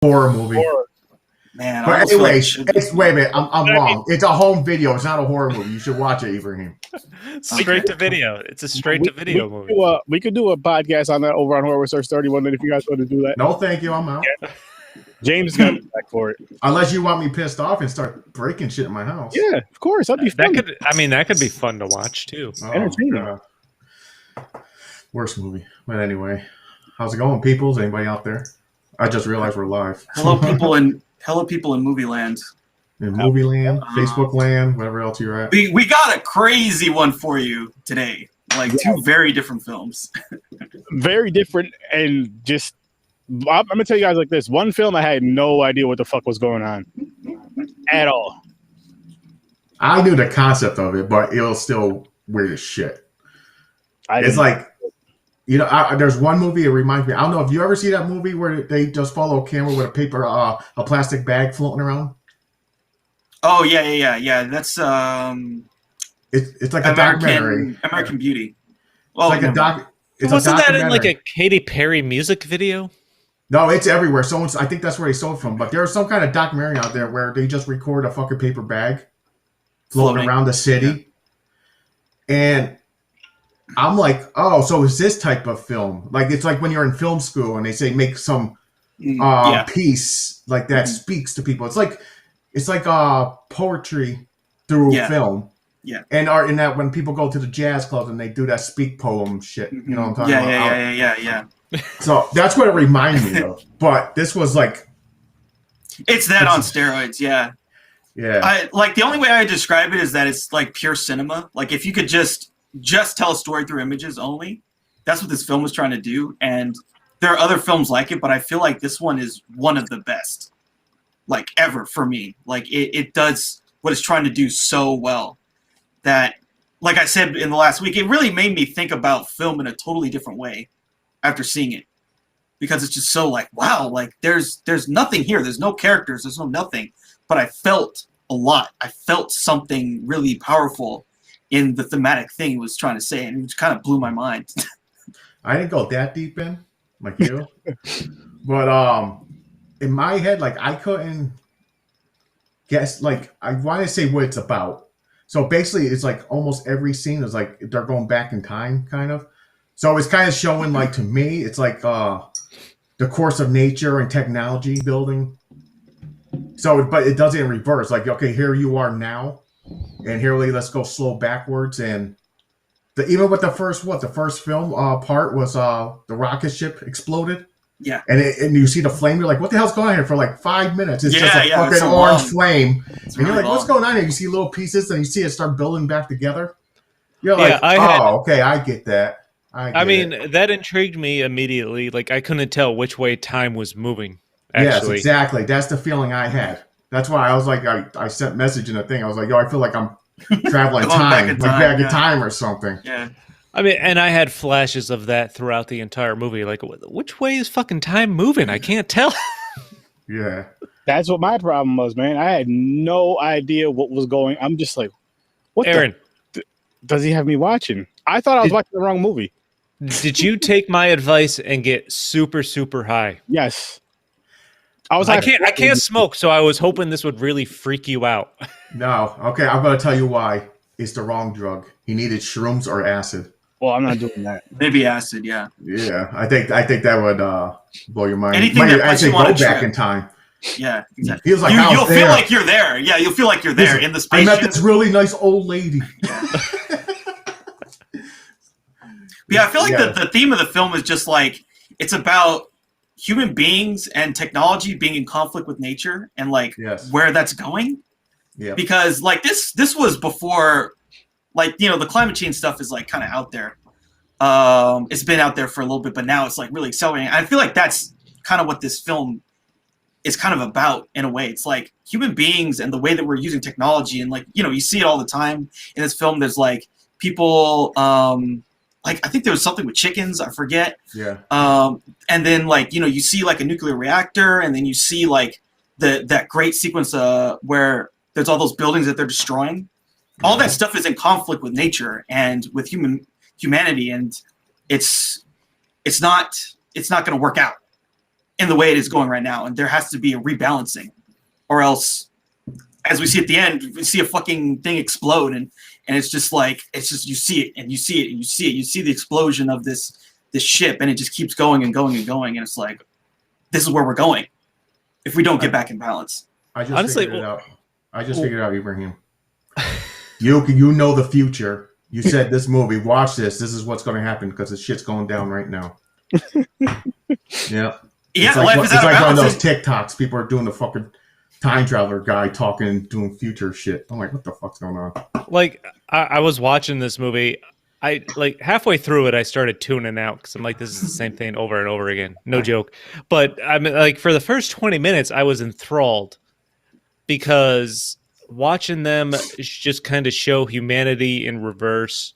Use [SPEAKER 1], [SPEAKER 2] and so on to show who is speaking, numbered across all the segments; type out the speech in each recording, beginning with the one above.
[SPEAKER 1] horror movie.
[SPEAKER 2] Horror.
[SPEAKER 3] Man,
[SPEAKER 1] But anyway, wait a minute. I'm wrong. It's a home video. It's not a horror movie. You should watch it, Ibrahim.
[SPEAKER 4] Straight to video. It's a straight to video movie.
[SPEAKER 2] We could do a podcast on that over on Horror Research 31. Then if you guys want to do that,
[SPEAKER 1] No, thank you. I'm out.
[SPEAKER 2] Yeah. James is gonna be back for it.
[SPEAKER 1] Unless you want me pissed off and start breaking shit in my house.
[SPEAKER 2] Yeah, of course. That'd be fun.
[SPEAKER 4] That could be fun to watch too.
[SPEAKER 2] Entertaining.
[SPEAKER 1] Worst movie. But anyway, how's it going, peoples? Anybody out there? I just realized we're live.
[SPEAKER 3] Hello, people in movie land.
[SPEAKER 1] In movie land, Facebook land, whatever else you're at.
[SPEAKER 3] We got a crazy one for you today. Like two very different films.
[SPEAKER 2] Very different, and just I'm gonna tell you guys like this. One film I had no idea what the fuck was going on at all.
[SPEAKER 1] I knew the concept of it, but it was still weird as shit. It's like, you know, there's one movie. It reminds me. I don't know if you ever see that movie where they just follow a camera with a plastic bag floating around.
[SPEAKER 3] Oh yeah. That's
[SPEAKER 1] It's like a documentary.
[SPEAKER 3] American Beauty.
[SPEAKER 1] Well, it's like a doc.
[SPEAKER 4] Wasn't that in like a Katy Perry music video?
[SPEAKER 1] No, it's everywhere. I think that's where they sold it from. But there's some kind of documentary out there where they just record a fucking paper bag floating around the city, and I'm like, oh, so it's this type of film. Like, it's like when you're in film school and they say make some piece like that speaks to people. It's like
[SPEAKER 3] poetry
[SPEAKER 1] through film.
[SPEAKER 3] Yeah.
[SPEAKER 1] And art in that when people go to the jazz clubs and they do that speak poem shit. You know what I'm talking about?
[SPEAKER 3] Yeah.
[SPEAKER 1] So that's what it reminded me of. But this was like,
[SPEAKER 3] it's that on steroids, yeah.
[SPEAKER 1] Yeah.
[SPEAKER 3] The only way I describe it is that it's like pure cinema. Like if you could just tell a story through images only, that's what this film was trying to do. And there are other films like it, but I feel like this one is one of the best, like ever for me. Like it does what it's trying to do so well that, like I said in the last week, it really made me think about film in a totally different way after seeing it, because it's just so like, wow, like there's nothing here. There's no characters. There's no nothing. But I felt a lot. I felt something really powerful in the thematic thing it was trying to say, and it just kind of blew my mind.
[SPEAKER 1] I didn't go that deep in, like you. But in my head, like I couldn't guess, like I want to say what it's about. So basically it's like almost every scene is like they're going back in time, kind of. So it's kind of showing, like, to me, it's like the course of nature and technology building. So, but it does it in reverse. Like, okay, here you are now, and here let's go slow backwards. And even with the first film part was the rocket ship exploded.
[SPEAKER 3] Yeah.
[SPEAKER 1] And you see the flame. You're like, what the hell's going on here for like 5 minutes? It's just a fucking
[SPEAKER 3] so
[SPEAKER 1] orange
[SPEAKER 3] long.
[SPEAKER 1] flame.
[SPEAKER 3] It's
[SPEAKER 1] and you're
[SPEAKER 3] really
[SPEAKER 1] like, what's
[SPEAKER 3] long.
[SPEAKER 1] going on here? You see little pieces, and you see it start building back together. You're
[SPEAKER 4] Yeah,
[SPEAKER 1] like, okay, I get that.
[SPEAKER 4] I mean, that intrigued me immediately. Like, I couldn't tell which way time was moving, actually.
[SPEAKER 1] Yes, exactly. That's the feeling I had. That's why I was like, I sent message in a thing. I was like, yo, I feel like I'm traveling back in time or something.
[SPEAKER 3] Yeah.
[SPEAKER 4] I mean, and I had flashes of that throughout the entire movie. Like, which way is fucking time moving? I can't tell.
[SPEAKER 1] Yeah.
[SPEAKER 2] That's what my problem was, man. I had no idea what was going. I'm just like, what
[SPEAKER 4] Aaron,
[SPEAKER 2] does he have me watching? I thought I was watching the wrong movie.
[SPEAKER 4] Did you take my advice and get super, super high?
[SPEAKER 2] Yes.
[SPEAKER 4] I can't smoke, so I was hoping this would really freak you out.
[SPEAKER 1] No. Okay, I'm going to tell you why. It's the wrong drug. He needed shrooms or acid.
[SPEAKER 2] Well, I'm not doing that.
[SPEAKER 3] Maybe acid, yeah.
[SPEAKER 1] Yeah, I think that would blow your mind.
[SPEAKER 3] Anything that puts you on a
[SPEAKER 1] back
[SPEAKER 3] trip.
[SPEAKER 1] in time.
[SPEAKER 3] Yeah, exactly.
[SPEAKER 1] He was like,
[SPEAKER 3] you'll feel like you're there. Yeah, you'll feel like you're there in the spaceship.
[SPEAKER 1] I met this really nice old lady.
[SPEAKER 3] Yeah, I feel like the theme of the film is just like, it's about human beings and technology being in conflict with nature and like where that's going.
[SPEAKER 1] Yeah.
[SPEAKER 3] Because like this was before, like, you know, the climate change stuff is like kind of out there. It's been out there for a little bit, but now it's like really accelerating. I feel like that's kind of what this film is kind of about in a way. It's like human beings and the way that we're using technology, and like, you know, you see it all the time in this film. There's like people, like I think there was something with chickens, I forget.
[SPEAKER 1] Yeah.
[SPEAKER 3] And then like, you know, you see like a nuclear reactor, and then you see like that great sequence where there's all those buildings that they're destroying. All that stuff is in conflict with nature and with humanity, and it's not going to work out. in the way it is going right now, and there has to be a rebalancing, or else, as we see at the end, we see a fucking thing explode, and it's just like you see it and you see it and you see it. You see the explosion of this ship, and it just keeps going and going and going, and it's like, this is where we're going if we don't get back in balance.
[SPEAKER 1] I just figured it out. I just figured out, Ibrahim. You know the future. You said this movie. Watch this. This is what's going to happen because the shit's going down right now. Yeah.
[SPEAKER 3] Yeah,
[SPEAKER 1] it's like one of those TikToks. People are doing the fucking time traveler guy talking and doing future shit. I'm like, what the fuck's going on?
[SPEAKER 4] Like, I was watching this movie. I like halfway through it, I started tuning out because I'm like, this is the same thing over and over again. No joke. But I mean, like for the first 20 minutes, I was enthralled because watching them just kind of show humanity in reverse.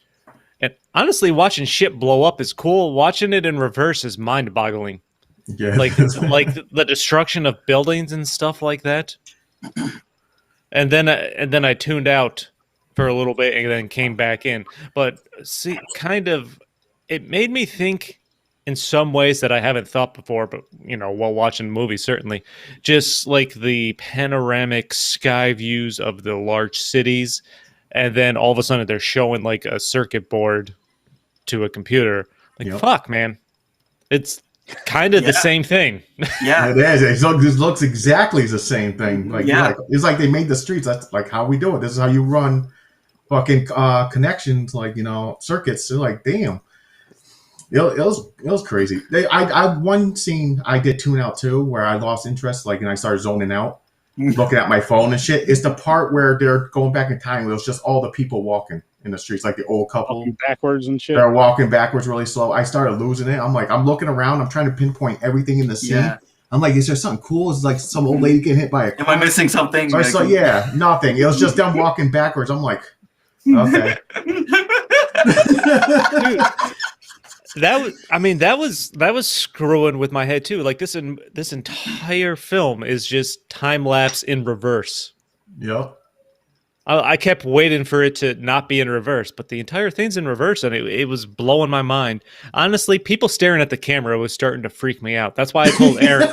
[SPEAKER 4] And honestly, watching shit blow up is cool. Watching it in reverse is mind-boggling.
[SPEAKER 1] Yeah.
[SPEAKER 4] Like the destruction of buildings and stuff like that. And then I tuned out for a little bit and then came back in. But see, kind of, it made me think in some ways that I haven't thought before, but while watching the movie, certainly. Just like the panoramic sky views of the large cities, and then all of a sudden they're showing like a circuit board to a computer. Like, fuck, man. It's kind of the same thing.
[SPEAKER 3] Yeah,
[SPEAKER 1] it is. It looks exactly the same thing. Like, it's like they made the streets. That's like how we do it. This is how you run fucking connections, like circuits. They're like, damn. It was crazy. I one scene I did tune out too, where I lost interest, like, and I started zoning out, looking at my phone and shit. It's the part where they're going back in time. It was just all the people walking in the streets, like the old couple
[SPEAKER 2] walking backwards and shit.
[SPEAKER 1] They're walking backwards really slow. I started losing it. I'm like, I'm looking around. I'm trying to pinpoint everything in the scene. Yeah. I'm like, is there something cool? Is like some old lady getting hit by a car?
[SPEAKER 3] Am I missing something?
[SPEAKER 1] So yeah, nothing. It was just them walking backwards. I'm like, okay.
[SPEAKER 4] Dude, that was screwing with my head too. Like this entire film is just time lapse in reverse.
[SPEAKER 1] Yep.
[SPEAKER 4] I kept waiting for it to not be in reverse, but the entire thing's in reverse, and it was blowing my mind. Honestly, people staring at the camera was starting to freak me out. That's why I told Aaron.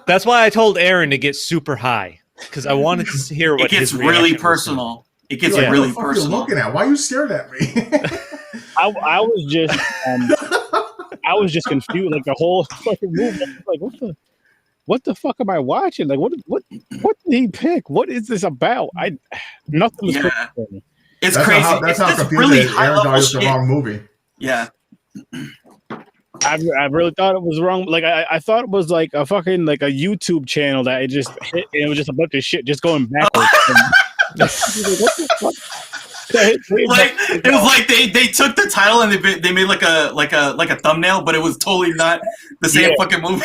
[SPEAKER 4] That's why I told Aaron to get super high, because I wanted to hear what
[SPEAKER 3] it gets
[SPEAKER 4] his
[SPEAKER 3] really personal. It gets really personal. What are you
[SPEAKER 1] looking at? Why are you staring at me?
[SPEAKER 2] I was just confused, like the whole fucking movie. Like, what the fuck am I watching? Like, what did he pick? What is this about? Nothing was for me.
[SPEAKER 3] It's crazy.
[SPEAKER 1] That's how confusing really Aaron thought it was the wrong movie.
[SPEAKER 3] Yeah.
[SPEAKER 2] I really thought it was wrong. Like I thought it was like a fucking like a YouTube channel that it just hit, and it was just a bunch of shit just going backwards. Like, what the fuck?
[SPEAKER 3] Like it was like they took the title and they made like a thumbnail, but it was totally not the same fucking movie.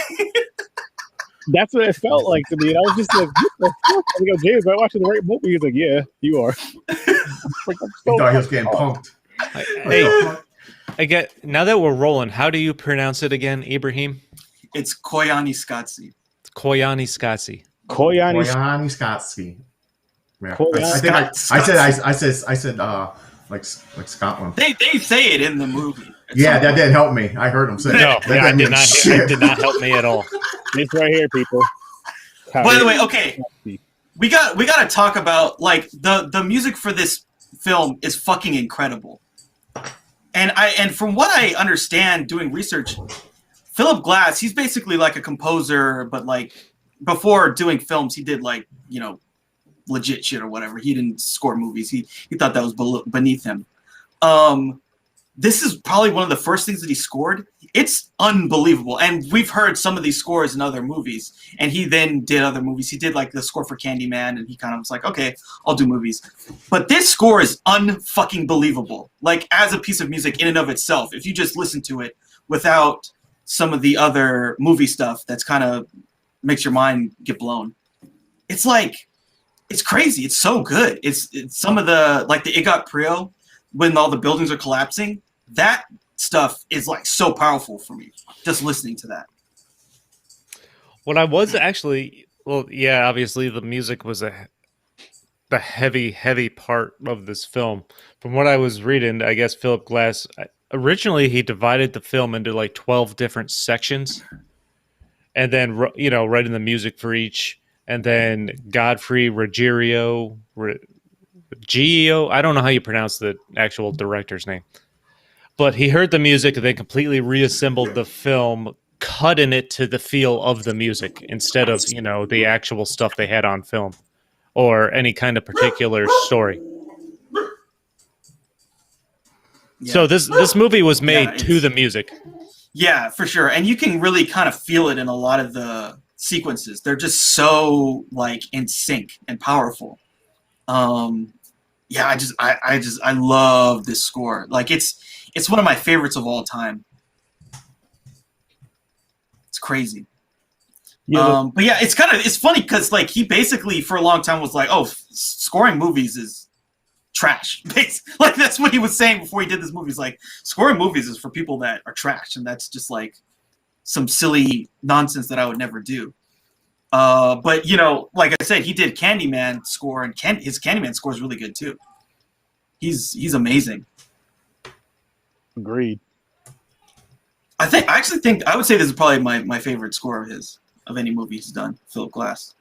[SPEAKER 2] That's what it felt like to me. I was just like, what the fuck? I go, James, am I watching the right movie? He's like, yeah, you are.
[SPEAKER 1] Like, he thought he was getting punked.
[SPEAKER 4] Hey, I get, now that we're rolling, how do you pronounce it again, Ibrahim?
[SPEAKER 3] It's KOYAANISOATSI.
[SPEAKER 4] KOYAANISOATSI.
[SPEAKER 1] KOYAANISOATSI. Yeah. I said like Scotland.
[SPEAKER 3] They say it in the movie.
[SPEAKER 1] Yeah, that didn't help me. I heard him say
[SPEAKER 4] it. It did not help me at all.
[SPEAKER 2] It's right here, people.
[SPEAKER 3] By the way, okay, we got to talk about like the music for this film is fucking incredible. And from what I understand doing research, Philip Glass, he's basically like a composer, but like before doing films, he did like, legit shit or whatever. He didn't score movies. He thought that was beneath him. This is probably one of the first things that he scored. It's unbelievable. And we've heard some of these scores in other movies. And he then did other movies. He did like the score for Candyman, and he kind of was like, okay, I'll do movies. But this score is unfucking believable. Like as a piece of music in and of itself, if you just listen to it without some of the other movie stuff that's kind of makes your mind get blown. It's like, it's crazy. It's so good. It's some of the, like the Igat Prio, when all the buildings are collapsing, that stuff is like so powerful for me, just listening to that.
[SPEAKER 4] What I was actually, well, yeah, obviously the music was the heavy part of this film. From what I was reading, I guess Philip Glass, originally he divided the film into like 12 different sections. and then writing the music for each, and then Godfrey Ruggiero, Gio. I don't know how you pronounce the actual director's name, but he heard the music and then completely reassembled the film, cutting it to the feel of the music instead of the actual stuff they had on film or any kind of particular story.
[SPEAKER 3] Yeah.
[SPEAKER 4] So this movie was made to the music.
[SPEAKER 3] Yeah, for sure. And you can really kind of feel it in a lot of the sequences. They're just so like in sync and powerful. Yeah, I love this score. Like it's one of my favorites of all time. It's crazy.
[SPEAKER 2] Yeah,
[SPEAKER 3] but yeah, it's funny because like he basically for a long time was like, oh, scoring movies is trash. Like that's what he was saying before he did this movie. He's like, scoring movies is for people that are trash, and that's just like some silly nonsense that I would never do. But like I said, he did Candyman score, and his Candyman score is really good too. He's amazing.
[SPEAKER 2] Agreed.
[SPEAKER 3] I actually think I would say this is probably my favorite score of his, of any movie he's done. Philip Glass.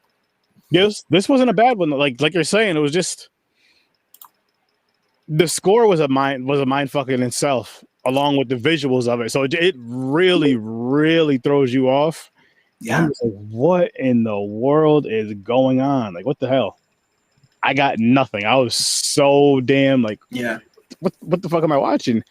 [SPEAKER 2] Yes, this wasn't a bad one. Like you're saying, it was just the score was a mind fuck in itself, along with the visuals of it. So it really, really throws you off.
[SPEAKER 3] Yeah.
[SPEAKER 2] I'm just like, what in the world is going on? Like, what the hell? I got nothing. I was so damn like,
[SPEAKER 3] Yeah.
[SPEAKER 2] What the fuck am I watching?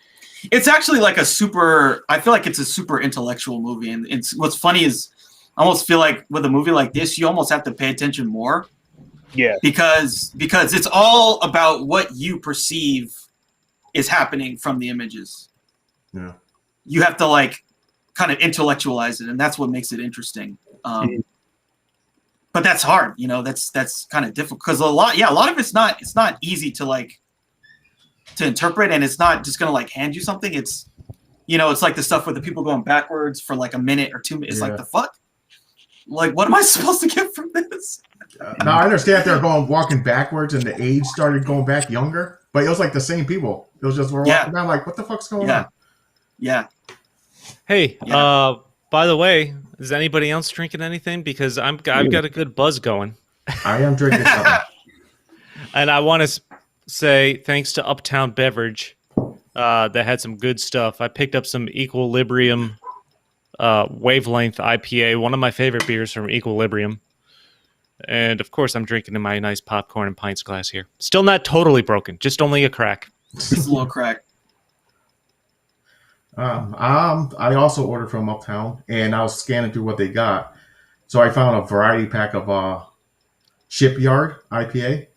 [SPEAKER 3] It's actually like I feel like it's a super intellectual movie. And what's funny is I almost feel like with a movie like this, you almost have to pay attention more.
[SPEAKER 2] Yeah.
[SPEAKER 3] Because it's all about what you perceive is happening from the images.
[SPEAKER 1] Yeah.
[SPEAKER 3] You have to like kind of intellectualize it, and that's what makes it interesting. But that's hard, that's kind of difficult because a lot of it's not easy to like to interpret, and it's not just gonna like hand you something. It's it's like the stuff with the people going backwards for like a minute or 2 minutes. It's like the fuck? Like what am I supposed to get from this?
[SPEAKER 1] Now I understand they're walking backwards and the age started going back younger, but it was like the same people. It was just walking down like what the fuck's going on?
[SPEAKER 3] Yeah.
[SPEAKER 4] Hey, by the way, is anybody else drinking anything? Because I've got a good buzz going.
[SPEAKER 1] I am drinking something.
[SPEAKER 4] And I want to say thanks to Uptown Beverage that had some good stuff. I picked up some Equilibrium Wavelength IPA, one of my favorite beers from Equilibrium. And of course, I'm drinking in my nice popcorn and pints glass here. Still not totally broken, just only a crack.
[SPEAKER 3] Just a little crack.
[SPEAKER 1] I also ordered from Uptown, and I was scanning through what they got. So I found a variety pack of Shipyard IPA.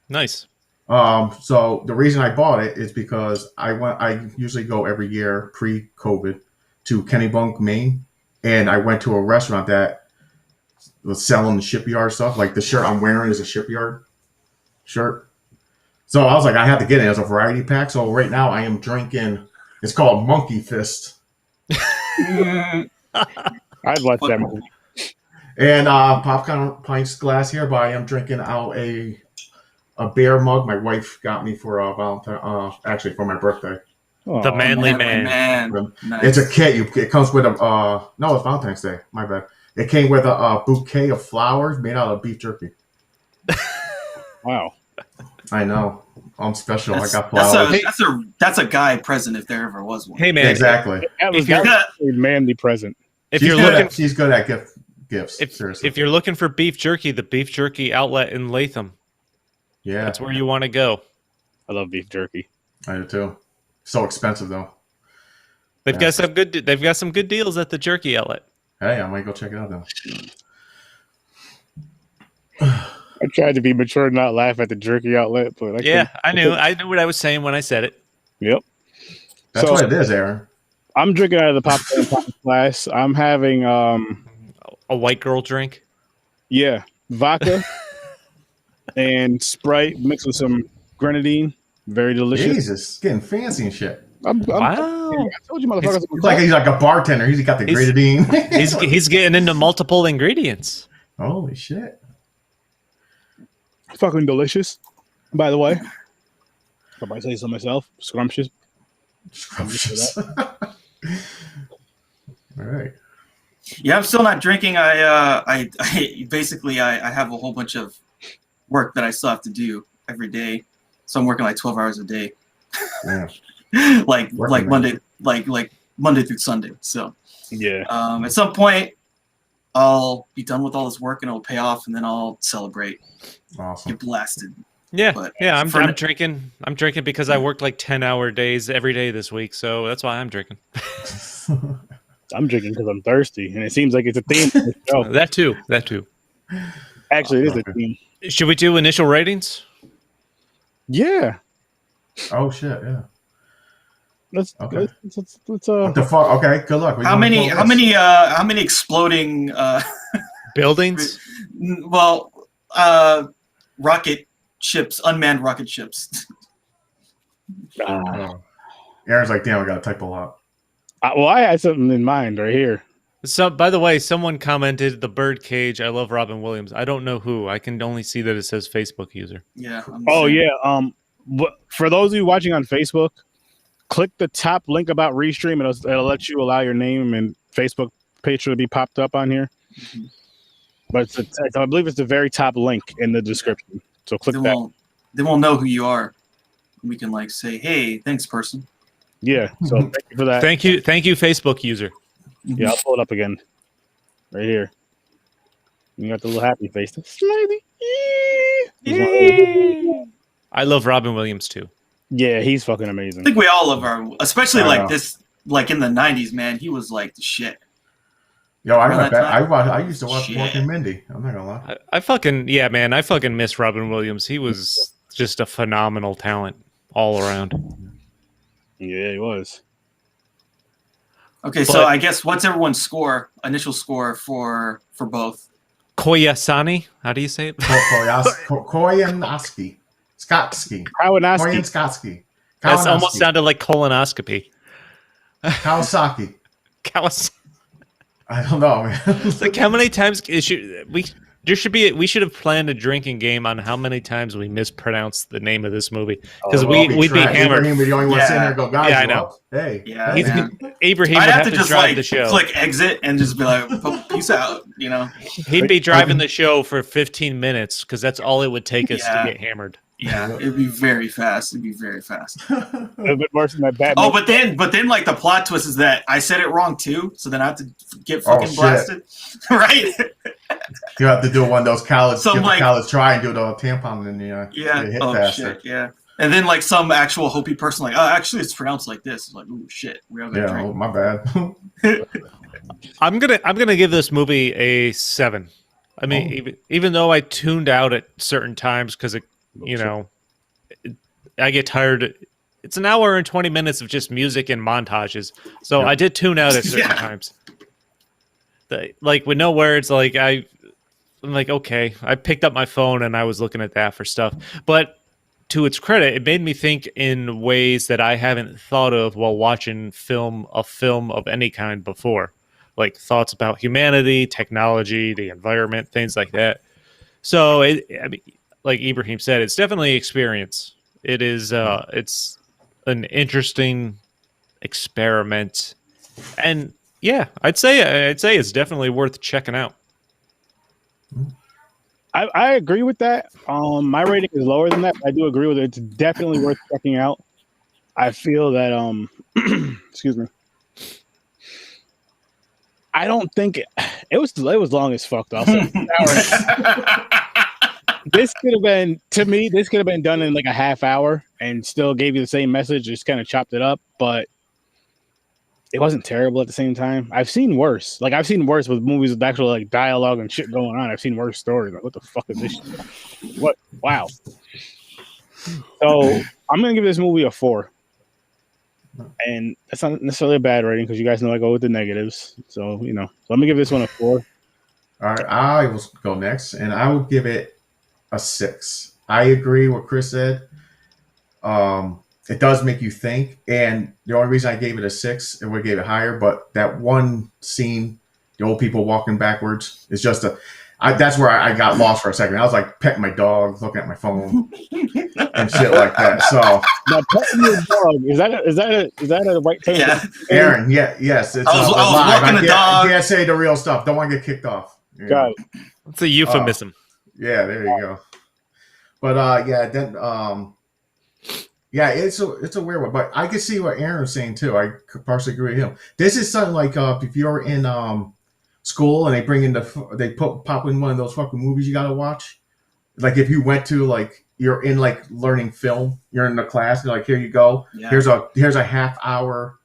[SPEAKER 4] Nice.
[SPEAKER 1] So the reason I bought it is because I usually go every year pre-COVID to Kennebunk, Maine, and I went to a restaurant that was selling the Shipyard stuff. Like the shirt I'm wearing is a Shipyard shirt. So I was like, I have to get it as a variety pack. So right now I am drinking. It's called Monkey Fist.
[SPEAKER 2] I'd like that movie.
[SPEAKER 1] And popcorn pints glass here, but I am drinking out a beer mug my wife got me for Valentine. Actually, for my birthday.
[SPEAKER 2] Oh,
[SPEAKER 4] The manly man.
[SPEAKER 3] Nice.
[SPEAKER 1] It's a kit. It comes with a no, it's Valentine's Day. My bad. It came with a bouquet of flowers made out of beef jerky.
[SPEAKER 2] Wow.
[SPEAKER 1] I know. I'm special. I got flowers.
[SPEAKER 3] That's a guy present if there ever was one.
[SPEAKER 4] Hey man,
[SPEAKER 1] Exactly.
[SPEAKER 2] That was
[SPEAKER 3] you're
[SPEAKER 2] a manly present.
[SPEAKER 4] if
[SPEAKER 1] She's
[SPEAKER 4] you're
[SPEAKER 1] good
[SPEAKER 4] looking,
[SPEAKER 1] at, she's good at gifts. Seriously.
[SPEAKER 4] if you're looking for beef jerky, the beef jerky outlet in Latham,
[SPEAKER 1] Yeah,
[SPEAKER 4] that's where you want to go.
[SPEAKER 2] I love beef jerky.
[SPEAKER 1] I do too. So expensive though.
[SPEAKER 4] They've
[SPEAKER 1] Yeah.
[SPEAKER 4] got some good. They've got some good deals at the jerky outlet.
[SPEAKER 1] Hey, I might go check it out now.
[SPEAKER 2] I tried to be mature and not laugh at the jerky outlet, but
[SPEAKER 4] I knew what I was saying when I said it.
[SPEAKER 2] Yep.
[SPEAKER 1] That's
[SPEAKER 2] So-
[SPEAKER 1] what it is, Aaron.
[SPEAKER 2] I'm drinking out of the popcorn pint glass. I'm having
[SPEAKER 4] A white girl drink.
[SPEAKER 2] vodka and Sprite mixed with some grenadine. Very delicious.
[SPEAKER 1] Jesus, getting fancy and shit.
[SPEAKER 2] I'm
[SPEAKER 4] Wow.
[SPEAKER 2] I told you, motherfuckers.
[SPEAKER 1] He's like a bartender. He's got the
[SPEAKER 4] He's-
[SPEAKER 1] grenadine.
[SPEAKER 4] He's getting into multiple ingredients.
[SPEAKER 1] Holy shit.
[SPEAKER 2] Fucking delicious. By the way, if I might say so myself, scrumptious.
[SPEAKER 1] Scrumptious. All right.
[SPEAKER 3] Yeah, I'm still not drinking. I basically I have a whole bunch of work that I still have to do every day, so I'm working like 12 hours a day.
[SPEAKER 1] Yeah.
[SPEAKER 3] like
[SPEAKER 1] Working,
[SPEAKER 3] Monday, like Monday through Sunday. So
[SPEAKER 2] Yeah.
[SPEAKER 3] at some point, I'll be done with all this work and it'll pay off, and then I'll celebrate,
[SPEAKER 1] Awesome.
[SPEAKER 3] get blasted.
[SPEAKER 4] Yeah,
[SPEAKER 3] But
[SPEAKER 4] yeah. I'm
[SPEAKER 3] for-
[SPEAKER 4] drinking. I'm drinking because I worked like 10-hour days every day this week, so that's why I'm drinking.
[SPEAKER 2] I'm drinking because I'm thirsty, and it seems like it's a theme. For the show.
[SPEAKER 4] That too. That too.
[SPEAKER 2] Actually, it is a theme.
[SPEAKER 4] Should we do initial ratings?
[SPEAKER 2] Yeah.
[SPEAKER 1] Oh shit! Yeah.
[SPEAKER 2] Let's
[SPEAKER 1] Okay.
[SPEAKER 2] let's
[SPEAKER 1] What the fuck? Okay. Good luck.
[SPEAKER 3] how many exploding
[SPEAKER 4] Buildings?
[SPEAKER 3] rocket ships, unmanned rocket ships?
[SPEAKER 1] Oh. Aaron's like, damn, I gotta type a lot.
[SPEAKER 2] Well, I had something in mind right here.
[SPEAKER 4] So, by the way, someone commented the Birdcage. I love Robin Williams. I don't know who. I can only see that it says Facebook user.
[SPEAKER 3] Yeah.
[SPEAKER 2] Oh yeah. For those of you watching on Facebook, click the top link about Restream. It'll let you allow your name and Facebook page to be popped up on here.
[SPEAKER 3] Mm-hmm.
[SPEAKER 2] But I believe it's the very top link in the description. So click that.
[SPEAKER 3] They won't know who you are. We can like say, "Hey, thanks, person."
[SPEAKER 2] Yeah. So thank you for that.
[SPEAKER 4] Thank you, Facebook user.
[SPEAKER 2] Yeah, I'll pull it up again. Right here. You got the little happy face. Smiley.
[SPEAKER 4] I love Robin Williams too.
[SPEAKER 2] Yeah, he's fucking
[SPEAKER 3] I
[SPEAKER 2] amazing.
[SPEAKER 3] think we all love especially
[SPEAKER 1] I
[SPEAKER 3] like
[SPEAKER 1] know.
[SPEAKER 3] this, like in the '90s, man. He was like the shit.
[SPEAKER 1] Yo, I
[SPEAKER 3] Remember
[SPEAKER 1] went
[SPEAKER 3] that
[SPEAKER 1] back.
[SPEAKER 3] time?
[SPEAKER 1] I used to watch
[SPEAKER 3] Shit.
[SPEAKER 1] Mork and Mindy. I'm not gonna lie.
[SPEAKER 4] I fucking man. I fucking miss Robin Williams. He was just a phenomenal talent all around.
[SPEAKER 2] Yeah, he was.
[SPEAKER 3] Okay, so I guess what's everyone's initial score for both?
[SPEAKER 4] Koyasani, how do you say it?
[SPEAKER 1] Koyaaniswaatsi. Skotsky.
[SPEAKER 2] Kawanaski.
[SPEAKER 1] Koyaaniswaatsi.
[SPEAKER 4] That almost sounded like colonoscopy.
[SPEAKER 1] Kawasaki.
[SPEAKER 4] Kawas.
[SPEAKER 1] I don't know, man.
[SPEAKER 4] Like how many times we should have planned a drinking game on how many times we mispronounce the name of this movie because we'd be hammered.
[SPEAKER 1] Ibrahim would be the only one sitting there and go, guys,
[SPEAKER 4] Yeah, I know.
[SPEAKER 1] Hey.
[SPEAKER 3] Yeah,
[SPEAKER 4] He's-
[SPEAKER 3] man.
[SPEAKER 4] Ibrahim
[SPEAKER 3] I'd
[SPEAKER 4] would
[SPEAKER 3] have to just
[SPEAKER 4] drive
[SPEAKER 3] like
[SPEAKER 4] the show.
[SPEAKER 3] click exit and just be like, "Peace out," you know?
[SPEAKER 4] He'd be driving the show for 15 minutes because that's all it would take us
[SPEAKER 3] Yeah.
[SPEAKER 4] to get hammered.
[SPEAKER 3] Yeah, it'd be very fast. It'd be very fast.
[SPEAKER 2] A little bit worse than that Batman.
[SPEAKER 3] Oh, but then like the plot twist is that I said it wrong too, so then I have to get
[SPEAKER 1] Oh,
[SPEAKER 3] fucking
[SPEAKER 1] shit.
[SPEAKER 3] blasted, right?
[SPEAKER 1] You have to do one of those college,
[SPEAKER 3] Some,
[SPEAKER 1] give
[SPEAKER 3] like-
[SPEAKER 1] a college try and do the tampon and
[SPEAKER 3] Yeah.
[SPEAKER 1] you hit
[SPEAKER 3] Oh
[SPEAKER 1] faster.
[SPEAKER 3] shit. Yeah. And then like some actual Hopi person like, oh, actually it's pronounced like this. It's like, oh shit, we all got
[SPEAKER 1] Yeah,
[SPEAKER 3] to drink.
[SPEAKER 1] oh, my bad.
[SPEAKER 4] I'm gonna give this movie a 7. I mean, even though I tuned out at certain times because I get tired. It's an hour and 20 minutes of just music and montages, so I did tune out at certain times. Like with no words, like I'm like, okay, I picked up my phone and I was looking at that for stuff, but. To its credit, it made me think in ways that I haven't thought of while watching a film of any kind before, like thoughts about humanity, technology, the environment, things like that. So, like Ibrahim said, it's definitely experience. It is, it's an interesting experiment, and yeah, I'd say it's definitely worth checking out.
[SPEAKER 2] I agree with that. My rating is lower than that, but I do agree with it. It's definitely worth checking out. I feel that excuse me. I don't think it was long as fuck though. This could have been done in like a half hour and still gave you the same message, just kind of chopped it up, but it wasn't terrible at the same time. I've seen worse. Like I've seen worse with movies with actual like dialogue and shit going on. I've seen worse stories. Like what the fuck is this shit? What? Wow. So I'm gonna give this movie a 4. And that's not necessarily a bad rating because you guys know I go with the negatives. So so I'm gonna give this one a 4.
[SPEAKER 1] All right, I will go next, and I will give it a 6. I agree with what Chris said. It does make you think, and the only reason I gave it a 6 and we gave it higher, but that one scene, the old people walking backwards, is just That's where I got lost for a second. I was like petting my dog, looking at my phone, and shit like that. So
[SPEAKER 2] Now, petting your dog is that a right term?
[SPEAKER 3] Yeah.
[SPEAKER 1] Aaron, yes, it's
[SPEAKER 3] I was
[SPEAKER 1] live.
[SPEAKER 3] walking the dog.
[SPEAKER 1] I can't say the real stuff. Don't want to get kicked off. You know?
[SPEAKER 2] Got it.
[SPEAKER 4] It's a euphemism.
[SPEAKER 1] Yeah, there you go. But yeah, it's a weird one. But I can see what Aaron was saying too. I could partially agree with him. This is something like if you're in school and they bring in pop in one of those fucking movies you gotta watch. Like if you went to like you're in like learning film, you're in the class, and like here you go.
[SPEAKER 3] Yeah.
[SPEAKER 1] Here's a half-hour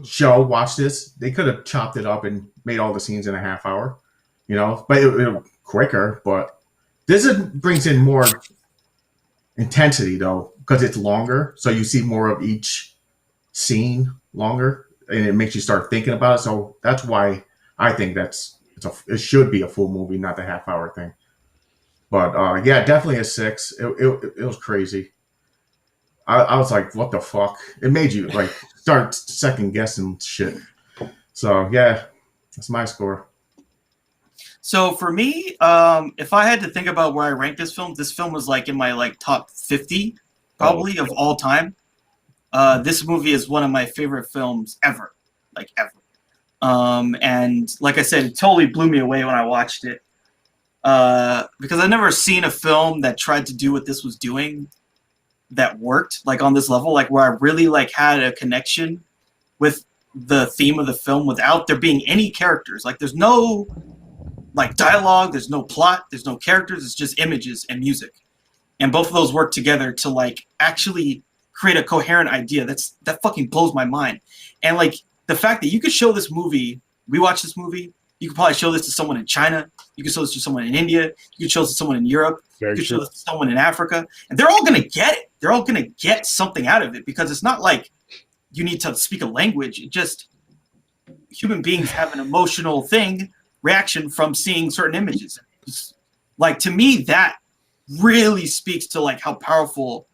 [SPEAKER 1] show. Watch this. They could have chopped it up and made all the scenes in a half hour, you know, but it quicker. But this brings in more intensity though, because it's longer, so you see more of each scene longer, and it makes you start thinking about it. So that's why I think it should be a full movie, not the half-hour thing. But yeah, definitely a 6. It was crazy. I was like, what the fuck? It made you like start second guessing shit. So yeah, that's my score.
[SPEAKER 3] So for me, if I had to think about where I rank this film was like in my like top 50 probably of all time. This movie is one of my favorite films ever, like ever. And like I said, it totally blew me away when I watched it. Because I've never seen a film that tried to do what this was doing that worked like on this level, like where I really like had a connection with the theme of the film without there being any characters. Like there's no like dialogue, there's no plot, there's no characters, it's just images and music. And both of those work together to like actually create a coherent idea. That fucking blows my mind. And like the fact that you could show this movie, we watch this movie, you could probably show this to someone in China, you could show this to someone in India, you could show this to someone in Europe, you could show this to someone in Africa, and they're all gonna get it. They're all gonna get something out of it because it's not like you need to speak a language. It just human beings have an emotional reaction from seeing certain images. Like to me, that really speaks to like how powerful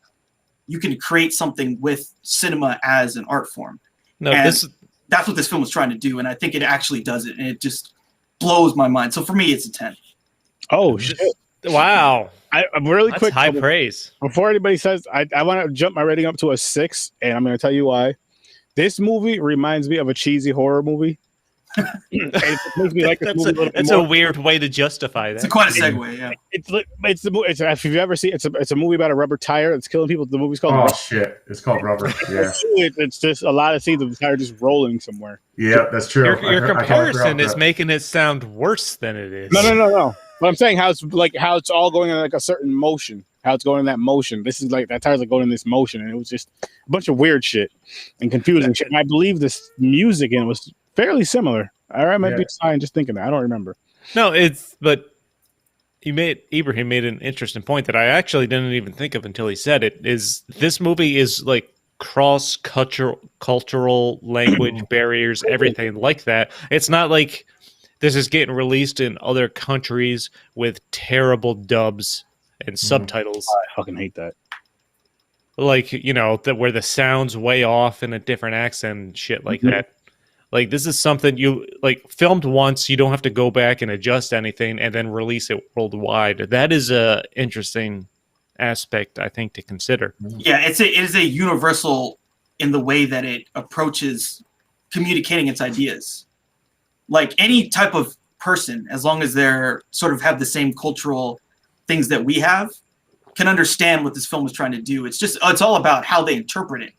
[SPEAKER 3] you can create something with cinema as an art form.
[SPEAKER 4] No,
[SPEAKER 3] and
[SPEAKER 4] this
[SPEAKER 3] that's what this film was trying to do, and I think it actually does it, and it just blows my mind. So for me, it's a 10.
[SPEAKER 2] Oh shit!
[SPEAKER 4] Wow,
[SPEAKER 2] I'm really
[SPEAKER 4] that's
[SPEAKER 2] quick.
[SPEAKER 4] high praise.
[SPEAKER 2] Before anybody says, I want to jump my rating up to a 6, and I'm going to tell you why. This movie reminds me of a cheesy horror movie. It makes me like this movie a little bit
[SPEAKER 4] That's
[SPEAKER 2] more.
[SPEAKER 4] a weird way to justify that.
[SPEAKER 3] It's quite a segue, yeah.
[SPEAKER 2] It's if you've ever seen it's a movie about a rubber tire that's killing people. The movie's called
[SPEAKER 1] Oh shit! It's called Rubber. Yeah.
[SPEAKER 2] It's just a lot of scenes of the tire just rolling somewhere.
[SPEAKER 1] Yeah, that's true.
[SPEAKER 4] Your comparison is making it sound worse than it is.
[SPEAKER 2] No. But I'm saying how it's all going in like a certain motion. How it's going in that motion. This is like that tire's like going in this motion, and it was just a bunch of weird shit and confusing shit. And I believe this music in it was fairly similar. I might be fine just thinking that. I don't remember.
[SPEAKER 4] No, but Ibrahim made an interesting point that I actually didn't even think of until he said it. Is this movie is like cross cultural language barriers, everything like that. It's not like this is getting released in other countries with terrible dubs and subtitles.
[SPEAKER 2] I fucking hate that.
[SPEAKER 4] Like, you know, where the sound's way off in a different accent and shit like that. Like, this is something you, like, filmed once, you don't have to go back and adjust anything and then release it worldwide. That is a interesting aspect, I think, to consider.
[SPEAKER 3] Yeah, it is a universal in the way that it approaches communicating its ideas. Like, any type of person, as long as they're sort of have the same cultural things that we have, can understand what this film is trying to do. It's all about how they interpret it.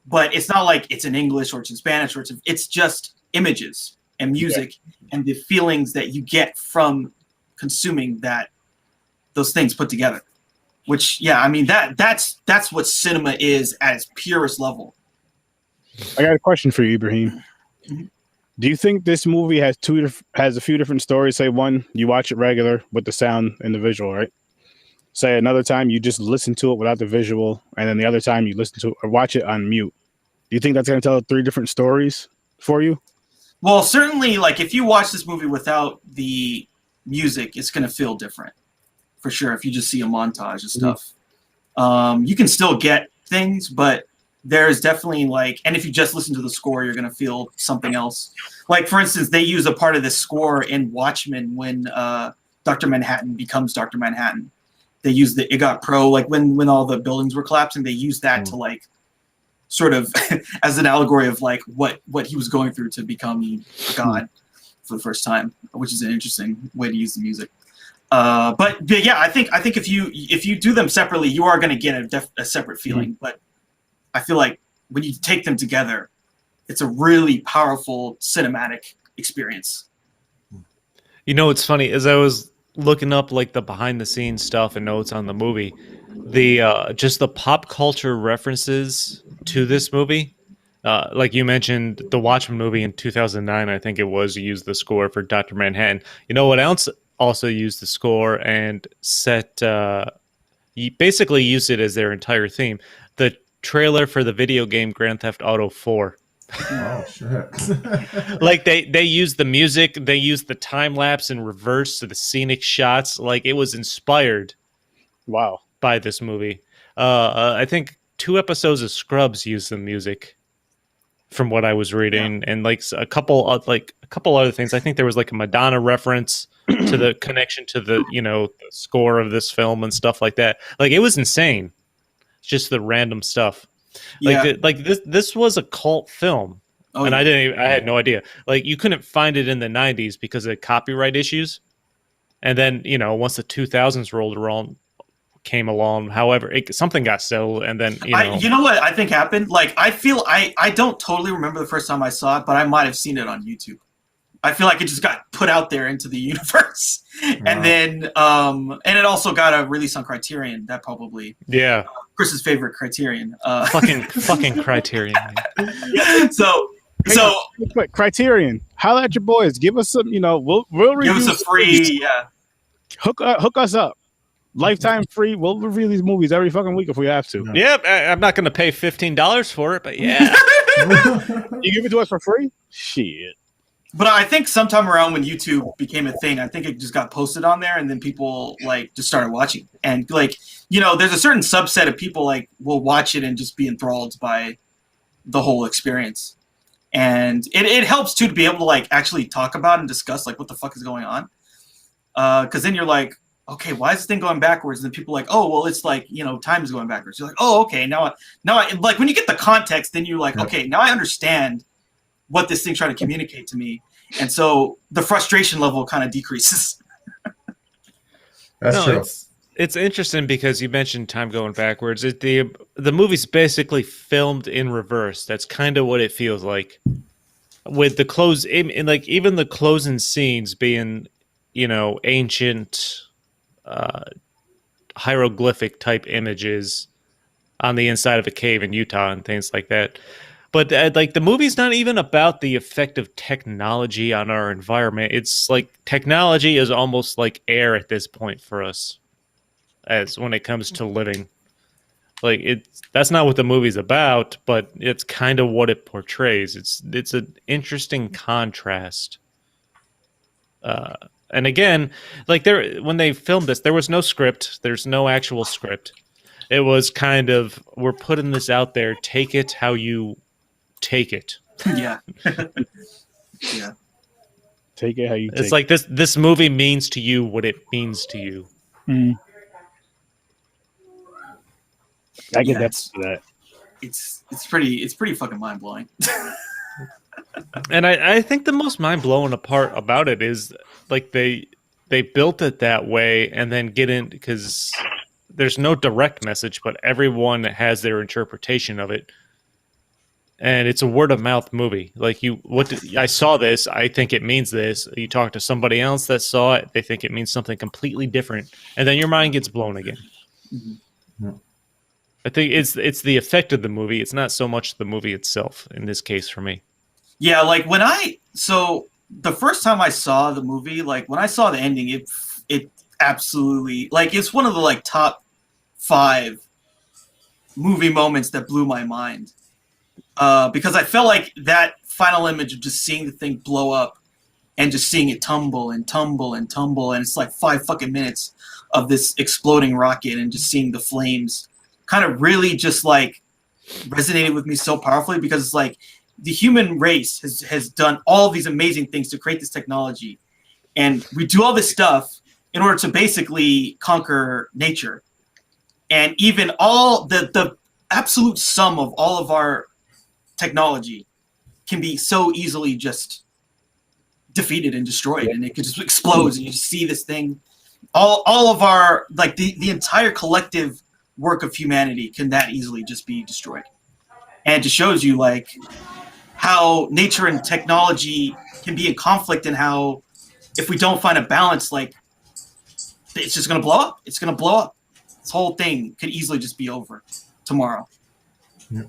[SPEAKER 3] But it's not like it's in English or it's in Spanish or it's just images and music and the feelings that you get from consuming those things put together. Which, yeah, I mean that's what cinema is at its purest level.
[SPEAKER 2] I got a question for you, Ibrahim. Do you think this movie has a few different stories? Say one, you watch it regular with the sound and the visual, right? Say another time you just listen to it without the visual, and then the other time you listen to it or watch it on mute. Do you think that's going to tell 3 different stories for you?
[SPEAKER 3] Well, certainly, like if you watch this movie without the music, it's going to feel different, for sure. If you just see a montage of stuff, you can still get things, but there's definitely and if you just listen to the score, you're going to feel something else. Like for instance, they use a part of this score in Watchmen when Dr. Manhattan becomes Dr. Manhattan. They used the IGOT Pro, like when all the buildings were collapsing, they used that to like sort of as an allegory of like what he was going through to become a god for the first time, which is an interesting way to use the music. But yeah, I think if you do them separately, you are going to get a separate feeling. But I feel like when you take them together, it's a really powerful cinematic experience.
[SPEAKER 4] You know, what's funny as I was looking up like the behind the scenes stuff and notes on the movie, the just the pop culture references to this movie. Like you mentioned, the Watchmen movie in 2009, I think it was, used the score for Dr. Manhattan. You know what else also used the score and basically used it as their entire theme? The trailer for the video game Grand Theft Auto 4.
[SPEAKER 1] Oh shit!
[SPEAKER 4] Like they used the music, they used the time lapse in reverse to the scenic shots. Like it was inspired, by this movie. I think 2 episodes of Scrubs used the music, from what I was reading, and like a couple other things. I think there was like a Madonna reference to the connection to the the score of this film and stuff like that. Like it was insane. It's just the random stuff. This was a cult film, and I had no idea. Like you couldn't find it in the 90s because of copyright issues, and then once the 2000s came along, however, something got settled, and then
[SPEAKER 3] you know what I think happened. Like I feel I don't totally remember the first time I saw it, but I might have seen it on YouTube. I feel like it just got put out there into the universe, and then and it also got a release on Criterion. That probably Chris's favorite Criterion.
[SPEAKER 4] Fucking Criterion.
[SPEAKER 3] So
[SPEAKER 2] quick, Criterion, holla at your boys. Give us some. We'll review.
[SPEAKER 3] Give us a free.
[SPEAKER 2] Hook us up. Lifetime free. We'll review these movies every fucking week if we have to.
[SPEAKER 4] Yep, I'm not going to pay $15 for it, but yeah.
[SPEAKER 2] You give it to us for free? Shit.
[SPEAKER 3] But I think sometime around when YouTube became a thing, I think it just got posted on there, and then people like just started watching. And like, there's a certain subset of people like will watch it and just be enthralled by the whole experience. And it helps too to be able to like actually talk about and discuss like what the fuck is going on. Because then you're like, okay, why is this thing going backwards? And then people are like, oh, well, it's like, time is going backwards. You're like, oh, okay, now I like when you get the context, then you're like, okay, now I understand what this thing's trying to communicate to me. And so the frustration level kind of decreases.
[SPEAKER 1] That's true.
[SPEAKER 4] It's interesting because you mentioned time going backwards. The movie's basically filmed in reverse. That's kind of what it feels like. With the close, and like even the closing scenes being, ancient hieroglyphic type images on the inside of a cave in Utah and things like that. But like the movie's not even about the effect of technology on our environment. It's like technology is almost like air at this point for us, as when it comes to living. Like that's not what the movie's about, but it's kind of what it portrays. It's an interesting contrast. And again, like when they filmed this, there was no script. There's no actual script. It was kind of, we're putting this out there. Take it how you take it.
[SPEAKER 3] Yeah. Yeah.
[SPEAKER 2] Take it how you take it.
[SPEAKER 4] It's like this movie means to you what it means to you.
[SPEAKER 2] Mm. I get that.
[SPEAKER 3] It's pretty fucking mind blowing.
[SPEAKER 4] And I think the most mind blowing part about it is like they built it that way and then get in, because there's no direct message, but everyone has their interpretation of it. And it's a word of mouth movie. Like I saw this, I think it means this. You talk to somebody else that saw it, they think it means something completely different, and then your mind gets blown again.
[SPEAKER 1] Mm-hmm. Yeah.
[SPEAKER 4] I think it's the effect of the movie. It's not so much the movie itself in this case for me.
[SPEAKER 3] Yeah, like so the first time I saw the movie, like when I saw the ending, it absolutely, like, it's one of the like top 5 movie moments that blew my mind. Because I felt like that final image of just seeing the thing blow up and just seeing it tumble and tumble and tumble, and it's like 5 fucking minutes of this exploding rocket and just seeing the flames kind of really just like resonated with me so powerfully, because it's like the human race has done all these amazing things to create this technology, and we do all this stuff, in order to basically conquer nature. And even all the absolute sum of all of our technology can be so easily just defeated and destroyed, and it could just explode, and you just see this thing. All of our, like, the entire collective work of humanity can that easily just be destroyed. And it just shows you, like, how nature and technology can be in conflict, and how if we don't find a balance, like, it's just gonna blow up. It's gonna blow up. This whole thing could easily just be over tomorrow.
[SPEAKER 1] Yeah.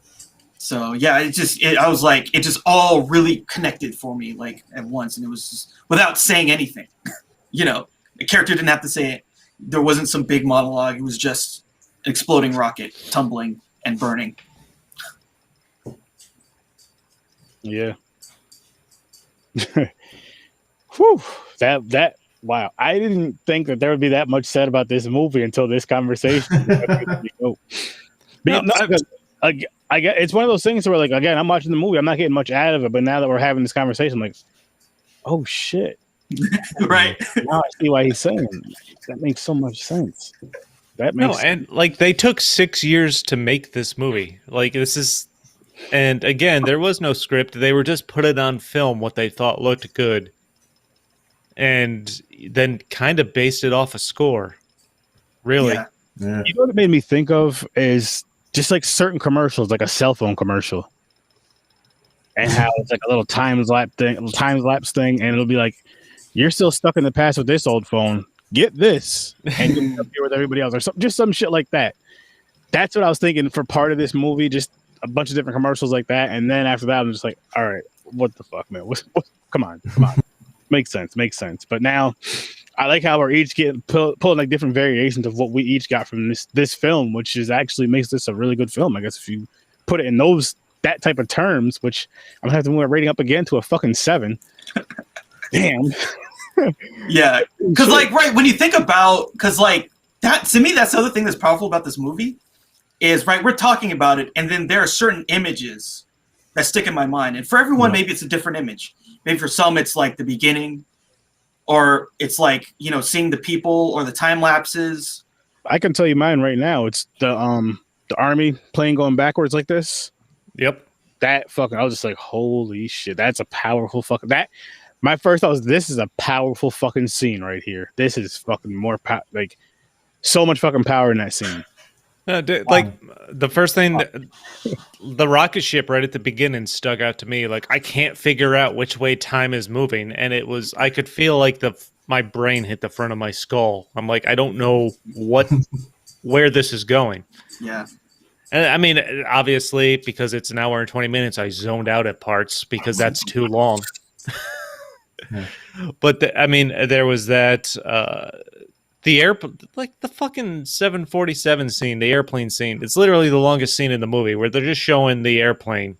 [SPEAKER 3] So yeah, I was like, it just all really connected for me, like, at once, and it was just without saying anything. You know, the character didn't have to say it. There wasn't some big monologue. It was just an exploding rocket tumbling and burning.
[SPEAKER 2] Yeah. Whew. That wow. I didn't think that there would be that much said about this movie until this conversation. I get it's one of those things where, like, again, I'm watching the movie, I'm not getting much out of it, but now that we're having this conversation, I'm like, oh shit.
[SPEAKER 3] Right.
[SPEAKER 2] Now I see why he's saying it. That makes so much sense. That makes sense.
[SPEAKER 4] And like they took 6 years to make this movie. Like this is, and again, there was no script. They were just put it on film what they thought looked good, and then kind of based it off a score. Really.
[SPEAKER 3] Yeah.
[SPEAKER 1] Yeah.
[SPEAKER 2] You know what it made me think of is just like certain commercials, like a cell phone commercial, and how it's like a little time lapse thing, and it'll be like, you're still stuck in the past with this old phone. Get this, and you'll be with everybody else, or just some shit like that. That's what I was thinking for part of this movie. Just a bunch of different commercials like that, and then after that, I'm just like, all right, what the fuck, man? What, come on. Makes sense. But now, I like how we're each pulling like different variations of what we each got from this film, which is actually makes this a really good film. I guess if you put it in that type of terms, which I'm gonna have to move my rating up again to a fucking 7. Damn.
[SPEAKER 3] Yeah, because like, right, when you think about, because like that, to me, that's the other thing that's powerful about this movie is, right, we're talking about it, and then there are certain images that stick in my mind, and for everyone, maybe it's a different image. Maybe for some, it's like the beginning, or it's like, you know, seeing the people or the time lapses.
[SPEAKER 2] I can tell you mine right now. It's the army plane going backwards like this.
[SPEAKER 4] Yep.
[SPEAKER 2] That fucking, I was just like, holy shit, that's a powerful fucking My first thought was, this is a powerful fucking scene right here. This is fucking more like so much fucking power in that scene.
[SPEAKER 4] Like the first thing, the rocket ship right at the beginning stuck out to me. Like I can't figure out which way time is moving, and it was, I could feel like my brain hit the front of my skull. I'm like, I don't know where this is going.
[SPEAKER 3] Yeah.
[SPEAKER 4] And I mean, obviously, because it's an hour and 20 minutes, I zoned out at parts because that's too long. But I mean, there was that like the fucking 747 scene, the airplane scene. It's literally the longest scene in the movie, where they're just showing the airplane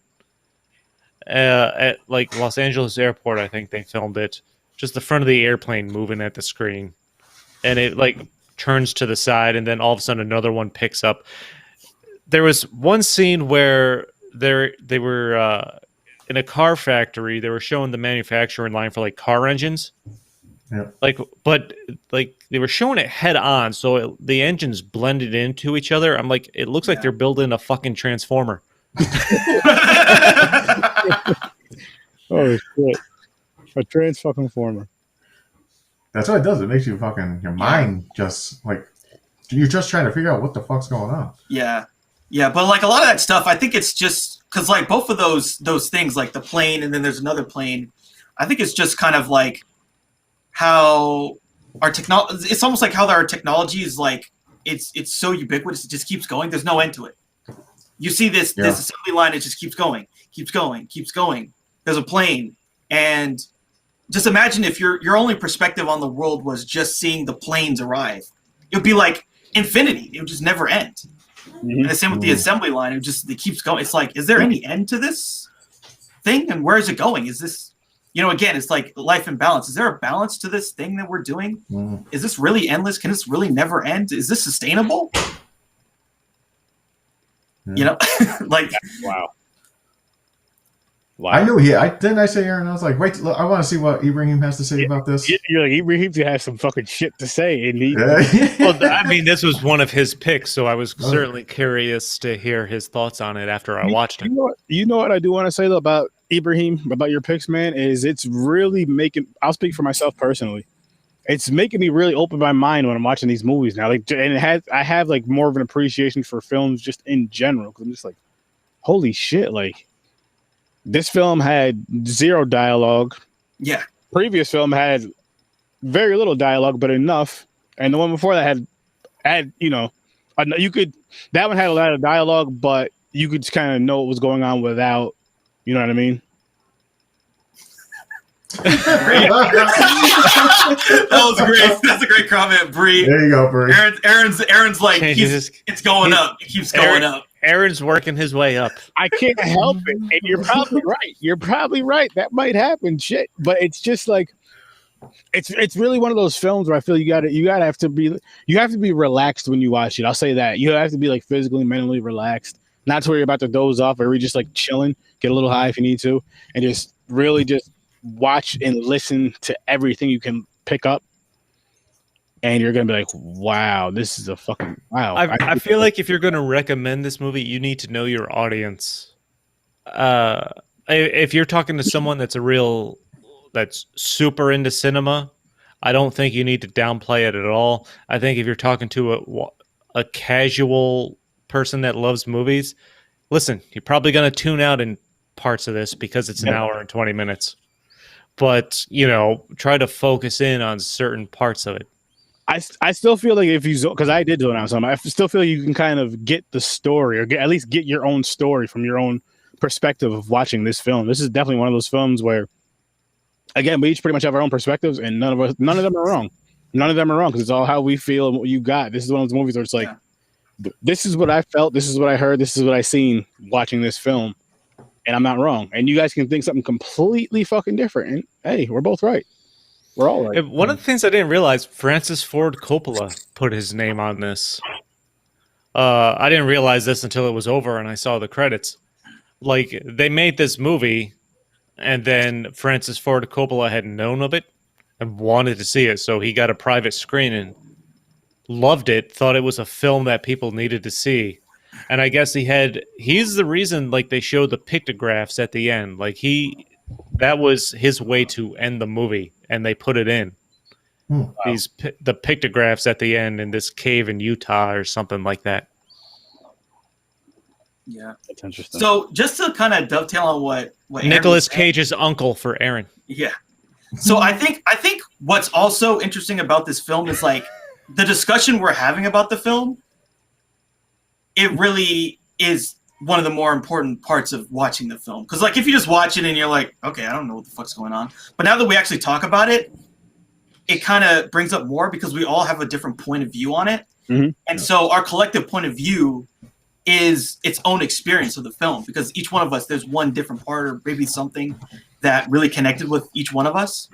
[SPEAKER 4] at like Los Angeles airport. I think they filmed it, just the front of the airplane moving at the screen, and it like turns to the side, and then all of a sudden another one picks up. There was one scene where they were in a car factory. They were showing the manufacturing line for like car engines.
[SPEAKER 1] Yeah.
[SPEAKER 4] But they were showing it head on, so the engines blended into each other. I'm like, it looks like they're building a fucking transformer.
[SPEAKER 2] Oh shit! A trans-fucking-former.
[SPEAKER 1] That's what it does. It makes you fucking, your mind just like, you're just trying to figure out what the fuck's going on.
[SPEAKER 3] Yeah. Yeah, but like a lot of that stuff, I think it's just because like both of those things, like the plane and then there's another plane, I think it's just kind of like how our technology, it's almost like how our technology is like, it's so ubiquitous, it just keeps going. There's no end to it. You see this assembly line, it just keeps going. There's a plane, and just imagine if your only perspective on the world was just seeing the planes arrive. It would be like infinity. It would just never end. And the same with the assembly line. It keeps going. It's like, is there any end to this thing? And where is it going? Is this, again, it's like life and balance. Is there a balance to this thing that we're doing? Is this really endless? Can this really never end? Is this sustainable? Like,
[SPEAKER 2] wow. Wow.
[SPEAKER 1] I knew didn't I say Aaron? I was like, wait, look, I want to see what Ibrahim has to say about this.
[SPEAKER 2] You're like, Ibrahim has some fucking shit to say, and he.
[SPEAKER 4] Well, I mean, this was one of his picks, so I was certainly curious to hear his thoughts on it after I watched it.
[SPEAKER 2] You know what I do want to say though about Ibrahim, about your picks, man, is it's really making. I'll speak for myself personally. It's making me really open my mind when I'm watching these movies now. Like, and I have like more of an appreciation for films just in general, because I'm just like, holy shit, like. This film had 0 dialogue.
[SPEAKER 3] Yeah.
[SPEAKER 2] Previous film had very little dialogue, but enough. And the one before that had you know, that one had a lot of dialogue, but you could just kind of know what was going on without, you know what I mean?
[SPEAKER 3] That was great. That's a great comment, Bree.
[SPEAKER 1] There you go, Bree.
[SPEAKER 3] Aaron's like, it's going up. It keeps going up.
[SPEAKER 4] Aaron's working his way up.
[SPEAKER 2] I can't help it. And you're probably right. You're probably right. That might happen. Shit. But it's just like it's really one of those films where I feel you have to be relaxed when you watch it. I'll say that. You have to be like physically, mentally relaxed. Not to where you're about to doze off, or you're just like chilling, get a little high if you need to, and just really just watch and listen to everything you can pick up. And you're going to be like, wow, this is a fucking wow.
[SPEAKER 4] I feel like if you're going to recommend this movie, you need to know your audience. If you're talking to someone that's super into cinema, I don't think you need to downplay it at all. I think if you're talking to a casual person that loves movies, listen, you're probably going to tune out in parts of this because it's an hour and 20 minutes. But, you know, try to focus in on certain parts of it.
[SPEAKER 2] I still feel like if you, because I did do it on something, I still feel you can kind of get the story, or at least get your own story from your own perspective of watching this film. This is definitely one of those films where, again, we each pretty much have our own perspectives, and none of them are wrong. None of them are wrong, because it's all how we feel and what you got. This is one of those movies where it's like, this is what I felt, this is what I heard, this is what I seen watching this film, and I'm not wrong. And you guys can think something completely fucking different, and hey, we're both right. We're all right.
[SPEAKER 4] One of the things I didn't realize, Francis Ford Coppola put his name on this. I didn't realize this until it was over and I saw the credits. Like, they made this movie, and then Francis Ford Coppola had known of it and wanted to see it, so he got a private screening, loved it, thought it was a film that people needed to see. And I guess he's the reason, like, they showed the pictographs at the end. Like, that was his way to end the movie, and they put it in.
[SPEAKER 1] Wow.
[SPEAKER 4] The pictographs at the end in this cave in Utah or something like that.
[SPEAKER 3] Yeah,
[SPEAKER 2] that's interesting.
[SPEAKER 3] So just to kind of dovetail on what
[SPEAKER 4] Nicolas Cage's uncle for Aaron.
[SPEAKER 3] Yeah. So I think what's also interesting about this film is like the discussion we're having about the film. It really is one of the more important parts of watching the film, because like if you just watch it and you're like, okay, I don't know what the fuck's going on, but now that we actually talk about it, it kind of brings up more because we all have a different point of view on it.
[SPEAKER 2] Mm-hmm.
[SPEAKER 3] And so our collective point of view is its own experience of the film, because each one of us, there's one different part or maybe something that really connected with each one of us.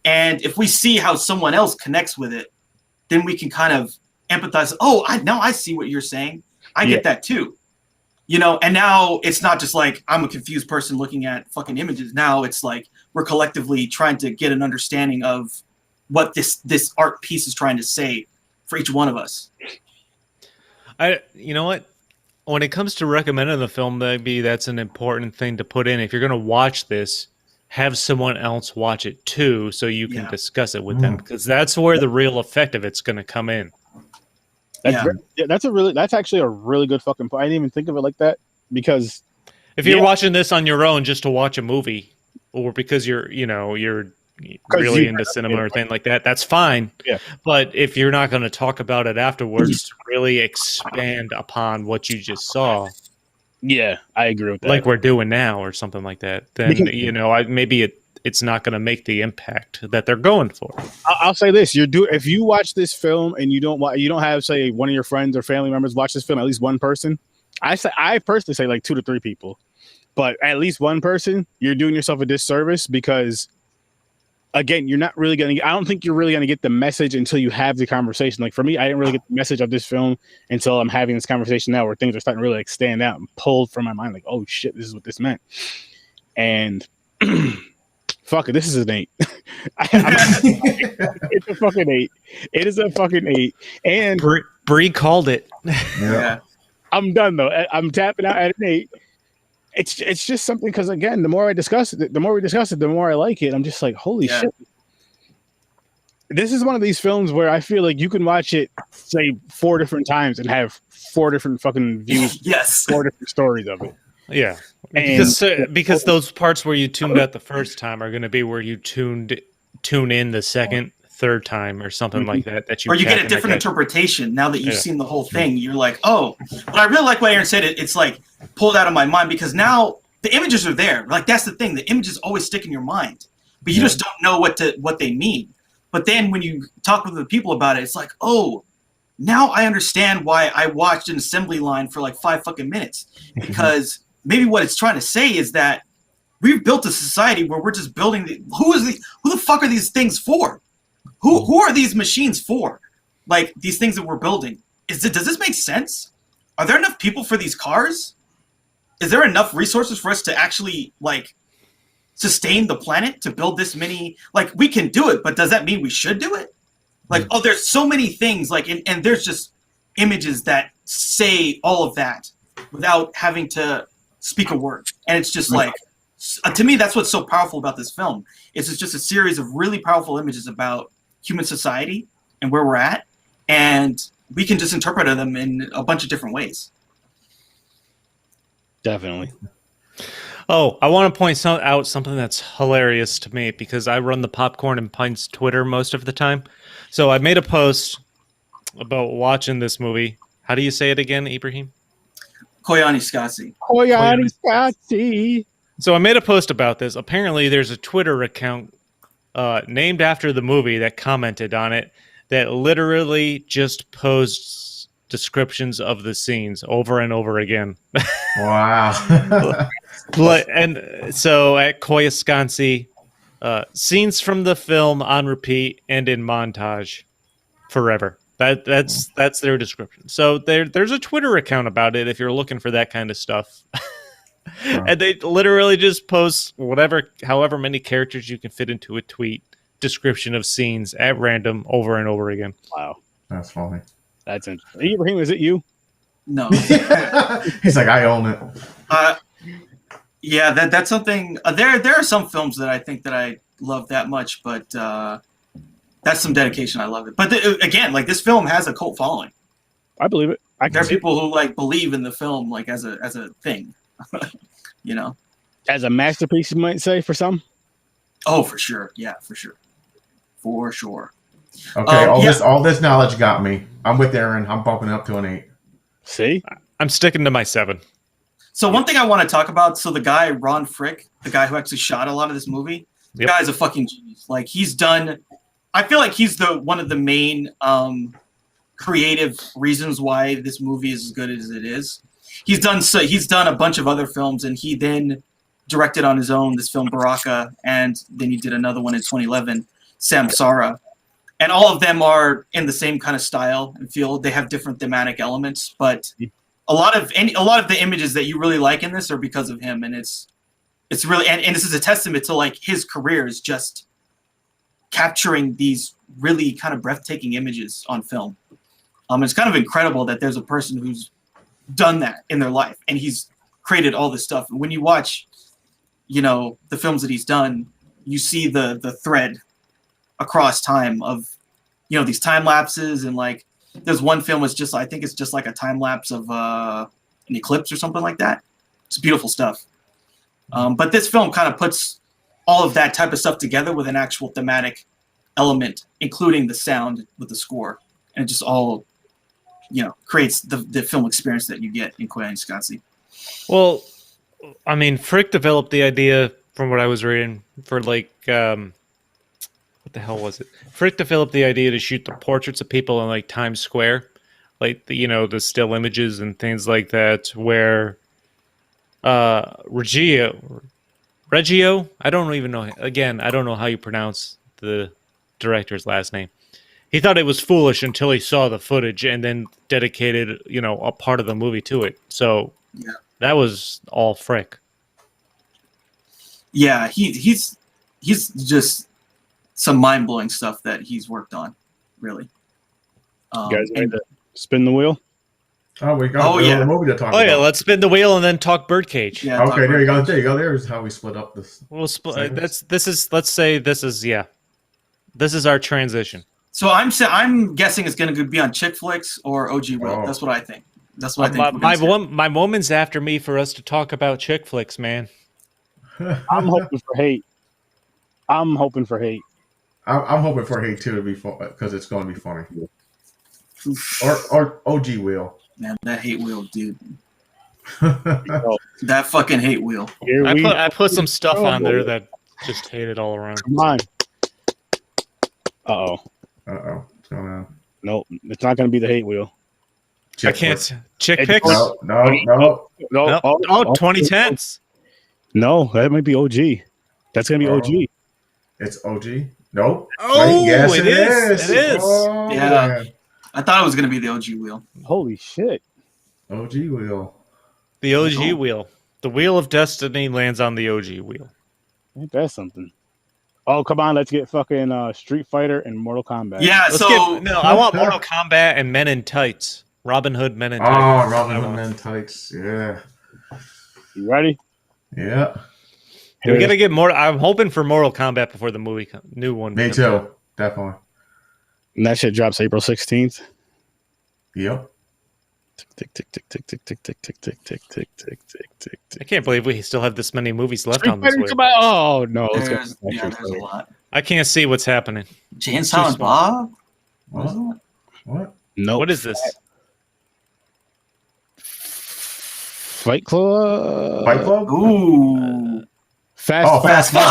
[SPEAKER 3] And if we see how someone else connects with it, then we can kind of empathize. Oh, now I see what you're saying. I get that too. You know, and now it's not just like I'm a confused person looking at fucking images. Now it's like we're collectively trying to get an understanding of what this art piece is trying to say for each one of us.
[SPEAKER 4] You know what? When it comes to recommending the film, maybe that's an important thing to put in. If you're going to watch this, have someone else watch it too, so you can discuss it with them, because that's where the real effect of it's going to come in.
[SPEAKER 2] That's actually a really good fucking point. I didn't even think of it like that, because
[SPEAKER 4] if you're watching this on your own just to watch a movie, or because you're really into cinema or anything like that, that's fine.
[SPEAKER 2] Yeah.
[SPEAKER 4] But if you're not going to talk about it afterwards, to really expand upon what you just saw.
[SPEAKER 2] Yeah, I agree with that.
[SPEAKER 4] Like we're doing now or something like that. Then, maybe it's not going to make the impact that they're going for.
[SPEAKER 2] I'll say this: if you watch this film and you don't have, say, one of your friends or family members watch this film, at least one person. I personally say like 2 to 3 people, but at least one person, you're doing yourself a disservice, because again, you're not really I don't think you're really going to get the message until you have the conversation. Like for me, I didn't really get the message of this film until I'm having this conversation now, where things are starting to really like stand out and pulled from my mind. Like, oh shit, this is what this meant. and fuck it, this is an 8. It's a fucking 8. It is a fucking 8. And
[SPEAKER 4] Bree called it.
[SPEAKER 3] Yeah.
[SPEAKER 2] I'm done though. I'm tapping out at an 8. It's just something because again, the more we discuss it, the more I like it. I'm just like, holy shit. This is one of these films where I feel like you can watch it, say, 4 different times and have 4 different fucking views.
[SPEAKER 3] Yes.
[SPEAKER 2] 4 different stories of it.
[SPEAKER 4] Yeah.
[SPEAKER 2] And
[SPEAKER 4] Because those parts where you tuned out the first time are going to be where you tune in the second, third time or something like that.
[SPEAKER 3] Or you get a different interpretation now that you've seen the whole thing. You're like, oh, but I really like what Aaron said. It's like pulled out of my mind because now the images are there. Like that's the thing. The images always stick in your mind, but you just don't know what they mean. But then when you talk with the people about it, it's like, oh, now I understand why I watched an assembly line for like 5 fucking minutes. Because maybe what it's trying to say is that we've built a society where we're just building who the fuck are these things for? Who are these machines for? Like these things that we're building. Does this make sense? Are there enough people for these cars? Is there enough resources for us to actually like sustain the planet to build this many? Like we can do it, but does that mean we should do it? Like, oh, there's so many things like, and there's just images that say all of that without having to speak a word. And it's just like, to me, that's what's so powerful about this film. It's just a series of really powerful images about human society and where we're at. And we can just interpret them in a bunch of different ways.
[SPEAKER 2] Definitely.
[SPEAKER 4] Oh, I want to point out something that's hilarious to me because I run the Popcorn and Pints Twitter most of the time. So I made a post about watching this movie. How do you say it again, Ibrahim?
[SPEAKER 3] KOYAANISOATSI.
[SPEAKER 2] KOYAANISOATSI.
[SPEAKER 4] So I made a post about this. Apparently, there's a Twitter account named after the movie that commented on it that literally just posts descriptions of the scenes over and over again.
[SPEAKER 1] Wow.
[SPEAKER 4] And so at KOYAANISOATSI, scenes from the film on repeat and in montage forever. That's their description. So there's a Twitter account about it if you're looking for that kind of stuff. Wow. And they literally just post however many characters you can fit into a tweet description of scenes at random over and over again.
[SPEAKER 2] Wow.
[SPEAKER 1] That's funny.
[SPEAKER 2] That's interesting. Ibrahim, is it you?
[SPEAKER 3] No.
[SPEAKER 1] He's like, I own it.
[SPEAKER 3] Yeah, that's something. There are some films that I think that I love that much, but that's some dedication. I love it. But again, like this film has a cult following.
[SPEAKER 2] I believe it.
[SPEAKER 3] There are people who like believe in the film like as a thing, you know,
[SPEAKER 2] as a masterpiece, you might say for some.
[SPEAKER 3] Oh, for sure. Yeah, for sure. For sure.
[SPEAKER 1] Okay, all this knowledge got me. I'm with Aaron. I'm bumping up to an 8.
[SPEAKER 2] See,
[SPEAKER 4] I'm sticking to my 7.
[SPEAKER 3] So one thing I want to talk about. So the guy Ron Frick, the guy who actually shot a lot of this movie, the guy's a fucking genius. Like he's done. I feel like he's one of the main creative reasons why this movie is as good as it is. He's done a bunch of other films, and he then directed on his own this film Baraka, and then he did another one in 2011, Samsara. And all of them are in the same kind of style and feel. They have different thematic elements, but a lot of the images that you really like in this are because of him, and it's really and this is a testament to like his career is just capturing these really kind of breathtaking images on film. It's kind of incredible that there's a person who's done that in their life, and he's created all this stuff. And when you watch, you know, the films that he's done, you see the thread across time of, you know, these time lapses, and like there's one film is just, I think it's just like a time lapse of an eclipse or something like that. It's beautiful stuff. But this film kind of puts all of that type of stuff together with an actual thematic element, including the sound with the score, and it just all, you know, creates the film experience that you get in KOYAANISOATSI.
[SPEAKER 4] Well, I mean, Frick developed the idea from what I was reading for like what the hell was it? Frick developed the idea to shoot the portraits of people in like Times Square, like the still images and things like that. Where Reggio, I don't even know. Again, I don't know how you pronounce the director's last name. He thought it was foolish until he saw the footage and then dedicated, you know, a part of the movie to it. So that was all Frick.
[SPEAKER 3] yeah, he's just some mind blowing stuff that he's worked on, really.
[SPEAKER 2] You guys ready to spin the wheel?
[SPEAKER 1] Oh, we got a movie to talk about.
[SPEAKER 4] Oh yeah, let's spin the wheel and then talk Birdcage.
[SPEAKER 3] Yeah,
[SPEAKER 1] okay, there you go. There you go. There's how we split up this.
[SPEAKER 4] We'll split. This is. Let's say this is This is our transition.
[SPEAKER 3] So I'm guessing it's going to be on Chick Flicks or OG Will.
[SPEAKER 1] Oh.
[SPEAKER 3] That's what I think. That's what I think.
[SPEAKER 4] My woman's after me for us to talk about chick flicks, man.
[SPEAKER 2] I'm hoping for hate. I'm hoping for hate.
[SPEAKER 1] I'm hoping for hate too to be fun because it's going to be funny. Or OG Will.
[SPEAKER 3] Man, that hate wheel, dude.
[SPEAKER 2] Oh,
[SPEAKER 3] That fucking hate wheel.
[SPEAKER 4] I put some stuff on there that just hate it all around.
[SPEAKER 2] come on.
[SPEAKER 1] Uh-oh. What's going on?
[SPEAKER 2] Nope, it's not going to be the hate wheel.
[SPEAKER 4] I can't. Chick pics?
[SPEAKER 1] No.
[SPEAKER 2] No.
[SPEAKER 4] Oh, 2010s.
[SPEAKER 2] No, that might be OG. That's going to be OG.
[SPEAKER 1] It's OG? Nope.
[SPEAKER 4] Oh,
[SPEAKER 1] wait, yes,
[SPEAKER 4] it is. It is.
[SPEAKER 1] Oh,
[SPEAKER 3] Yeah.
[SPEAKER 1] man.
[SPEAKER 3] I thought it was going to be the OG wheel.
[SPEAKER 2] Holy shit.
[SPEAKER 1] OG Will.
[SPEAKER 4] The OG wheel. The wheel of destiny lands on the OG wheel.
[SPEAKER 2] Ain't that something? Oh, come on. Let's get fucking Street Fighter and Mortal Kombat.
[SPEAKER 3] Yeah,
[SPEAKER 4] I want Mortal Kombat and Men in Tights. Robin Hood Men in Tights.
[SPEAKER 1] Oh, Robin Hood Men in Tights. Yeah.
[SPEAKER 2] You ready?
[SPEAKER 1] Yeah.
[SPEAKER 4] We gotta get more. I'm hoping for Mortal Kombat before the new one.
[SPEAKER 1] Me too. Definitely.
[SPEAKER 2] And that shit drops April 16th.
[SPEAKER 1] Yep.
[SPEAKER 2] Tick, tick, tick, tick, tick, tick, tick, tick, tick, tick, tick, tick, tick, tick, tick.
[SPEAKER 4] I can't believe we still have this many movies left on this wheel.
[SPEAKER 2] Oh, no.
[SPEAKER 3] there's a lot.
[SPEAKER 4] I can't see what's happening.
[SPEAKER 3] Jay and Silent Bob? What is that?
[SPEAKER 1] What?
[SPEAKER 2] No.
[SPEAKER 4] What is this?
[SPEAKER 2] Fight Club?
[SPEAKER 1] Fight Club?
[SPEAKER 3] Ooh.
[SPEAKER 2] Fast
[SPEAKER 3] Five!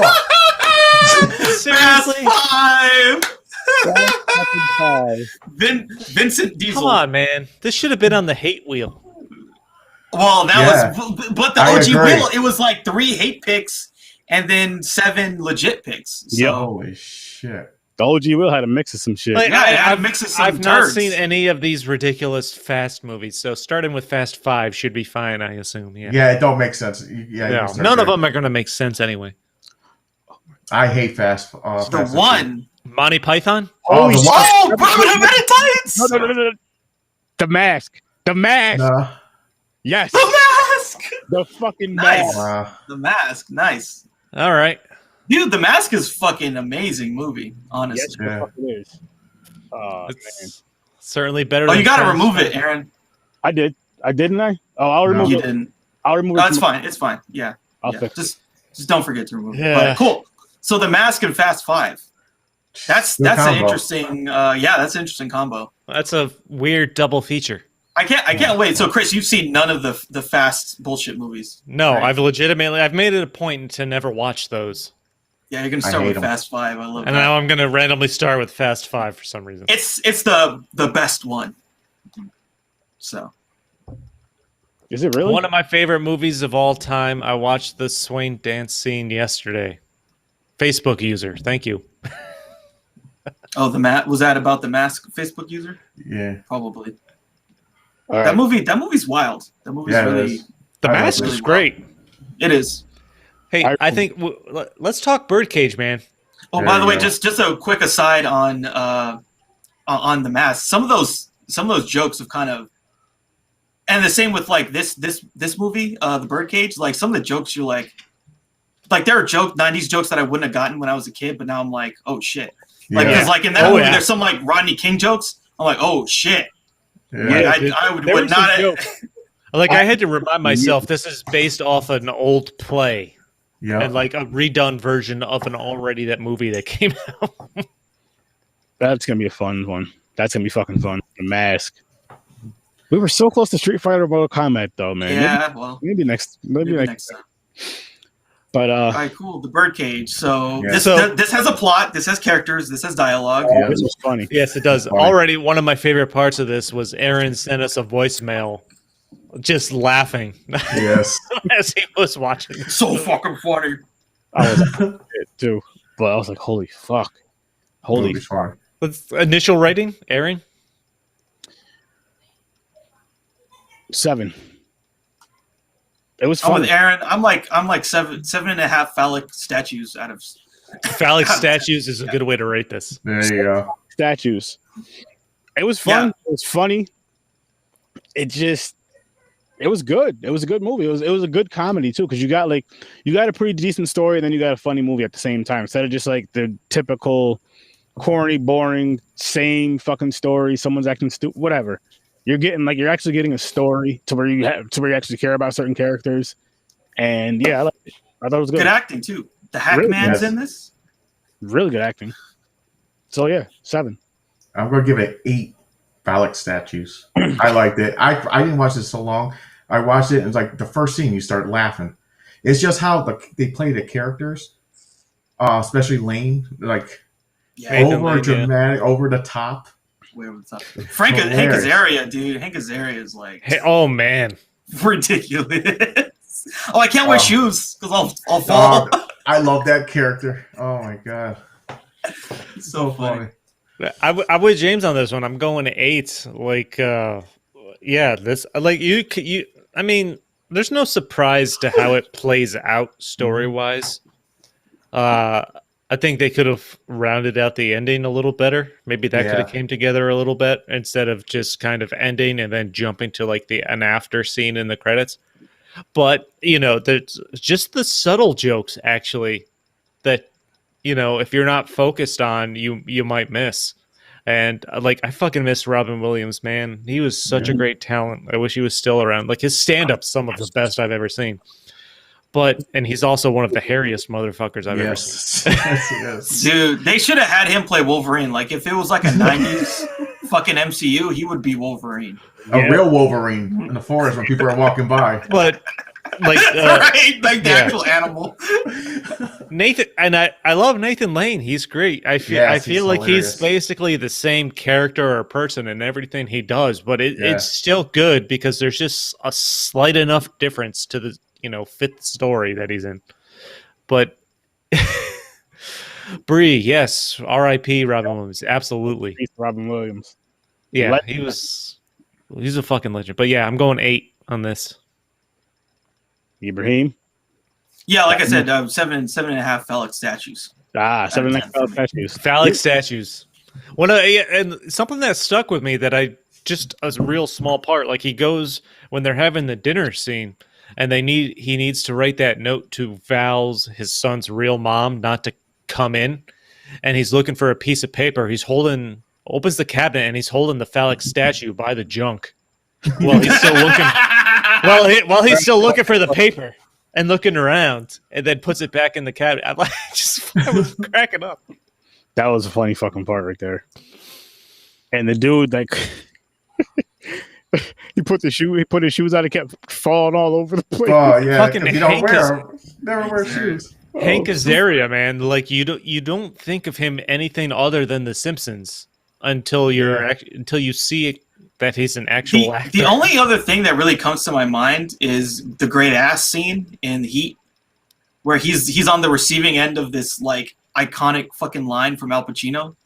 [SPEAKER 1] Oh,
[SPEAKER 4] Seriously?
[SPEAKER 3] Fast Five! Vincent Diesel.
[SPEAKER 4] Come on, man. This should have been on the hate wheel.
[SPEAKER 3] Well, that was, but the
[SPEAKER 1] I
[SPEAKER 3] OG
[SPEAKER 1] agree.
[SPEAKER 3] wheel, it was like 3 hate picks and then 7 legit picks. So,
[SPEAKER 2] Yep.
[SPEAKER 1] holy shit.
[SPEAKER 2] The OG Will had a mix of some shit.
[SPEAKER 4] Like,
[SPEAKER 3] yeah, I've mixed some
[SPEAKER 4] I've not
[SPEAKER 3] turds.
[SPEAKER 4] seen any of these ridiculous Fast movies, so starting with Fast 5 should be fine, I assume. Yeah.
[SPEAKER 1] Yeah, it don't make sense. Yeah,
[SPEAKER 4] No, none of them are going to make sense anyway.
[SPEAKER 1] I hate Fast.
[SPEAKER 3] the
[SPEAKER 1] Fast
[SPEAKER 3] one.
[SPEAKER 4] Monty Python?
[SPEAKER 1] Oh, the one.
[SPEAKER 3] Oh, bro, many tights!
[SPEAKER 2] No. The Mask. The Mask.
[SPEAKER 1] No.
[SPEAKER 2] Yes.
[SPEAKER 3] The mask!
[SPEAKER 2] The fucking
[SPEAKER 3] Nice.
[SPEAKER 2] Mask.
[SPEAKER 3] The mask, nice.
[SPEAKER 4] All right.
[SPEAKER 3] Dude, The Mask is fucking amazing movie, honestly.
[SPEAKER 2] Yes, the fuck it is. Oh, man.
[SPEAKER 4] It's certainly better
[SPEAKER 3] Oh,
[SPEAKER 4] than
[SPEAKER 3] you gotta
[SPEAKER 4] Fast
[SPEAKER 3] remove
[SPEAKER 4] 5.
[SPEAKER 3] it, Aaron.
[SPEAKER 2] I did. Didn't I? Oh, I'll remove
[SPEAKER 3] You
[SPEAKER 2] it.
[SPEAKER 3] didn't.
[SPEAKER 2] I'll remove
[SPEAKER 3] No,
[SPEAKER 2] it.
[SPEAKER 3] it's fine. It's fine. Yeah.
[SPEAKER 2] I'll
[SPEAKER 3] Yeah.
[SPEAKER 2] fix it.
[SPEAKER 3] Just don't forget to remove it.
[SPEAKER 4] Yeah.
[SPEAKER 3] But cool. So The Mask and Fast 5. That's
[SPEAKER 1] Good
[SPEAKER 3] an
[SPEAKER 1] combo.
[SPEAKER 3] interesting that's an interesting combo.
[SPEAKER 4] That's a weird double feature.
[SPEAKER 3] I can't wait. So Chris, you've seen none of the Fast bullshit movies.
[SPEAKER 4] No,
[SPEAKER 3] Right.
[SPEAKER 4] I've made it a point to never watch those.
[SPEAKER 3] Yeah, you're gonna
[SPEAKER 1] I
[SPEAKER 3] start
[SPEAKER 1] hate
[SPEAKER 3] with
[SPEAKER 1] 'em.
[SPEAKER 3] Fast 5. I love
[SPEAKER 4] And
[SPEAKER 3] that.
[SPEAKER 4] now I'm going to randomly start with Fast 5 for some reason.
[SPEAKER 3] It's the best one. So
[SPEAKER 2] Is it really?
[SPEAKER 4] One of my favorite movies of all time. I watched the Swain dance scene yesterday. Facebook user, thank you.
[SPEAKER 3] was that about the Mask Facebook user?
[SPEAKER 1] Yeah.
[SPEAKER 3] Probably.
[SPEAKER 2] All right.
[SPEAKER 3] That movie's wild. That movie's
[SPEAKER 1] Yeah, it
[SPEAKER 3] really
[SPEAKER 1] is.
[SPEAKER 4] The
[SPEAKER 1] I
[SPEAKER 4] Mask
[SPEAKER 1] love
[SPEAKER 4] is
[SPEAKER 3] it.
[SPEAKER 4] great.
[SPEAKER 3] it is.
[SPEAKER 4] Hey, I think let's talk Birdcage, man.
[SPEAKER 3] Oh,
[SPEAKER 1] There
[SPEAKER 3] by the
[SPEAKER 1] you
[SPEAKER 3] way,
[SPEAKER 1] go.
[SPEAKER 3] just a quick aside on the Mask. Some of those jokes have kind of, and the same with like this movie, the Birdcage. Like some of the jokes you're like there are 90s jokes that I wouldn't have gotten when I was a kid, but now I'm like, oh shit. Like
[SPEAKER 1] Yeah.
[SPEAKER 3] because like in that
[SPEAKER 4] Oh,
[SPEAKER 3] movie,
[SPEAKER 4] yeah.
[SPEAKER 3] there's some like Rodney King jokes. I'm like, oh shit.
[SPEAKER 1] Yeah.
[SPEAKER 3] Like, I
[SPEAKER 2] There
[SPEAKER 3] would
[SPEAKER 2] were some
[SPEAKER 3] not.
[SPEAKER 2] jokes.
[SPEAKER 4] Like I had to remind myself this is based off an old play
[SPEAKER 1] Yeah.
[SPEAKER 4] and like a redone version of that movie that came out.
[SPEAKER 2] That's gonna be a fun one. That's gonna be fucking fun. The Mask. We were so close to Street Fighter Mortal Kombat, though, man.
[SPEAKER 3] Yeah, well,
[SPEAKER 2] Maybe next. Maybe
[SPEAKER 3] maybe
[SPEAKER 2] next.
[SPEAKER 3] next time.
[SPEAKER 2] But
[SPEAKER 3] All right, cool. The Birdcage. So
[SPEAKER 1] Yeah.
[SPEAKER 3] this has a plot. This has characters. This has dialogue.
[SPEAKER 1] Yeah.
[SPEAKER 2] this was funny.
[SPEAKER 4] Yes, it does.
[SPEAKER 1] Funny.
[SPEAKER 4] Already, one of my favorite parts of this was Aaron sent us a voicemail, just laughing
[SPEAKER 1] Yes.
[SPEAKER 4] as he was watching.
[SPEAKER 3] So fucking funny.
[SPEAKER 2] I was it too, but I was like, "Holy fuck! Holy
[SPEAKER 1] Movie's fun.
[SPEAKER 4] What's initial rating, Aaron?
[SPEAKER 2] 7." It was
[SPEAKER 3] I'm
[SPEAKER 2] fun.
[SPEAKER 3] with Aaron. I'm like 7.5 phallic statues out of.
[SPEAKER 4] Phallic statues is a good way to rate this.
[SPEAKER 1] There you go.
[SPEAKER 2] Statues. It was fun.
[SPEAKER 3] Yeah.
[SPEAKER 2] It was funny. It was good. It was a good movie. It was a good comedy too, because you got a pretty decent story, and then you got a funny movie at the same time, instead of just like the typical corny, boring, same fucking story. Someone's acting stupid, whatever. You're actually getting a story to where you actually care about certain characters, and yeah, I liked it. I thought it was good.
[SPEAKER 3] Good acting too. The Hack
[SPEAKER 2] Really?
[SPEAKER 3] Man's
[SPEAKER 1] Yes.
[SPEAKER 3] in this.
[SPEAKER 2] Really good acting. So yeah, 7.
[SPEAKER 1] I'm gonna give it 8 phallic statues. I liked it. I didn't watch it so long. I watched it and it was like the first scene you start laughing. It's just how they play the characters, especially Lane, like
[SPEAKER 3] Yeah,
[SPEAKER 4] Nathan
[SPEAKER 1] over
[SPEAKER 4] Lane,
[SPEAKER 1] dramatic, over the top.
[SPEAKER 3] way over the top. Hank
[SPEAKER 1] Hilarious.
[SPEAKER 3] Azaria, dude. Hank Azaria is like
[SPEAKER 4] Hey, oh man,
[SPEAKER 3] ridiculous. Oh, I can't wear shoes because I'll fall.
[SPEAKER 1] I love that character. Oh my god,
[SPEAKER 3] so funny.
[SPEAKER 4] I'm with James on this one. I'm going 8. Like, yeah, this like you. I mean, there's no surprise to how it plays out story wise. I think they could have rounded out the ending a little better. Maybe that could have came together a little bit instead of just kind of ending and then jumping to like an after scene in the credits. But there's just the subtle jokes actually that if you're not focused on, you might miss. And like, I fucking miss Robin Williams, man. He was such a great talent. I wish he was still around. Like, his stand-up's some of the best I've ever seen. And he's also one of the hairiest motherfuckers I've ever seen.
[SPEAKER 1] Yes.
[SPEAKER 3] Dude, they should have had him play Wolverine. Like, if it was like a 90s fucking MCU, he would be Wolverine.
[SPEAKER 1] A real Wolverine in the forest when people are walking by.
[SPEAKER 4] But like,
[SPEAKER 3] right? Like the actual animal.
[SPEAKER 4] Nathan, and I love Nathan Lane. He's great. I feel like
[SPEAKER 1] hilarious.
[SPEAKER 4] he's basically the same character or person in everything he does, but it's still good because there's just a slight enough difference to the fit the story that he's in. But Bree, yes, R.I.P. Robin Williams, absolutely.
[SPEAKER 2] Robin Williams.
[SPEAKER 4] Yeah,
[SPEAKER 2] Legend.
[SPEAKER 4] he's a fucking legend. But yeah, I'm going 8 on this.
[SPEAKER 2] Ibrahim.
[SPEAKER 3] Yeah, like I said, 7.5 phallic statues.
[SPEAKER 2] 7.5 statues.
[SPEAKER 4] Phallic statues. And something that stuck with me that I just as a real small part, like he goes when they're having the dinner scene and he needs to write that note to Val's, his son's real mom, not to come in, and he's looking for a piece of paper. Opens the cabinet and he's holding the phallic statue by the junk while he's still looking. While he's still looking for the paper and looking around, and then puts it back in the cabinet. I was cracking up.
[SPEAKER 2] That was a funny fucking part right there. And the dude, like, he put his shoes out and kept falling all over the place.
[SPEAKER 1] Oh yeah,
[SPEAKER 4] Fucking
[SPEAKER 1] you don't
[SPEAKER 4] Hank
[SPEAKER 1] never wear shoes.
[SPEAKER 4] Hank Azaria, man, like you don't think of him anything other than The Simpsons until you see that he's an actual actor.
[SPEAKER 3] The only other thing that really comes to my mind is the great ass scene in Heat, where he's on the receiving end of this like iconic fucking line from Al Pacino.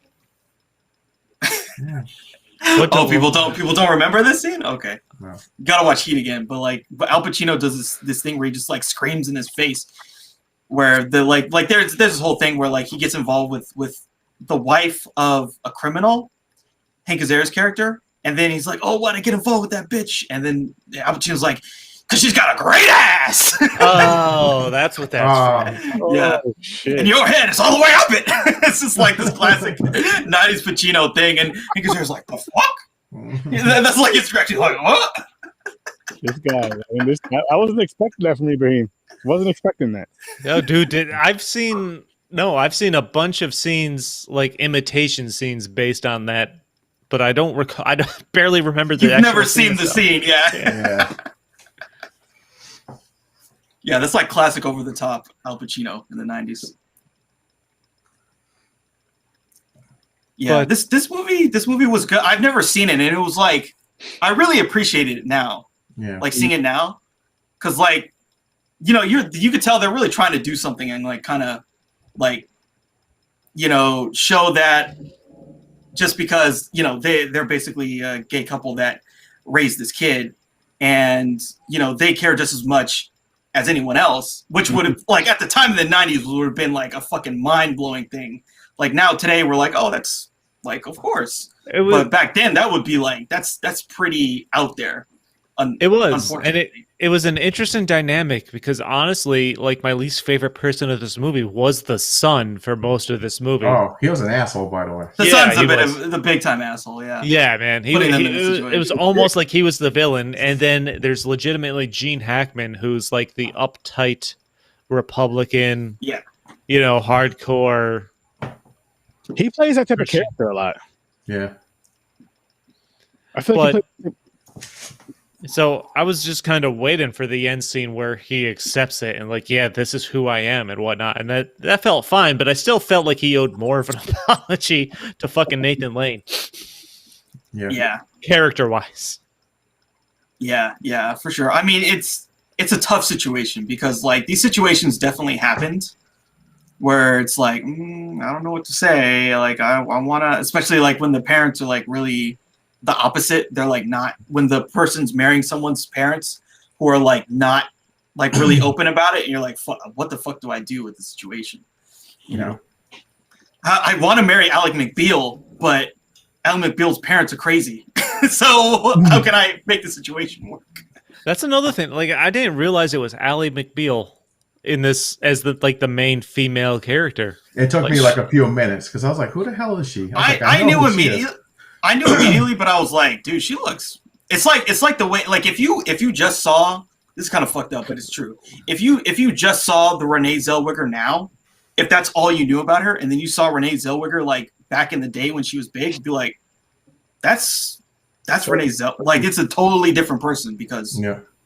[SPEAKER 3] People don't remember this scene? Okay,
[SPEAKER 1] No.
[SPEAKER 3] Gotta watch Heat again. But Al Pacino does this thing where he just like screams in his face, where there's this whole thing where like he gets involved with the wife of a criminal, Hank Azaria's character. And then he's like, "Oh, why'd I get involved with that bitch?" And then Al Pacino's like, "Cause she's got a great ass."
[SPEAKER 4] Oh, that's what that's from.
[SPEAKER 3] Yeah.
[SPEAKER 2] Oh, shit.
[SPEAKER 3] In your head, it's all the way up it. It's just like this classic '90s Pacino thing, and Hank Azaria's like, "The fuck?" That's like his reaction, like, "What?"
[SPEAKER 2] This guy, I wasn't expecting that from Ibrahim. Wasn't expecting that.
[SPEAKER 4] No, dude, I've seen a bunch of scenes, like imitation scenes based on that. But I don't recall. I barely remember the.
[SPEAKER 3] You've never seen the scene, yeah. Yeah, that's like classic over the top Al Pacino in the '90s. Yeah,
[SPEAKER 4] But-
[SPEAKER 3] this movie was good. I've never seen it, and it was like I really appreciated it now.
[SPEAKER 1] Yeah.
[SPEAKER 3] Like seeing it now, because like you could tell they're really trying to do something and like kind of like show that. Just because they're basically a gay couple that raised this kid, and they care just as much as anyone else, which would have, like, at the time of the 90s would have been like a fucking mind-blowing thing. Like, now today we're like, oh, that's like, of course. But back then that would be like, that's pretty out there.
[SPEAKER 4] It was, and it was an interesting dynamic because honestly, like, my least favorite person of this movie was the son for most of this movie.
[SPEAKER 1] Oh, he was an asshole, by the way.
[SPEAKER 3] The son's a bit of the big time asshole, yeah.
[SPEAKER 4] Yeah, man. It was almost like he was the villain, and then there's legitimately Gene Hackman, who's like the uptight Republican, you know, hardcore.
[SPEAKER 2] He plays that type of character a lot.
[SPEAKER 1] Yeah.
[SPEAKER 2] I feel like
[SPEAKER 4] so I was just kind of waiting for the end scene where he accepts it and like, yeah, this is who I am and whatnot. And that felt fine, but I still felt like he owed more of an apology to fucking Nathan Lane.
[SPEAKER 3] Yeah.
[SPEAKER 4] Character-wise.
[SPEAKER 3] Yeah, for sure. I mean, it's a tough situation because, like, these situations definitely happened where it's like, I don't know what to say. Like, I want to, especially like when the parents are like really the opposite. They're like not, when the person's marrying someone's parents who are like not like really open about it, and you're like, what the fuck do I do with the situation? You know, I want to marry Alec McBeal, but Alec McBeal's parents are crazy. So how can I make the situation work?
[SPEAKER 4] That's another thing. Like, I didn't realize it was Ally McBeal in this as the main female character.
[SPEAKER 1] It took me like a few minutes because I was like, who the hell is she?
[SPEAKER 3] I knew immediately. I knew immediately, but I was like, dude, she looks. It's like the way, like, if you just saw, this is kind of fucked up, but it's true. If you just saw the Renee Zellweger now, if that's all you knew about her, and then you saw Renee Zellweger like back in the day when she was big, you'd be like, that's Renee Zellweger. Like, it's a totally different person because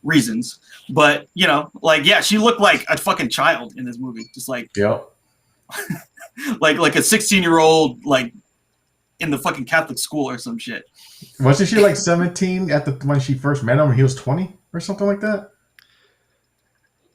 [SPEAKER 3] reasons. But you know, like, yeah, she looked like a fucking child in this movie, just like like a 16-year-old like in the fucking Catholic school or some shit.
[SPEAKER 1] Wasn't she like 17 when she first met him? He was 20 or something like that.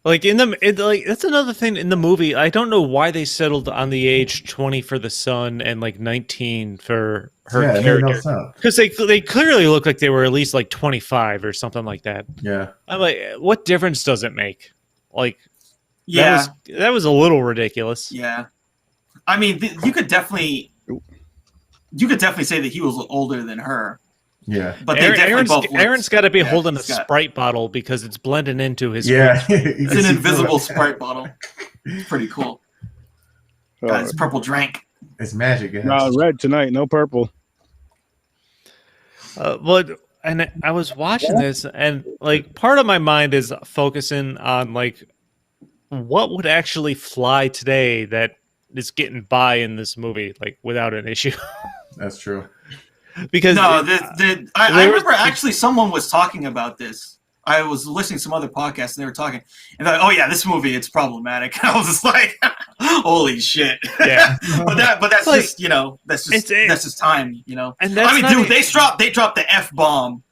[SPEAKER 4] Like that's another thing in the movie. I don't know why they settled on the age 20 for the son and like 19 for her character. Because they clearly look like they were at least like 25 or something like that.
[SPEAKER 1] Yeah.
[SPEAKER 4] I'm like, what difference does it make? Like, that was a little ridiculous.
[SPEAKER 3] Yeah. I mean, you could definitely say that he was older than her.
[SPEAKER 1] Yeah,
[SPEAKER 3] but
[SPEAKER 4] Aaron's got to be holding a Sprite bottle because it's blending into his.
[SPEAKER 3] Yeah, it's an invisible Sprite bottle. It's pretty cool. Got his purple drink.
[SPEAKER 1] It's magic.
[SPEAKER 2] No, red tonight, no purple.
[SPEAKER 4] And I was watching this, and like part of my mind is focusing on like what would actually fly today that is getting by in this movie, like without an issue.
[SPEAKER 1] That's true.
[SPEAKER 3] Because I remember actually someone was talking about this. I was listening to some other podcasts and they were talking, and they're like, "Oh yeah, this movie, it's problematic." And I was just like, "Holy shit!" Yeah, but that's like, just, you know, that's just time, you know. And I mean, dude, they dropped the F bomb,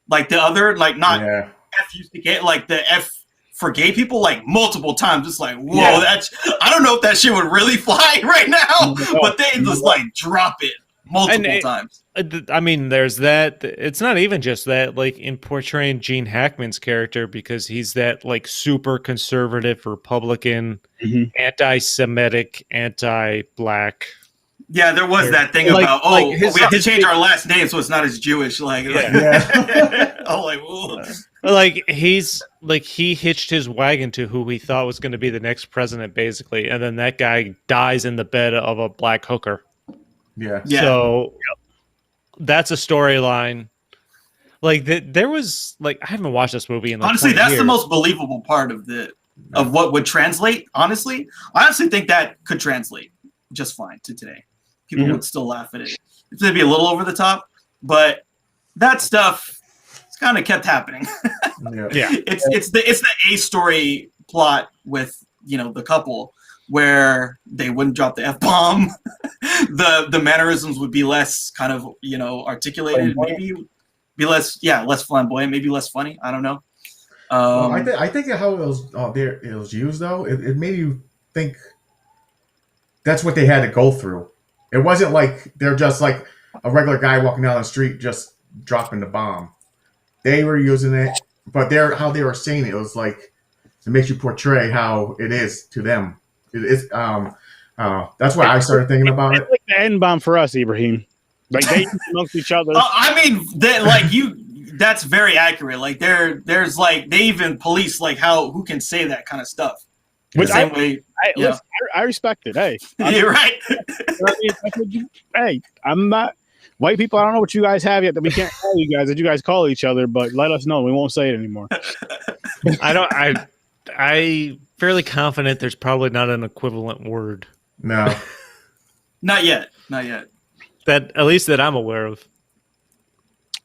[SPEAKER 3] like the other, like not F used to get, like the F for gay people, like multiple times. It's like, whoa, that's, I don't know if that shit would really fly right now, but they just like drop it multiple times.
[SPEAKER 4] I mean, there's that. It's not even just that, like in portraying Gene Hackman's character, because he's that like super conservative Republican, anti-Semitic, anti-black.
[SPEAKER 3] Yeah, there was that thing about we have to change our last name so it's not as Jewish. Like, oh, like, whoa.
[SPEAKER 4] Like he hitched his wagon to who he thought was going to be the next president, basically, and then that guy dies in the bed of a black hooker.
[SPEAKER 1] Yeah.
[SPEAKER 4] So that's a storyline. Like there was like, I haven't watched this movie in like
[SPEAKER 3] honestly, that's
[SPEAKER 4] years.
[SPEAKER 3] the most believable part of what would translate. Honestly, I honestly think that could translate just fine to today. People would still laugh at it. It's gonna be a little over the top, but that stuff kind of kept happening. It's the A story plot with, you know, the couple where they wouldn't drop the F-bomb. the mannerisms would be less kind of, you know, articulated, maybe be less flamboyant, maybe less funny. I don't know.
[SPEAKER 1] I think how it was used though, it made you think that's what they had to go through. It wasn't like they're just like a regular guy walking down the street just dropping the bomb. They were using it, but how they were saying it was like It makes you portray how it is to them. It is. That's why I started thinking about it.
[SPEAKER 2] It's like the N-bomb for us, Ibrahim. Like they amongst each other.
[SPEAKER 3] I mean, that's very accurate. Like there's like they even police like who can say that kind of stuff.
[SPEAKER 2] Which
[SPEAKER 3] I
[SPEAKER 2] respect it. Hey,
[SPEAKER 3] you're right.
[SPEAKER 2] Hey, I'm not white people. I don't know what you guys have yet that we can't call you guys that you guys call each other, but let us know. We won't say it anymore.
[SPEAKER 4] I'm fairly confident there's probably not an equivalent word.
[SPEAKER 1] No,
[SPEAKER 3] not yet. Not yet.
[SPEAKER 4] That at least that I'm aware of.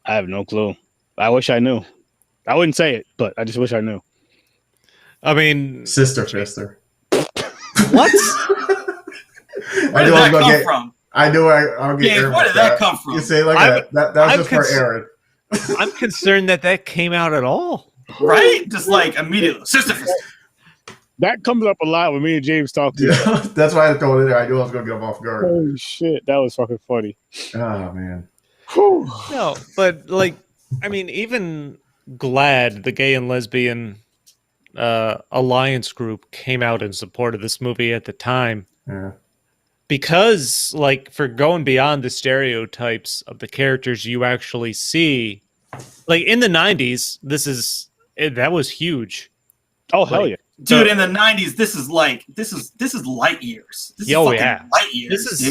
[SPEAKER 2] I have no clue. I wish I knew. I wouldn't say it, but I just wish I knew.
[SPEAKER 4] I mean,
[SPEAKER 1] sister fister.
[SPEAKER 3] What?
[SPEAKER 1] Where
[SPEAKER 3] did that come from?
[SPEAKER 1] I knew I'll get Aaron.
[SPEAKER 3] Where did that come from?
[SPEAKER 1] You say like that was just for Aaron.
[SPEAKER 4] I'm concerned that came out at all.
[SPEAKER 3] Right? Just like immediately. Sister fister.
[SPEAKER 2] That comes up a lot when me and James talk to you.
[SPEAKER 1] That's why I told it. I knew I was going to get him off guard.
[SPEAKER 2] Holy shit, that was fucking funny.
[SPEAKER 1] Oh man.
[SPEAKER 2] Whew.
[SPEAKER 4] No, but like, I mean, even GLAAD, the gay and lesbian alliance group, came out in support of this movie at the time.
[SPEAKER 1] Yeah.
[SPEAKER 4] Because, like, for going beyond the stereotypes of the characters you actually see, like in the 90s, that was huge.
[SPEAKER 2] Oh hell yeah.
[SPEAKER 3] Dude, in the 90s, this is light years. This is fucking light years.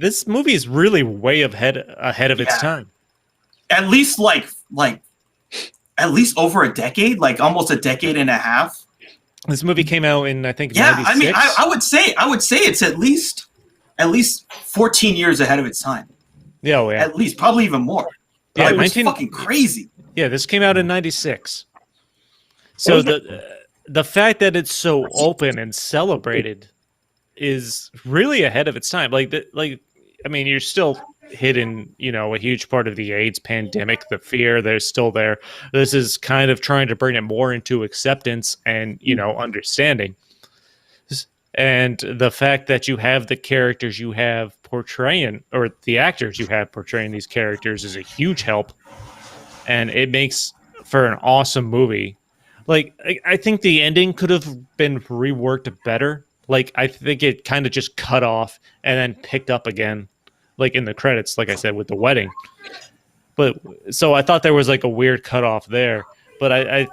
[SPEAKER 4] This movie is really way ahead of its time.
[SPEAKER 3] At least at least over a decade, like almost a decade and a half.
[SPEAKER 4] This movie came out in, I think, 96.
[SPEAKER 3] I mean, I would say it's at least 14 years ahead of its time.
[SPEAKER 4] Yeah, oh, yeah.
[SPEAKER 3] At least, probably even more.
[SPEAKER 4] Yeah,
[SPEAKER 3] it was fucking crazy.
[SPEAKER 4] Yeah, this came out in 96. So the fact that it's so open and celebrated is really ahead of its time. I mean, you're still hidden, a huge part of the AIDS pandemic, the fear, there's still there. This is kind of trying to bring it more into acceptance and, understanding. And the fact that you have the characters you have portraying, or the actors you have portraying these characters, is a huge help. And it makes for an awesome movie. Like, I think the ending could have been reworked better. Like, I think it kind of just cut off and then picked up again, like in the credits, like I said, with the wedding. But so I thought there was like a weird cutoff there. But I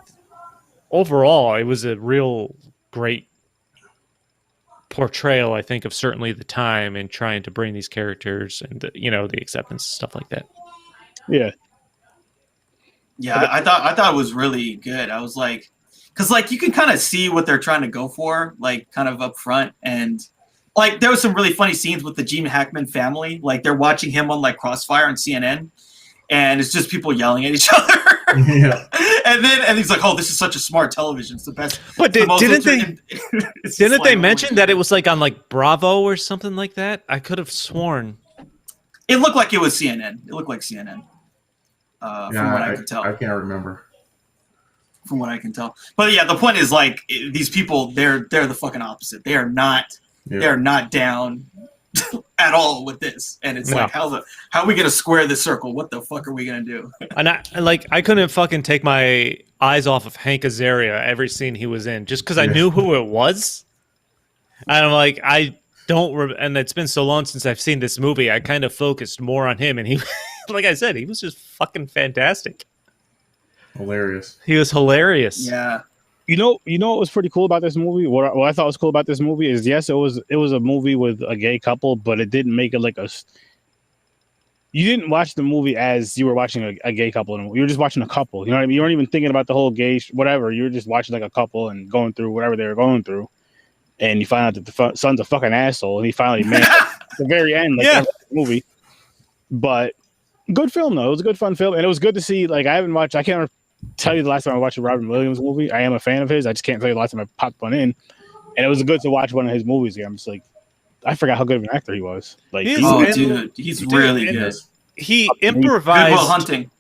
[SPEAKER 4] overall, it was a real great portrayal, I think, of certainly the time and trying to bring these characters and the acceptance, stuff like that.
[SPEAKER 2] Yeah.
[SPEAKER 3] Yeah, I thought it was really good. I was like, because like you can kind of see what they're trying to go for, like kind of up front, and like there was some really funny scenes with the Gene Hackman family. Like they're watching him on like Crossfire on CNN, and it's just people yelling at each other.
[SPEAKER 1] Yeah.
[SPEAKER 3] And he's like, "Oh, this is such a smart television. It's the best."
[SPEAKER 4] But didn't they mention that it was like on like Bravo or something like that? I could have sworn
[SPEAKER 3] it looked like it was CNN. It looked like CNN. From what I could tell.
[SPEAKER 1] I can't remember.
[SPEAKER 3] From what I can tell. But yeah, the point is like these people, they're the fucking opposite. They are not down at all with this. And it's like, how are we gonna square the circle? What the fuck are we gonna do? And
[SPEAKER 4] I couldn't fucking take my eyes off of Hank Azaria every scene he was in, just because I knew who it was. And I'm like, and it's been so long since I've seen this movie, I kind of focused more on him, and he like I said, he was just fucking fantastic.
[SPEAKER 1] Hilarious.
[SPEAKER 4] He was hilarious.
[SPEAKER 3] Yeah.
[SPEAKER 2] You know what was pretty cool about this movie? What I thought was cool about this movie is, yes, it was a movie with a gay couple, but it didn't make it like you didn't watch the movie as you were watching a gay couple. You were just watching a couple. You know what I mean? You weren't even thinking about the whole gay whatever. You were just watching like a couple and going through whatever they were going through. And you find out that the son's a fucking asshole, and he finally made it at the very end, like the movie. But good film though. It was a good fun film, and it was good to see. Like I can't tell you the last time I watched a Robin Williams movie. I am a fan of his. I just can't tell you the last time I popped one in. And it was good to watch one of his movies again. I'm just like, I forgot how good of an actor he was. Like,
[SPEAKER 3] he's really good.
[SPEAKER 4] He improvised.
[SPEAKER 3] Good Will Hunting.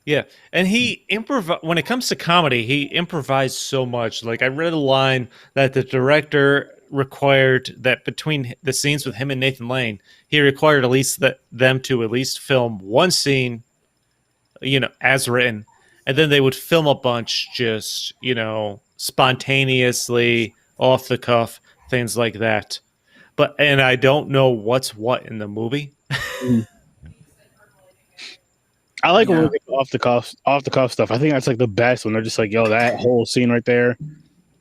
[SPEAKER 4] Yeah, and he improvised. When it comes to comedy, he improvised so much. Like, I read a line that the director required that between the scenes with him and Nathan Lane, he required at least them to at least film one scene, as written, and then they would film a bunch just, spontaneously, off the cuff, things like that. And I don't know what's what in the movie.
[SPEAKER 2] I like when we get off the cuff stuff. I think that's like the best when they're just like, yo, that whole scene right there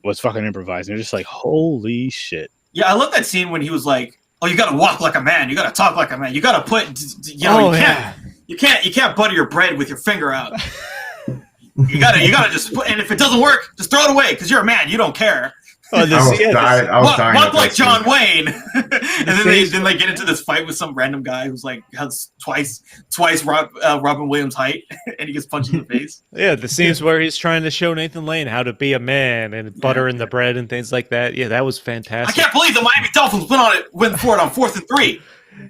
[SPEAKER 2] was fucking improvised. They're just like, holy shit.
[SPEAKER 3] Yeah, I love that scene when he was like, "Oh, you got to walk like a man. You got to talk like a man. You got to put, you can't butter your bread with your finger out. you gotta just put. And if it doesn't work, just throw it away because you're a man. You don't care."
[SPEAKER 1] I was dying.
[SPEAKER 3] Walk like John Wayne. And then they get into this fight with some random guy who's like has twice Robin Williams' height, and he gets punched in the face.
[SPEAKER 4] Yeah, the scenes where he's trying to show Nathan Lane how to be a man and butter in the bread and things like that. Yeah, that was fantastic.
[SPEAKER 3] I can't believe the Miami Dolphins went for it on 4th and 3.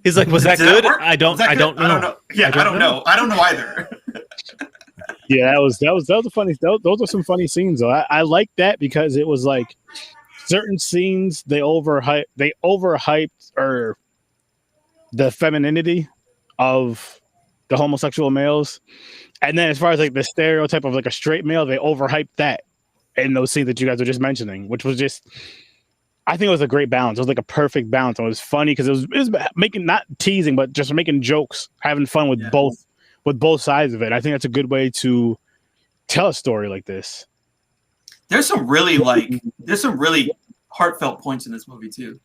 [SPEAKER 4] He's like, was that good?
[SPEAKER 3] That
[SPEAKER 4] I don't know.
[SPEAKER 3] Yeah, I don't know. I don't know either.
[SPEAKER 2] Yeah, that was a funny. Those are some funny scenes though. I like that because it was like certain scenes they overhyped or the femininity of the homosexual males, and then as far as like the stereotype of like a straight male, they overhyped that in those scenes that you guys were just mentioning, which was just. I think it was a great balance. It was like a perfect balance. It was funny because it was making not teasing, but just making jokes, having fun with both sides of it. I think that's a good way to tell a story like this.
[SPEAKER 3] There's some really heartfelt points in this movie too,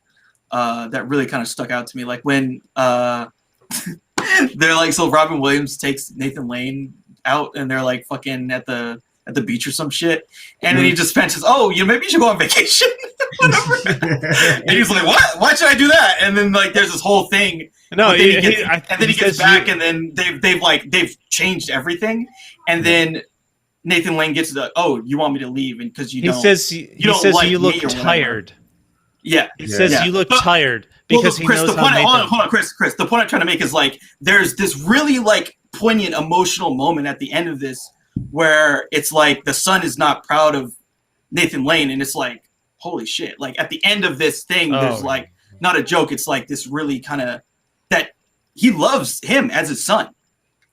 [SPEAKER 3] that really kind of stuck out to me. Like when they're like, so Robin Williams takes Nathan Lane out, and they're like fucking at the beach or some shit, and then he just fences, maybe you should go on vacation. Whatever. And he's like, what? Why should I do that? And then like there's this whole thing. No, and then he gets back, and then they've changed everything, and then Nathan Lane gets you want me to leave, and because you look
[SPEAKER 4] tired.
[SPEAKER 3] Yeah,
[SPEAKER 4] he says you look tired because he knows
[SPEAKER 3] hold on, Chris. The point I'm trying to make is like there's this really like poignant emotional moment at the end of this where it's like the son is not proud of Nathan Lane, and it's like, holy shit. Like at the end of this thing, there's like not a joke. It's like this really kind of that he loves him as his son.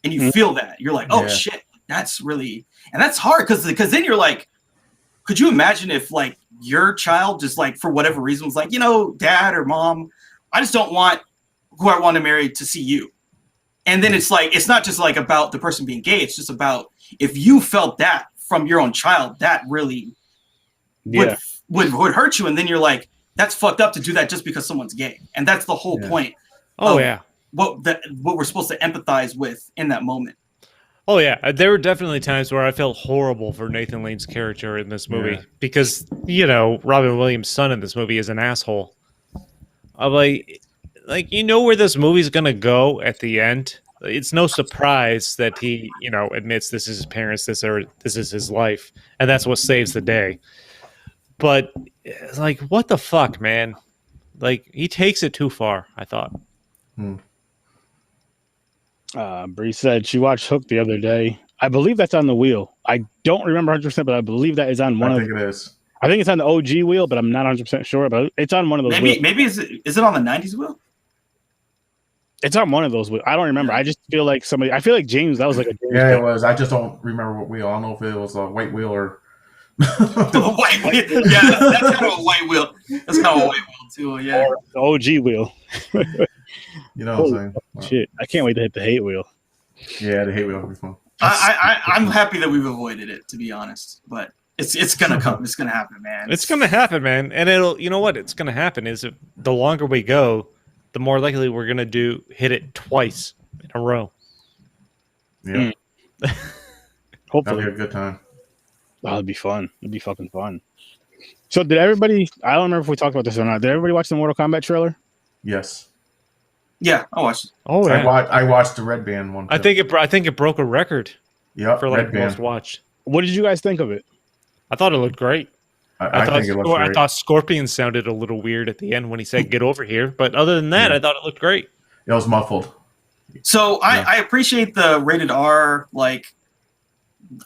[SPEAKER 3] And you feel that. You're like, shit, that's really, and that's hard because then you're like, could you imagine if like your child just like for whatever reason was like, dad or mom, I just don't want who I want to marry to see you. And then it's like, it's not just like about the person being gay. It's just about if you felt that from your own child, that really would hurt you. And then you're like, that's fucked up to do that just because someone's gay. And that's the whole point. What we're supposed to empathize with in that moment.
[SPEAKER 4] Oh yeah, there were definitely times where I felt horrible for Nathan Lane's character in this movie because Robin Williams' son in this movie is an asshole. I'm like where this movie's gonna go at the end. It's no surprise that he admits this is his parents, this is his life, and that's what saves the day. But like, what the fuck, man? Like he takes it too far, I thought.
[SPEAKER 2] Bree said she watched Hook the other day. I believe that's on the wheel. I don't remember 100%, but I believe that is on one.
[SPEAKER 1] I think it is.
[SPEAKER 2] I think it's on the OG wheel, but I'm not 100% sure. But it's on one of those.
[SPEAKER 3] Maybe is it on the 90s wheel?
[SPEAKER 2] It's on one of those wheels. I don't remember. I just feel like I feel like James. That was like a James
[SPEAKER 1] it was. I just don't remember what wheel. I don't know if it was a white wheel or.
[SPEAKER 3] The white wheel. Yeah, that's kind of a white wheel. That's kind of a white wheel too. Yeah.
[SPEAKER 2] Or the OG wheel.
[SPEAKER 1] You know what I'm saying?
[SPEAKER 2] Shit, I can't wait to hit the hate wheel.
[SPEAKER 1] Yeah, the hate wheel will be fun.
[SPEAKER 3] I'm happy that we've avoided it, to be honest. But it's gonna come. It's gonna happen, man.
[SPEAKER 4] It's gonna happen, man. And it'll. You know what? It's gonna happen is if the longer we go, the more likely we're gonna hit it twice in a row.
[SPEAKER 1] Yeah.
[SPEAKER 2] Hopefully,
[SPEAKER 1] that'll be a good time.
[SPEAKER 2] Oh, it'd be fun. It'd be fucking fun. So, did everybody? I don't remember if we talked about this or not. Did everybody watch the Mortal Kombat trailer?
[SPEAKER 1] Yes.
[SPEAKER 3] Yeah, I watched it.
[SPEAKER 4] Oh, yeah.
[SPEAKER 1] I watched the Red Band one. Too.
[SPEAKER 4] I think it broke a record.
[SPEAKER 1] Yep,
[SPEAKER 4] for like most watched.
[SPEAKER 2] What did you guys think of it?
[SPEAKER 4] I thought it looked great.
[SPEAKER 1] I think it looked great.
[SPEAKER 4] I thought Scorpion sounded a little weird at the end when he said "Get over here," but other than that, I thought it looked great.
[SPEAKER 1] It was muffled.
[SPEAKER 3] So I appreciate the rated R. Like,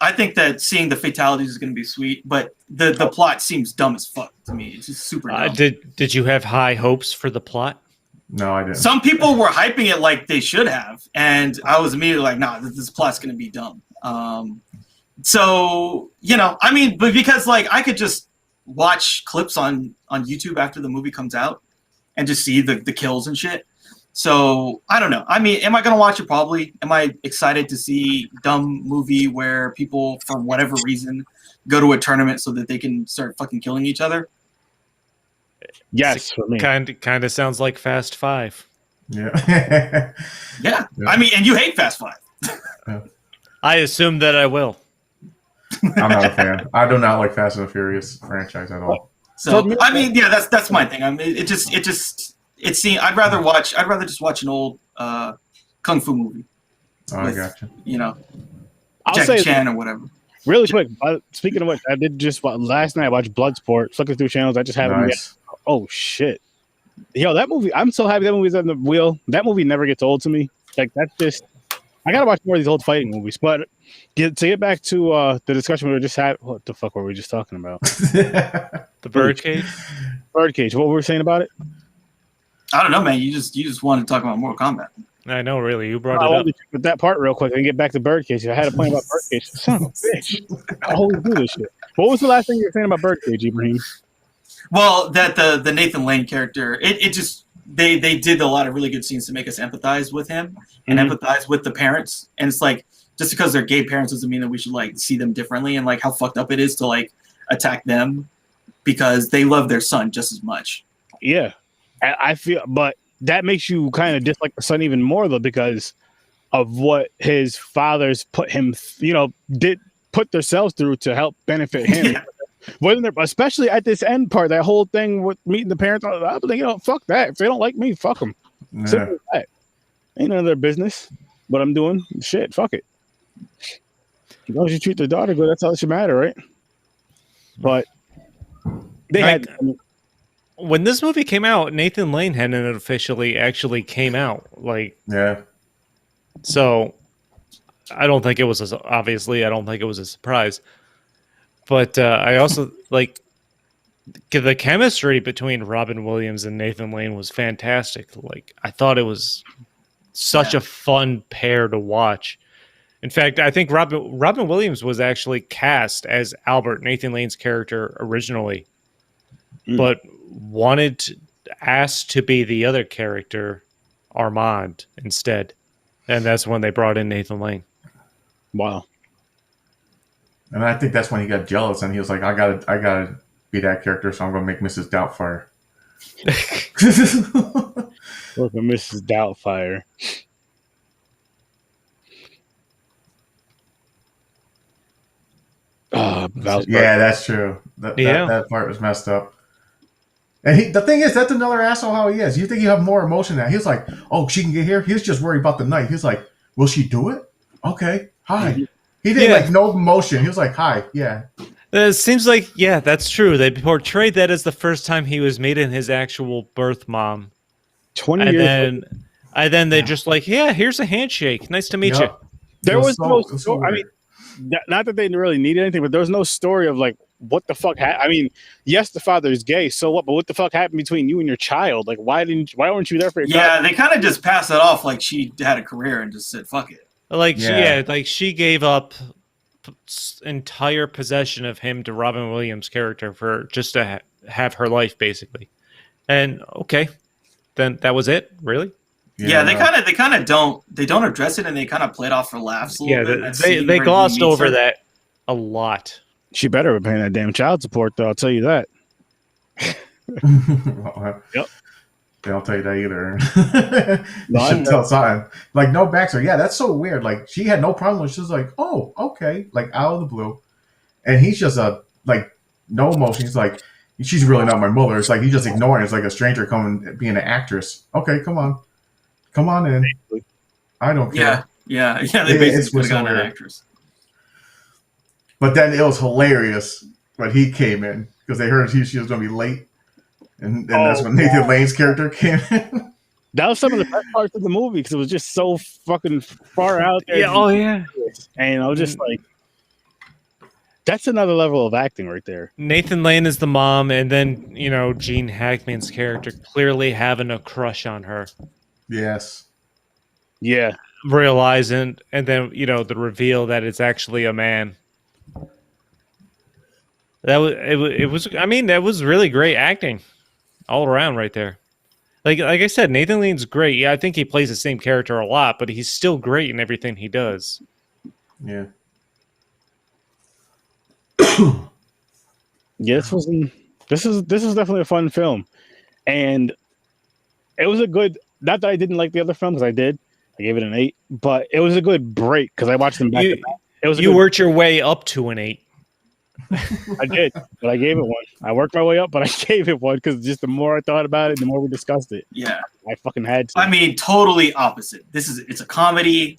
[SPEAKER 3] I think that seeing the fatalities is going to be sweet, but the plot seems dumb as fuck to me. It's just super dumb.
[SPEAKER 4] Did you have high hopes for the plot?
[SPEAKER 1] No, I didn't.
[SPEAKER 3] Some people were hyping it like they should have, and I was immediately like, "Nah, this plot's going to be dumb." So, you know, I mean, but because like I could just watch clips on YouTube after the movie comes out and just see the kills and shit. So I don't know. I mean, am I gonna watch it? Probably. Am I excited to see dumb movie where people, for whatever reason, go to a tournament so that they can start fucking killing each other?
[SPEAKER 2] Yes, for me.
[SPEAKER 4] Kind of sounds like Fast Five.
[SPEAKER 1] Yeah.
[SPEAKER 3] Yeah. I mean, and you hate Fast Five.
[SPEAKER 4] I assume that I will.
[SPEAKER 1] I'm not a fan. I do not like Fast and the Furious franchise at all.
[SPEAKER 3] So I mean, yeah, that's my thing. I mean, it seems I'd rather just watch an old kung fu movie.
[SPEAKER 1] Oh, I gotcha.
[SPEAKER 3] You know,
[SPEAKER 2] I'll
[SPEAKER 3] Jackie
[SPEAKER 2] say
[SPEAKER 3] Chan or whatever.
[SPEAKER 2] really quick. Speaking of which, I did just last night. I watched Bloodsport. Flicking through channels, I just haven't.
[SPEAKER 1] Nice.
[SPEAKER 2] Oh shit! Yo, that movie. I'm so happy that movie's on the wheel. That movie never gets old to me. Like that's just. I gotta watch more of these old fighting movies. But to get back to the discussion we were just having, what the fuck were we just talking about?
[SPEAKER 4] The Birdcage.
[SPEAKER 2] Birdcage. What were we saying about it?
[SPEAKER 3] I don't know, man. You just wanted to talk about Mortal Kombat.
[SPEAKER 4] I know, really. You brought it up.
[SPEAKER 2] With that part real quick and get back to Birdcage. I had a point about Birdcage. Son of a bitch. I always do this shit. What was the last thing you were saying about Birdcage, Ibrahim?
[SPEAKER 3] Well, that the Nathan Lane character, it just they did a lot of really good scenes to make us empathize with him and empathize with the parents. And it's like just because they're gay parents doesn't mean that we should like see them differently and like how fucked up it is to like attack them because they love their son just as much.
[SPEAKER 2] Yeah. I feel, but that makes you kind of dislike the son even more though because of what his fathers put him, did put themselves through to help benefit him. Yeah. Wasn't there, especially at this end part, that whole thing with meeting the parents? I was thinking, fuck that. If they don't like me, fuck them.
[SPEAKER 1] Yeah.
[SPEAKER 2] Simple as that. Ain't none of their business. What I'm doing, shit, fuck it. As long as you treat their daughter good, that's all that should matter, right? But they had.
[SPEAKER 4] When this movie came out, Nathan Lane hadn't officially actually came out. Like,
[SPEAKER 1] yeah.
[SPEAKER 4] So I don't think it was obviously. I don't think it was a surprise. But I also like the chemistry between Robin Williams and Nathan Lane was fantastic. Like I thought it was such a fun pair to watch. In fact, I think Robin Williams was actually cast as Albert, Nathan Lane's character originally, but asked to be the other character, Armand, instead. And that's when they brought in Nathan Lane.
[SPEAKER 2] Wow.
[SPEAKER 1] And I think that's when he got jealous and he was like, I gotta be that character, so I'm gonna make Mrs. Doubtfire.
[SPEAKER 2] Look at Mrs. Doubtfire.
[SPEAKER 1] Yeah, that's true. That part was messed up. And the thing is, that's another asshole how he is. You think you have more emotion now. He's like, oh, she can get here? He was just worried about the knife. He's like, will she do it? Okay, hi. He didn't like no emotion. He was like, hi, yeah.
[SPEAKER 4] It seems like, yeah, that's true. They portrayed that as the first time he was meeting his actual birth mom.
[SPEAKER 2] 20 years.
[SPEAKER 4] And then they just like, yeah, here's a handshake. Nice to meet you.
[SPEAKER 2] There was no story. I mean, not that they really needed anything, but there was no story of like, what the fuck happened? I mean, yes, the father is gay, so what? But what the fuck happened between you and your child? Like, why weren't you there for your child?
[SPEAKER 3] They kind of just passed it off like she had a career and just said, fuck it.
[SPEAKER 4] Like, she gave up entire possession of him to Robin Williams' character for just to have her life, basically. And okay, then that was it. Really?
[SPEAKER 3] Yeah, they kind of don't address it, and they kind of play it off for laughs. A little bit.
[SPEAKER 4] They glossed over that a lot.
[SPEAKER 2] She better be paying that damn child support, though. I'll tell you that.
[SPEAKER 1] Yep. They don't tell you that either. You should tell something. Like, no backstory. Yeah, that's so weird. Like, she had no problem with it. She was like, oh, okay. Like, out of the blue. And he's just no emotion. He's like, she's really not my mother. It's like, he's just ignoring it. It's like a stranger coming, being an actress. Okay, come on. Come on in. I don't care.
[SPEAKER 3] Yeah. They basically got an actress.
[SPEAKER 1] But then it was hilarious when he came in because they heard she was going to be late. And that's when Nathan Lane's character came in.
[SPEAKER 2] That was some of the best parts of the movie because it was just so fucking far out there.
[SPEAKER 4] Yeah,
[SPEAKER 2] And I was just like, that's another level of acting right there.
[SPEAKER 4] Nathan Lane is the mom, and then, Gene Hackman's character clearly having a crush on her.
[SPEAKER 1] Yes.
[SPEAKER 2] Yeah.
[SPEAKER 4] Realizing, and then, the reveal that it's actually a man. It was. I mean, that was really great acting all around right there. Like I said, Nathan Lean's great. Yeah, I think he plays the same character a lot, but he's still great in everything he does.
[SPEAKER 1] Yeah.
[SPEAKER 2] Yeah, this is definitely a fun film, and it was a good. Not that I didn't like the other films, I did. I gave it an 8, but it was a good break because I watched them back to back. It was
[SPEAKER 4] you worked your way up to an 8.
[SPEAKER 2] I did, but I gave it 1. I worked my way up, but I gave it 1 because just the more I thought about it, the more we discussed it.
[SPEAKER 3] Yeah,
[SPEAKER 2] I fucking had to.
[SPEAKER 3] I mean, totally opposite. It's a comedy.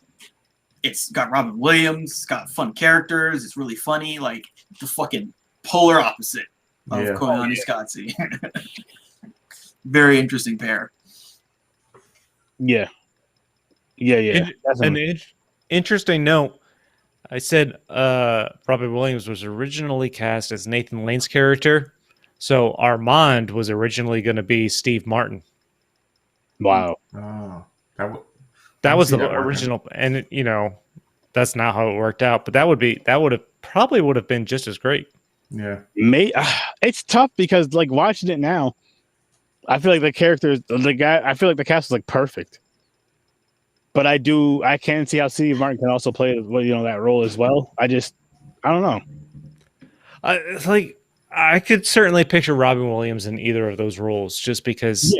[SPEAKER 3] It's got Robin Williams. It's got fun characters. It's really funny. Like the fucking polar opposite of Koyanisatsi. Very interesting pair.
[SPEAKER 2] Yeah.
[SPEAKER 4] An interesting note. I said Robin Williams was originally cast as Nathan Lane's character, so Armand was originally going to be Steve Martin.
[SPEAKER 2] Wow.
[SPEAKER 1] Oh,
[SPEAKER 4] that was the original, and that's not how it worked out. But that would have been just as great.
[SPEAKER 1] Yeah,
[SPEAKER 2] it's tough because like watching it now, I feel like the characters, I feel like the cast was like perfect. But I can see how Steve Martin can also play that role as well. I don't know.
[SPEAKER 4] It's like I could certainly picture Robin Williams in either of those roles, just because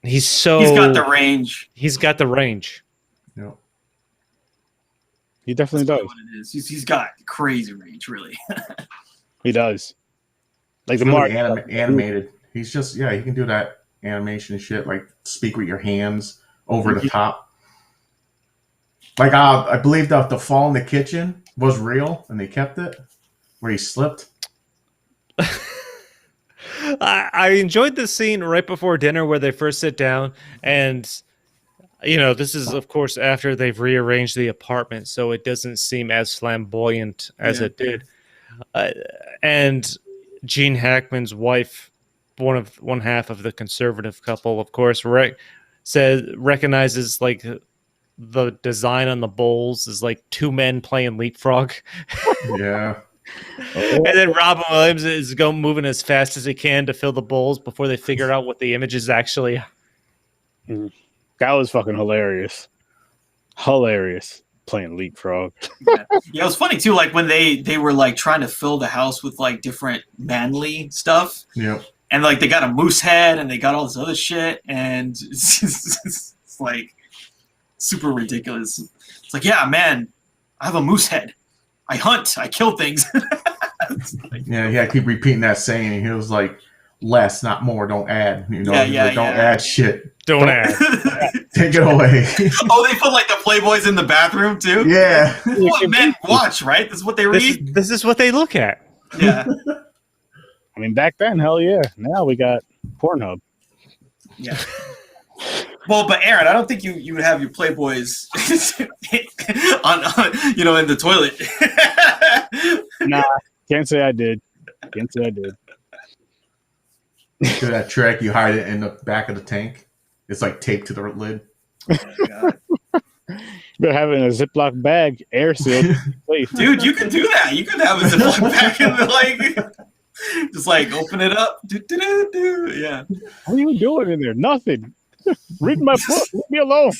[SPEAKER 4] he's
[SPEAKER 3] got the range.
[SPEAKER 4] He's got the range.
[SPEAKER 1] Yeah.
[SPEAKER 2] He definitely does.
[SPEAKER 3] What it is. He's got crazy range, really.
[SPEAKER 2] He does. Like
[SPEAKER 1] the more animated. He's just he can do that animation shit, like speak with your hands over the top. Like I believe the fall in the kitchen was real, and they kept it where he slipped.
[SPEAKER 4] I enjoyed the scene right before dinner where they first sit down, and this is of course after they've rearranged the apartment, so it doesn't seem as flamboyant as it did. And Gene Hackman's wife, one half of the conservative couple, of course, recognizes like the design on the bowls is like 2 men playing leapfrog.
[SPEAKER 1] Yeah.
[SPEAKER 4] And then Robin Williams is moving as fast as he can to fill the bowls before they figure out what the image is actually.
[SPEAKER 2] That was fucking hilarious. Playing leapfrog.
[SPEAKER 3] Yeah, it was funny too. Like when they were like trying to fill the house with like different manly stuff.
[SPEAKER 1] Yep.
[SPEAKER 3] And like they got a moose head and they got all this other shit, and it's like super ridiculous. It's like, yeah, man, I have a moose head. I hunt. I kill things.
[SPEAKER 1] I keep repeating that saying. And he was like, less, not more. Don't add. Don't add shit.
[SPEAKER 4] Don't add.
[SPEAKER 1] Take it away.
[SPEAKER 3] Oh, they put like the Playboys in the bathroom too?
[SPEAKER 1] Yeah.
[SPEAKER 3] This is what men watch, right? This is what they read?
[SPEAKER 4] This is what they look at.
[SPEAKER 3] Yeah.
[SPEAKER 2] I mean, back then, hell yeah. Now we got Pornhub.
[SPEAKER 3] Yeah. Well, but Aaron, I don't think you would have your Playboys on in the toilet.
[SPEAKER 2] Nah, can't say I did.
[SPEAKER 1] Do that trick, you hide it in the back of the tank. It's like taped to the lid.
[SPEAKER 3] Oh my God.
[SPEAKER 2] You better have it in a Ziploc bag, air sealed.
[SPEAKER 3] Dude, you can do that. You can have a Ziploc bag and just like open it up. Yeah.
[SPEAKER 2] What are you doing in there? Nothing. Reading my book. Leave me alone.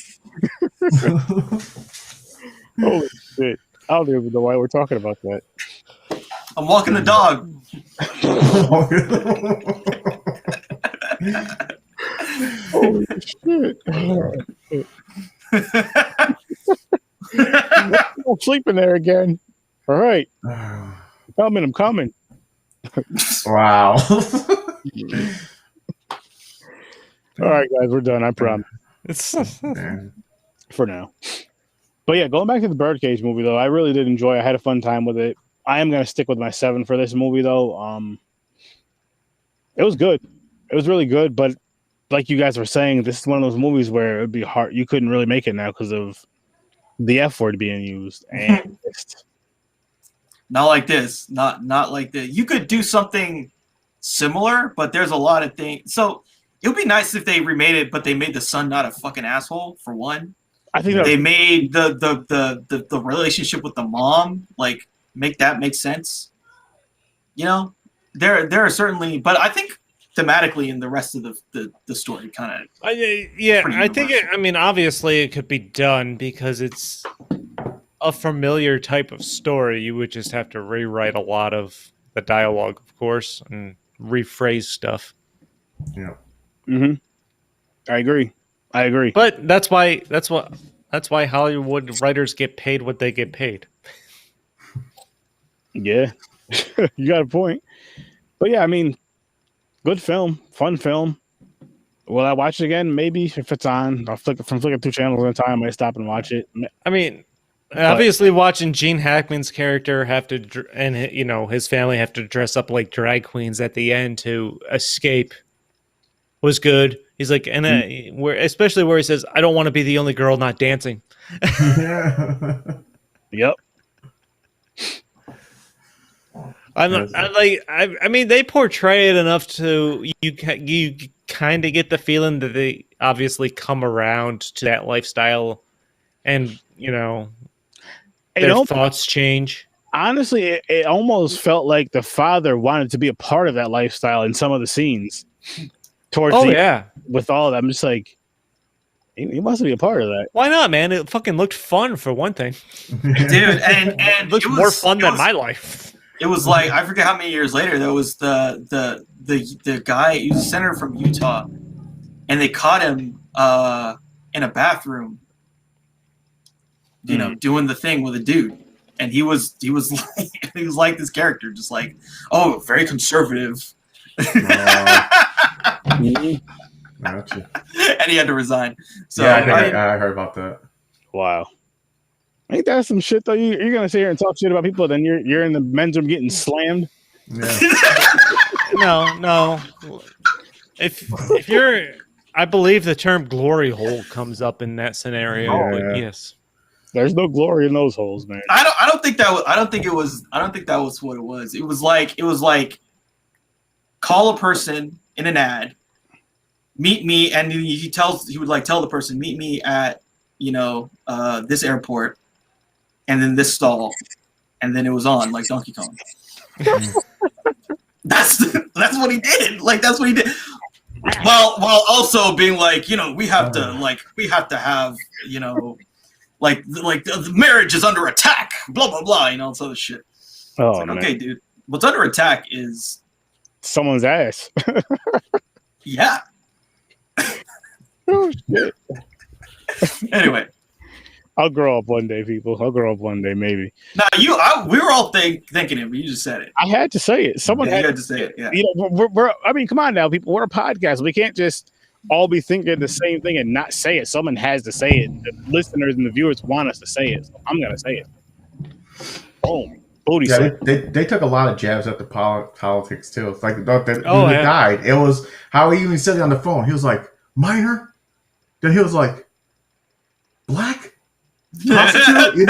[SPEAKER 2] Holy shit. I don't even know why we're talking about that.
[SPEAKER 3] I'm walking the dog.
[SPEAKER 2] Holy shit. I'm sleeping there again. All right. I'm coming.
[SPEAKER 1] Wow.
[SPEAKER 2] All right, guys, we're done. I promise. For now. But yeah, going back to the Birdcage movie, though, I really did enjoy it. I had a fun time with it. I am going to stick with my 7 for this movie, though. It was good. It was really good, but like you guys were saying, this is one of those movies where it would be hard. You couldn't really make it now because of the F word being used. And
[SPEAKER 3] not like this. Not like this. You could do something similar, but there's a lot of things. So it would be nice if they remade it, but they made the son not a fucking asshole, for one.
[SPEAKER 2] I think
[SPEAKER 3] they made the relationship with the mom, like, make sense. there are certainly, but I think thematically in the rest of the story kind of
[SPEAKER 4] I think I mean obviously it could be done because it's a familiar type of story. You would just have to rewrite a lot of the dialogue, of course, and rephrase stuff.
[SPEAKER 1] Yeah.
[SPEAKER 2] Mm-hmm. I agree.
[SPEAKER 4] But that's why Hollywood writers get paid what they get paid.
[SPEAKER 2] Yeah, you got a point. But yeah, I mean, good film, fun film. Will I watch it again? Maybe if it's on. I'll flicking through channels at a time. I might stop and watch it.
[SPEAKER 4] I mean, obviously, watching Gene Hackman's character have to, and his family have to dress up like drag queens at the end to escape was good. He's like, and especially where he says, "I don't want to be the only girl not dancing."
[SPEAKER 2] Yep.
[SPEAKER 4] I mean, they portray it enough to you kind of get the feeling that they obviously come around to that lifestyle, and their thoughts change. Honestly,
[SPEAKER 2] it almost felt like the father wanted to be a part of that lifestyle in some of the scenes. With all of that, I'm just like, he must be a part of that.
[SPEAKER 4] Why not, man? It fucking looked fun for one thing,
[SPEAKER 3] dude, and
[SPEAKER 4] it looked more fun than my life.
[SPEAKER 3] It was like, I forget how many years later, there was the guy, he was a senator from Utah, and they caught him in a bathroom, doing the thing with a dude, and he was like this character, just like, oh, very conservative.
[SPEAKER 1] Gotcha.
[SPEAKER 3] And he had to resign. So
[SPEAKER 1] yeah, I heard about that.
[SPEAKER 2] Wow. Ain't that some shit though? You're gonna sit here and talk shit about people, then you're in the men's room getting slammed.
[SPEAKER 1] Yeah.
[SPEAKER 4] No. If you're, I believe the term glory hole comes up in that scenario. But yes,
[SPEAKER 2] there's no glory in those holes, man.
[SPEAKER 3] I don't think that was what it was. It was like call a person in an ad, meet me, and he would like tell the person, meet me at this airport. And then this stall, and then it was on like Donkey Kong. That's what he did. Like that's what he did. While also being like, we have to have, like the marriage is under attack. Blah blah blah. All this other shit.
[SPEAKER 2] Oh,
[SPEAKER 3] like, okay, dude. What's under attack is
[SPEAKER 2] someone's ass.
[SPEAKER 3] Yeah.
[SPEAKER 2] Oh shit.
[SPEAKER 3] Anyway.
[SPEAKER 2] I'll grow up one day, people. I'll grow up one day, maybe.
[SPEAKER 3] No, we were all thinking it, but you just said it.
[SPEAKER 2] I had to say it. Someone had
[SPEAKER 3] to say it. Yeah.
[SPEAKER 2] I mean, come on now, people. We're a podcast. We can't just all be thinking the same thing and not say it. Someone has to say it. The listeners and the viewers want us to say it. So I'm gonna say it. Boom. Booty.
[SPEAKER 1] Yeah, they took a lot of jabs at the politics too. It's like he died. It was how he even said it on the phone. He was like, minor. Then he was like, black. Prostitute, he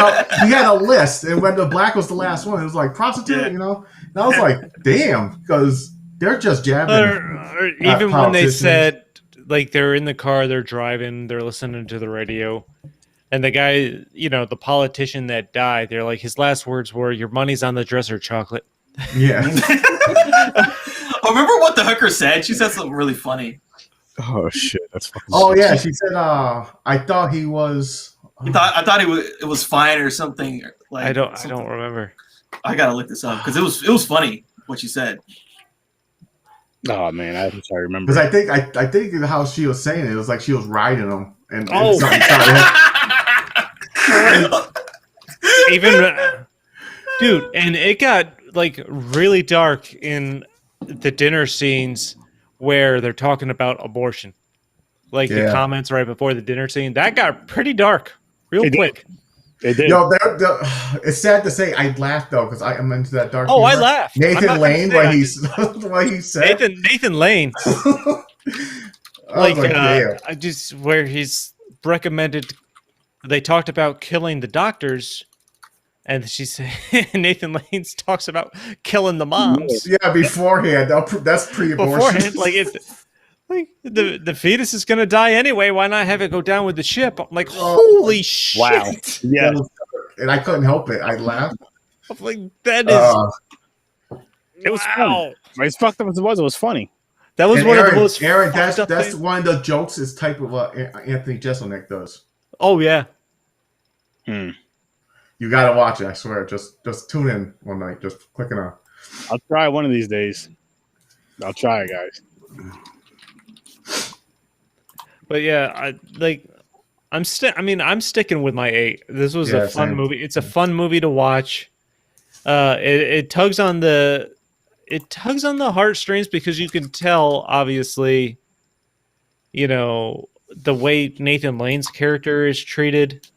[SPEAKER 1] had a list, and when the black was the last one, it was like prostitute, and I was like, damn, because they're just jabbing.
[SPEAKER 4] Or even when they said, like, they're in the car, they're driving, they're listening to the radio, and the guy, the politician that died, they're like, his last words were, "Your money's on the dresser, chocolate."
[SPEAKER 1] Yeah.
[SPEAKER 3] Oh, remember what the hooker said? She said something really funny.
[SPEAKER 2] Oh shit, that's fucking.
[SPEAKER 1] Oh yeah, she said, "I thought he was."
[SPEAKER 3] I thought it was fine or something. Like
[SPEAKER 4] I don't remember.
[SPEAKER 3] I gotta look this up because it was funny what she said.
[SPEAKER 2] Oh man, I wish I remember.
[SPEAKER 1] Because I think how she was saying it was like she was riding him and
[SPEAKER 4] even dude, and it got like really dark in the dinner scenes where they're talking about abortion. Like the comments right before the dinner scene, that got pretty dark. Real quick.
[SPEAKER 2] It did.
[SPEAKER 1] It's sad to say I laughed though because I'm into that dark.
[SPEAKER 4] Oh, humor. I laughed.
[SPEAKER 1] Nathan Lane when he said
[SPEAKER 4] Nathan Lane. I just where he's recommended. They talked about killing the doctors, and she said Nathan Lane talks about killing the moms.
[SPEAKER 1] Yeah, beforehand. That's pre-abortion.
[SPEAKER 4] Beforehand, like it's. Like the fetus is gonna die anyway. Why not have it go down with the ship? I'm like, holy shit!
[SPEAKER 2] Wow. Yeah,
[SPEAKER 1] and I couldn't help it. I laughed.
[SPEAKER 4] I'm like, that is
[SPEAKER 2] It was funny. As fucked up as it was funny.
[SPEAKER 4] That was
[SPEAKER 1] And
[SPEAKER 4] one
[SPEAKER 1] Aaron,
[SPEAKER 4] of the most
[SPEAKER 1] Aaron,
[SPEAKER 4] fucked up
[SPEAKER 1] that's
[SPEAKER 4] things.
[SPEAKER 1] one of the jokes is type of what Anthony Jeselnik does.
[SPEAKER 4] Oh yeah.
[SPEAKER 1] You gotta watch it. I swear. Just tune in one night. Just clicking on.
[SPEAKER 2] I'll try one of these days. I'll try it, guys.
[SPEAKER 4] But yeah, I'm sticking with my 8. This was a fun movie. It's a fun movie to watch. It tugs on the heartstrings because you can tell, obviously, the way Nathan Lane's character is treated,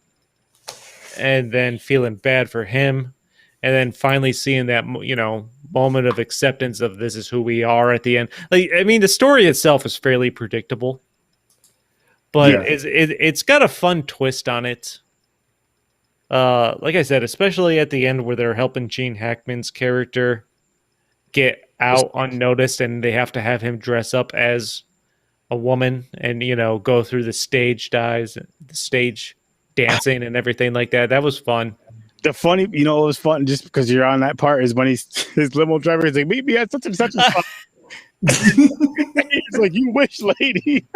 [SPEAKER 4] and then feeling bad for him, and then finally seeing that moment of acceptance of this is who we are at the end. The story itself is fairly predictable, but it's got a fun twist on it. Like I said, especially at the end where they're helping Gene Hackman's character get out unnoticed, and they have to have him dress up as a woman and go through the stage dancing and everything like that. That was fun.
[SPEAKER 2] The funny, it was fun just because you're on that part is when his limo driver is like, meet me at such and such a spot. He's like, you wish, lady.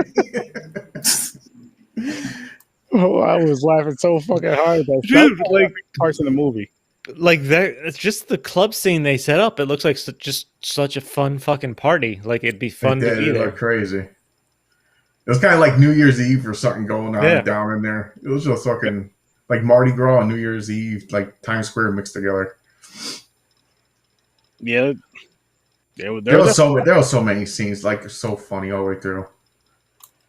[SPEAKER 2] Oh, I was laughing so fucking hard at that.
[SPEAKER 4] Dude, like
[SPEAKER 2] parts of the movie.
[SPEAKER 4] Like that, it's just the club scene they set up. It looks like just such a fun fucking party. Like it'd be fun to be there.
[SPEAKER 1] Look crazy. It was kind of like New Year's Eve or something going on down in there. It was just fucking like Mardi Gras on New Year's Eve, like Times Square mixed together.
[SPEAKER 2] Yeah,
[SPEAKER 1] there was so many scenes, like so funny all the way through.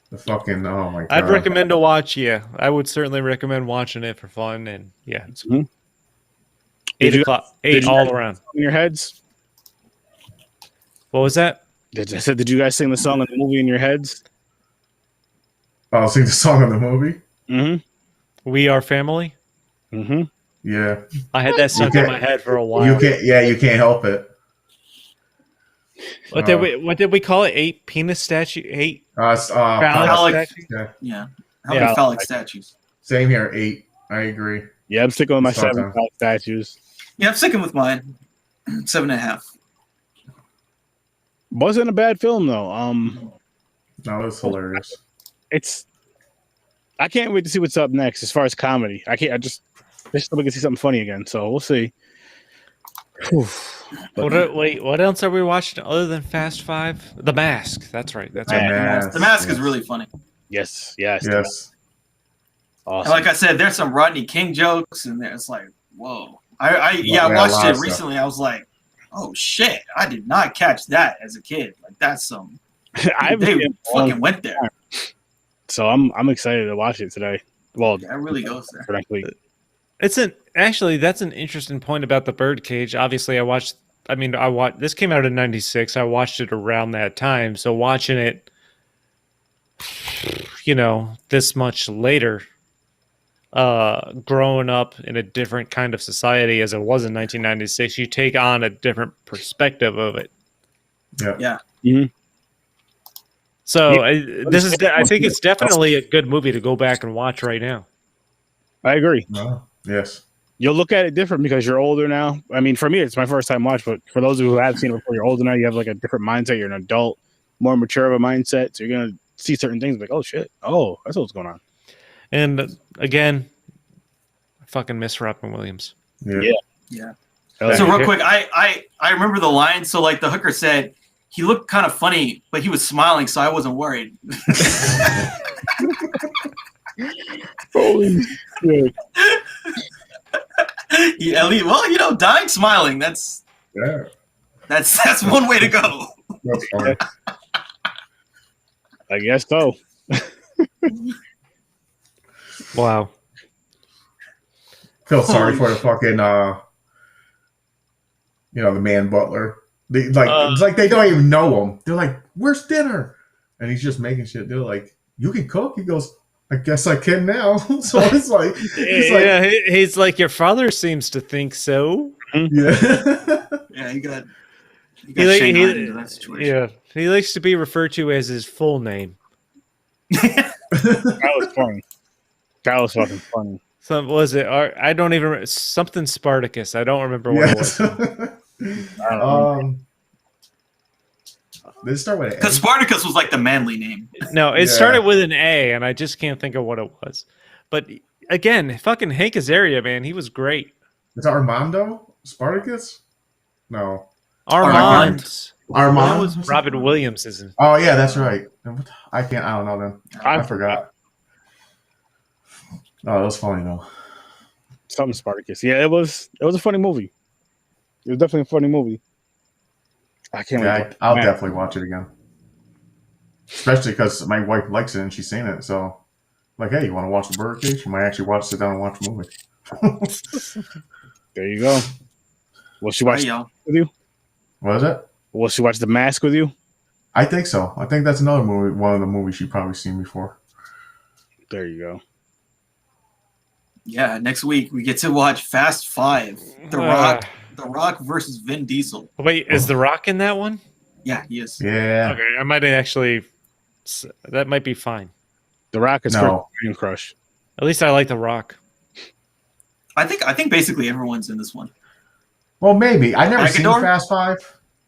[SPEAKER 1] The fucking oh my god!
[SPEAKER 4] I'd recommend to watch. Yeah, I would certainly recommend watching it for fun. And yeah, it's 8 o'clock, 8 all around.
[SPEAKER 2] In your heads.
[SPEAKER 4] What was that?
[SPEAKER 2] Did you guys sing the song in the movie in your heads?
[SPEAKER 1] Oh, sing the song in the movie.
[SPEAKER 4] We Are Family.
[SPEAKER 1] Yeah,
[SPEAKER 4] I had that stuck in my head for a while.
[SPEAKER 1] You can't help it.
[SPEAKER 4] What did we call it? 8 penis statue? 8
[SPEAKER 3] phallic
[SPEAKER 4] statues?
[SPEAKER 3] Yeah. How many phallic statues?
[SPEAKER 1] Same here, 8. I agree.
[SPEAKER 2] Yeah, I'm sticking with my 7 phallic statues.
[SPEAKER 3] Yeah, I'm sticking with mine. 7.5.
[SPEAKER 2] Wasn't a bad film though.
[SPEAKER 1] No, it was hilarious.
[SPEAKER 2] I can't wait to see what's up next as far as comedy. I just so we can see something funny again. So we'll see.
[SPEAKER 4] What else are we watching other than Fast 5? The Mask. That's right. That's right.
[SPEAKER 3] The Mask is really funny.
[SPEAKER 2] Yes.
[SPEAKER 1] Awesome.
[SPEAKER 3] And like I said, there's some Rodney King jokes, and it's like, whoa. I watched it recently. I was like, oh shit! I did not catch that as a kid. Like that's some. They fucking went there.
[SPEAKER 2] So I'm excited to watch it today. Well,
[SPEAKER 3] that really goes there.
[SPEAKER 4] That's an interesting point about the Birdcage. Obviously, I watched. This came out in '96. I watched it around that time. So watching it, this much later, growing up in a different kind of society as it was in 1996, you take on a different perspective of it.
[SPEAKER 1] Yeah.
[SPEAKER 4] So I think it's definitely a good movie to go back and watch right now.
[SPEAKER 2] I agree.
[SPEAKER 1] Yes.
[SPEAKER 2] You'll look at it different because you're older now. I mean, for me, it's my first time watch, but for those who have seen it before, you're older now. You have like a different mindset. You're an adult, more mature of a mindset. So you're gonna see certain things like, oh shit, oh that's what's going on.
[SPEAKER 4] And again, I fucking miss Robin Williams.
[SPEAKER 3] Yeah. So real quick, I remember the line. So like the hooker said, he looked kind of funny, but he was smiling, so I wasn't worried.
[SPEAKER 2] Holy shit.
[SPEAKER 3] Well, dying smiling. That's one way to go.
[SPEAKER 1] That's funny.
[SPEAKER 2] I guess so.
[SPEAKER 4] Wow.
[SPEAKER 1] Feel sorry for the fucking the man butler. It's like they don't even know him. They're like, "Where's dinner?" And he's just making shit. They're like, "You can cook?" He goes, "I guess I can now." So it's like,
[SPEAKER 4] he's like, "Your father seems to think so."
[SPEAKER 1] Yeah.
[SPEAKER 3] Yeah, he got shanked right into that situation.
[SPEAKER 4] Yeah, he likes to be referred to as his full name.
[SPEAKER 2] That was funny. That was fucking funny.
[SPEAKER 4] So was it? I don't even remember. Something Spartacus. I don't remember what it was.
[SPEAKER 2] I don't know.
[SPEAKER 1] Did it start with an
[SPEAKER 3] Because
[SPEAKER 1] A?
[SPEAKER 3] Spartacus was like the manly name.
[SPEAKER 4] No, it
[SPEAKER 1] Yeah.
[SPEAKER 4] started with an A, and I just can't think of what it was. But again, fucking Hank Azaria, man, he was great.
[SPEAKER 1] Is it Armando Spartacus? No.
[SPEAKER 4] Armand.
[SPEAKER 1] Armand?
[SPEAKER 4] That was Robin Williams, isn't?
[SPEAKER 1] Oh yeah, that's right. I don't know then. I forgot. Oh, that was funny though.
[SPEAKER 2] Something Spartacus. Yeah, it was a funny movie. It was definitely a funny movie. I can't wait.
[SPEAKER 1] I'll definitely watch it again. Especially because my wife likes it and she's seen it. So, like, hey, you want to watch The Birdcage? You might actually sit down and watch the movie.
[SPEAKER 2] There you go. Will she watch
[SPEAKER 3] y'all.
[SPEAKER 2] with you?
[SPEAKER 1] What is it?
[SPEAKER 2] Will she watch The Mask with you?
[SPEAKER 1] I think so. I think that's another movie. One of the movies she's probably seen before.
[SPEAKER 2] There you go.
[SPEAKER 3] Yeah, next week we get to watch Fast 5. The Rock versus Vin Diesel.
[SPEAKER 4] Wait, is The Rock in that one?
[SPEAKER 3] Yeah, he is.
[SPEAKER 1] Yeah.
[SPEAKER 4] Okay, I might actually. That might be fine.
[SPEAKER 2] The Rock is Dream Crush.
[SPEAKER 4] At least I like The Rock.
[SPEAKER 3] I think basically everyone's in this one.
[SPEAKER 1] Well, maybe. I never seen
[SPEAKER 3] Agador?
[SPEAKER 1] Fast 5.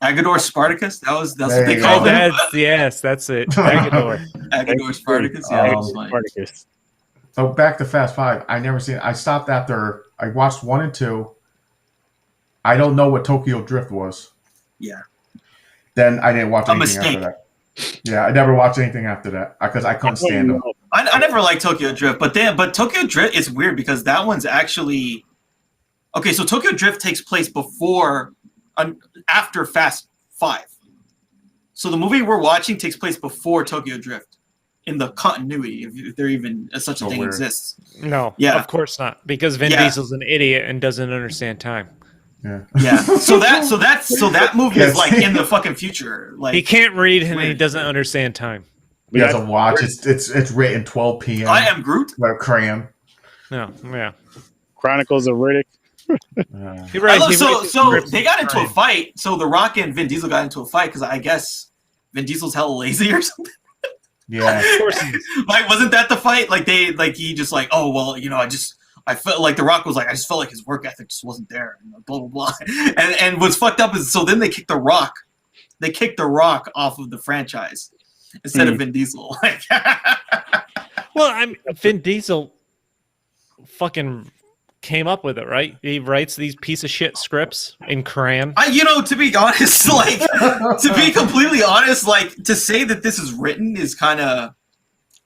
[SPEAKER 3] Agador Spartacus. That's what
[SPEAKER 1] There
[SPEAKER 3] they
[SPEAKER 1] you
[SPEAKER 3] called
[SPEAKER 1] go.
[SPEAKER 3] him.
[SPEAKER 4] Yes, that's it. Agador.
[SPEAKER 3] Agador Spartacus. Yeah, that was funny.
[SPEAKER 2] Spartacus.
[SPEAKER 1] So back to Fast 5. I never seen it. I stopped after I watched 1 and 2. I don't know what Tokyo Drift was.
[SPEAKER 3] Yeah.
[SPEAKER 1] Then I didn't watch
[SPEAKER 3] A
[SPEAKER 1] anything
[SPEAKER 3] mistake.
[SPEAKER 1] after that. Yeah, I never watched anything after that because I couldn't stand them.
[SPEAKER 3] I never liked Tokyo Drift, but Tokyo Drift is weird because that one's actually okay. So Tokyo Drift takes place after Fast 5. So the movie we're watching takes place before Tokyo Drift in the continuity, if there even such a thing
[SPEAKER 1] weird.
[SPEAKER 3] exists.
[SPEAKER 4] No,
[SPEAKER 3] Yeah.
[SPEAKER 4] of course not, because Vin Diesel's an idiot and doesn't understand time.
[SPEAKER 1] Yeah.
[SPEAKER 3] So that movie is like in the fucking future. Like
[SPEAKER 4] He can't read and he doesn't understand time.
[SPEAKER 1] He doesn't watch. It's written 12 p.m.
[SPEAKER 3] I Am Groot.
[SPEAKER 1] Like crayon.
[SPEAKER 4] No, yeah.
[SPEAKER 2] Chronicles of Riddick.
[SPEAKER 4] He writes,
[SPEAKER 3] So they got into a fight. So The Rock and Vin Diesel got into a fight because I guess Vin Diesel's hella lazy or something.
[SPEAKER 1] Yeah.
[SPEAKER 4] Of course he is.
[SPEAKER 3] Like, wasn't that the fight? Like he just like, oh well, I felt like The Rock was like, I just felt like his work ethic just wasn't there. Blah blah blah. And what's fucked up is so then they kicked The Rock. They kicked The Rock off of the franchise instead of Vin Diesel.
[SPEAKER 4] Well, Vin Diesel fucking came up with it, right? He writes these piece of shit scripts in crayon.
[SPEAKER 3] To be honest, like to be completely honest, like to say that this is written is kind of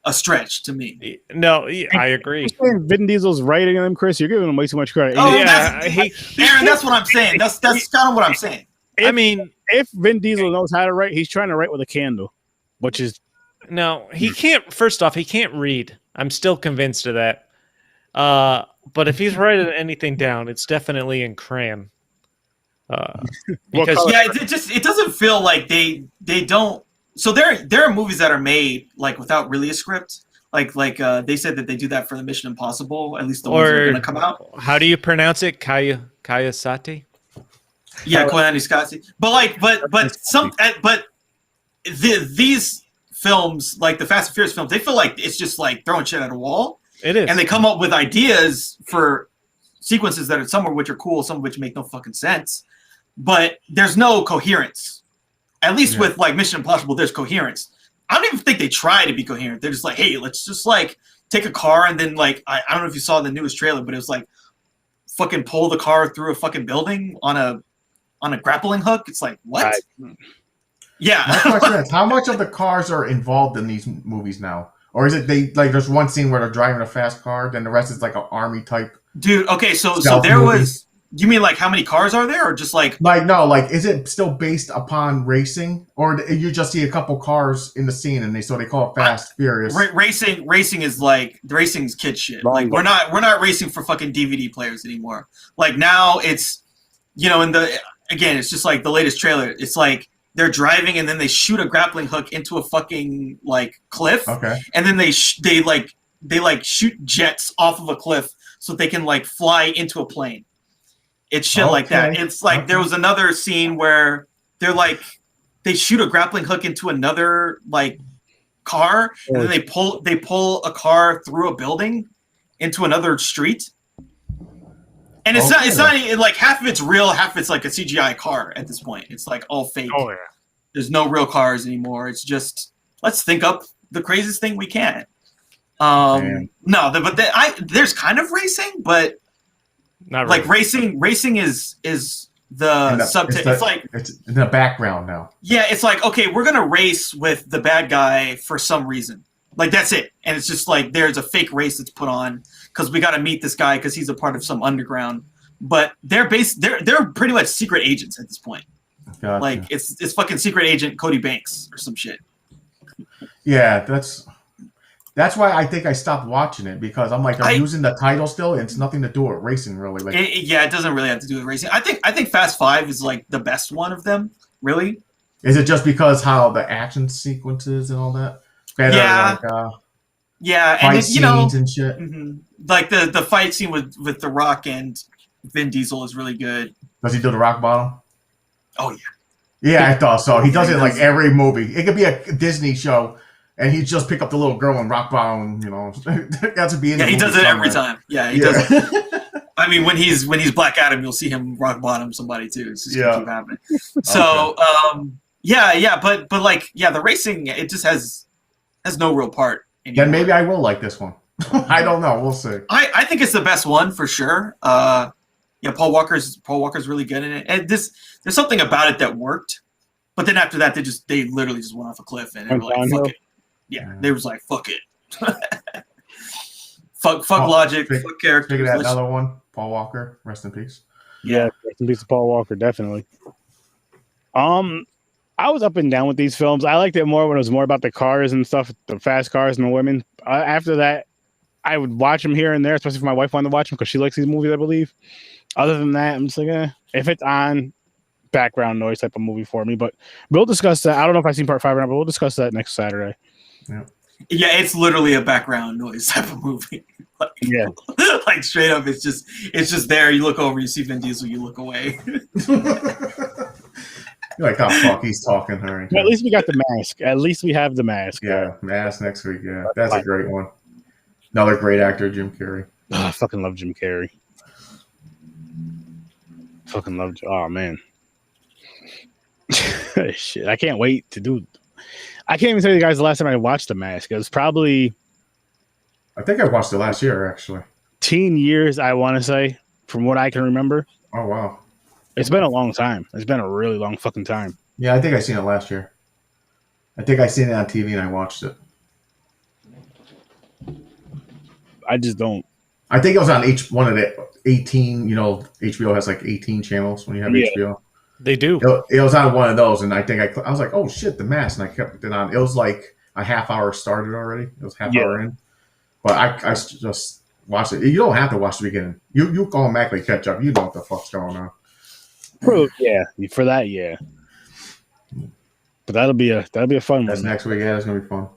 [SPEAKER 3] a stretch to me.
[SPEAKER 4] No, I agree.
[SPEAKER 2] You're saying Vin Diesel's writing them, Chris. You're giving him way too much credit.
[SPEAKER 3] Oh,
[SPEAKER 4] yeah,
[SPEAKER 3] Aaron, that's what I'm saying. That's kind of what I'm saying.
[SPEAKER 2] If Vin Diesel knows how to write, he's trying to write with a candle, which is
[SPEAKER 4] no, he can't. First off, he can't read. I'm still convinced of that. But if he's writing anything down, it's definitely in crayon. Because
[SPEAKER 3] it doesn't feel like they don't. So there are movies that are made like without really a script. Like they said that they do that for the Mission Impossible. At least the ones that are going to come out.
[SPEAKER 4] How do you pronounce it? Kayasati?
[SPEAKER 3] Yeah, KOYAANISOATSI. But these films, like the Fast and Furious films, they feel like it's just like throwing shit at a wall.
[SPEAKER 4] It is.
[SPEAKER 3] And they come up with ideas for sequences that are some of which are cool, some of which make no fucking sense. But there's no coherence. At least with like Mission Impossible, there's coherence. I don't even think they try to be coherent. They're just like, hey, let's just like take a car and then like I don't know if you saw the newest trailer, but it was like fucking pull the car through a fucking building on a grappling hook. It's like, what? Yeah.
[SPEAKER 1] My question is, how much of the cars are involved in these movies now? Or is it there's one scene where they're driving a fast car, then the rest is like an army type?
[SPEAKER 3] Dude, okay, so there
[SPEAKER 1] movie?
[SPEAKER 3] was. You mean like how many cars are there, or just like?
[SPEAKER 1] Is it still based upon racing, or you just see a couple cars in the scene and they call it Fast Furious?
[SPEAKER 3] Racing is like the racing's kid shit. Like we're not racing for fucking DVD players anymore. Like now it's, it's just like the latest trailer. It's like they're driving and then they shoot a grappling hook into a fucking like cliff.
[SPEAKER 1] Okay.
[SPEAKER 3] And then they shoot jets off of a cliff so they can like fly into a plane. It's shit like that. It's like there was another scene where they shoot a grappling hook into another like car, and then they pull a car through a building into another street. And it's not like half of it's real, half of it's like a CGI car at this point. It's like all fake.
[SPEAKER 4] Oh yeah.
[SPEAKER 3] There's no real cars anymore. It's just let's think up the craziest thing we can. There's kind of racing, but
[SPEAKER 4] not really.
[SPEAKER 3] like racing is the subtext.
[SPEAKER 1] It's in the background now.
[SPEAKER 3] Yeah, it's like, okay, we're gonna race with the bad guy for some reason. Like that's it, and it's just like there's a fake race that's put on because we got to meet this guy because he's a part of some underground. But they're pretty much secret agents at this point.
[SPEAKER 1] Gotcha.
[SPEAKER 3] Like it's fucking secret agent Cody Banks or some shit.
[SPEAKER 1] Yeah, that's why I think I stopped watching it because I'm like, I'm using the title still, and it's nothing to do with racing really. Like,
[SPEAKER 3] it doesn't really have to do with racing. I think Fast 5 is like the best one of them. Really?
[SPEAKER 1] Is it just because how the action sequences and all that? Better,
[SPEAKER 3] yeah.
[SPEAKER 1] Fight
[SPEAKER 3] and
[SPEAKER 1] scenes and shit.
[SPEAKER 3] Mm-hmm. Like the fight scene with The Rock and Vin Diesel is really good.
[SPEAKER 1] Does he do the rock bottom?
[SPEAKER 3] Oh yeah.
[SPEAKER 1] Yeah, I thought so. He does it like every movie. It could be a Disney show, and he just pick up the little girl and rock bottom. You know, that's to be in.
[SPEAKER 3] Yeah,
[SPEAKER 1] the
[SPEAKER 3] he does it every time. Yeah, he does it. I mean, when he's Black Adam, you'll see him rock bottom somebody too. It's just gonna keep happening. So, but like, the racing, it just has no real part anymore.
[SPEAKER 1] Then maybe I will like this one. I don't know. We'll see.
[SPEAKER 3] I think it's the best one for sure. Paul Walker's really good in it, and there's something about it that worked. But then after that, they literally just went off a cliff and they were like, "Fuck it." Yeah, they was like, "Fuck it." fuck logic. Fuck characters.
[SPEAKER 1] Speaking of that other one, Paul Walker, rest in peace.
[SPEAKER 2] Yeah, rest in peace to Paul Walker, definitely. I was up and down with these films. I liked it more when it was more about the cars and stuff, the fast cars and the women. After that, I would watch them here and there, especially if my wife wanted to watch them because she likes these movies, I believe. Other than that, I'm just like, if it's on, background noise type of movie for me. But we'll discuss that. I don't know if I've seen part 5 or not, but we'll discuss that next Saturday.
[SPEAKER 3] Yeah, it's literally a background noise type of movie. Like straight up, it's just there. You look over, you see Vin Diesel, you look away.
[SPEAKER 1] You're like, oh fuck, he's talking to her.
[SPEAKER 2] Well, at least we got the mask. At least we have the mask.
[SPEAKER 1] Yeah, mask next week. Yeah, that's a great one. Another great actor, Jim Carrey.
[SPEAKER 2] Oh, I fucking love Jim Carrey. Fucking love. Oh man, shit! I can't wait to do. I can't even tell you guys the last time I watched The Mask. It was probably.
[SPEAKER 1] I think I watched it last year, actually. Teen
[SPEAKER 2] years, I want to say, from what I can remember.
[SPEAKER 1] Oh wow.
[SPEAKER 2] It's been a long time. It's been a really long fucking time.
[SPEAKER 1] Yeah, I think I seen it last year. I think I seen it on TV and I watched it.
[SPEAKER 2] I just don't.
[SPEAKER 1] I think it was on one of the 18. You know, HBO has like 18 channels when you have HBO.
[SPEAKER 4] They do.
[SPEAKER 1] It was on one of those, and I think I was like, "Oh shit, The Mask," and I kept it on. It was like a half hour started already. It was half hour in, but I just watched it. You don't have to watch the beginning. You automatically catch up. You know what the fuck's going on.
[SPEAKER 2] Yeah, for that, yeah. But that'll be a fun one.
[SPEAKER 1] That's next week. Yeah, it's gonna be fun.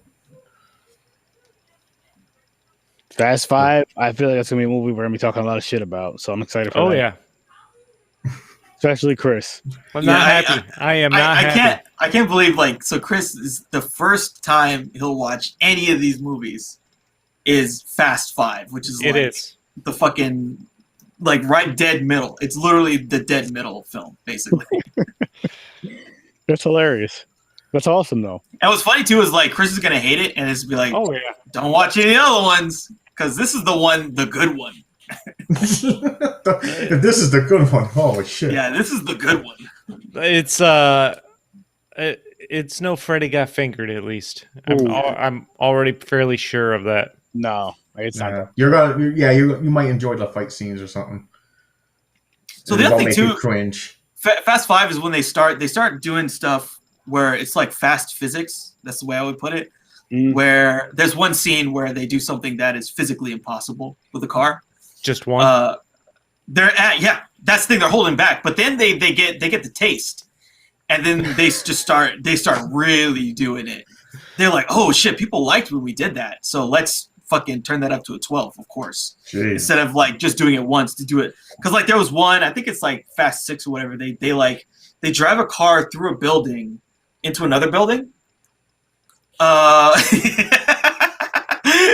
[SPEAKER 2] Fast 5. I feel like that's gonna be a movie we're gonna be talking a lot of shit about. So I'm excited for that.
[SPEAKER 4] Oh yeah.
[SPEAKER 2] Especially Chris.
[SPEAKER 4] I'm not happy. I am not happy.
[SPEAKER 3] I can't believe Chris is the first time he'll watch any of these movies is Fast 5, which is the fucking right dead middle. It's literally the dead middle film, basically.
[SPEAKER 2] That's hilarious. That's awesome though.
[SPEAKER 3] And what's funny too is Chris is gonna hate it and it's be like,
[SPEAKER 4] oh yeah,
[SPEAKER 3] don't watch any other ones because this is the good one.
[SPEAKER 1] If this is the good one, holy shit!
[SPEAKER 3] Yeah, this is the good one.
[SPEAKER 4] It's no Freddy Got Fingered. At least I'm already fairly sure of that.
[SPEAKER 2] No, it's not.
[SPEAKER 1] You might enjoy the fight scenes or something.
[SPEAKER 3] So the other thing too,
[SPEAKER 1] cringe.
[SPEAKER 3] Fast 5 is when they start doing stuff where it's like fast physics. That's the way I would put it. Where there's one scene where they do something that is physically impossible with a car.
[SPEAKER 4] Just one.
[SPEAKER 3] That's the thing. They're holding back, but then they get the taste, and then they start really doing it. They're like, oh shit, people liked when we did that, so let's fucking turn that up to a 12, of course. Jeez. Instead of just doing it once to do it, because there was one, I think it's Fast 6 or whatever. They drive a car through a building into another building.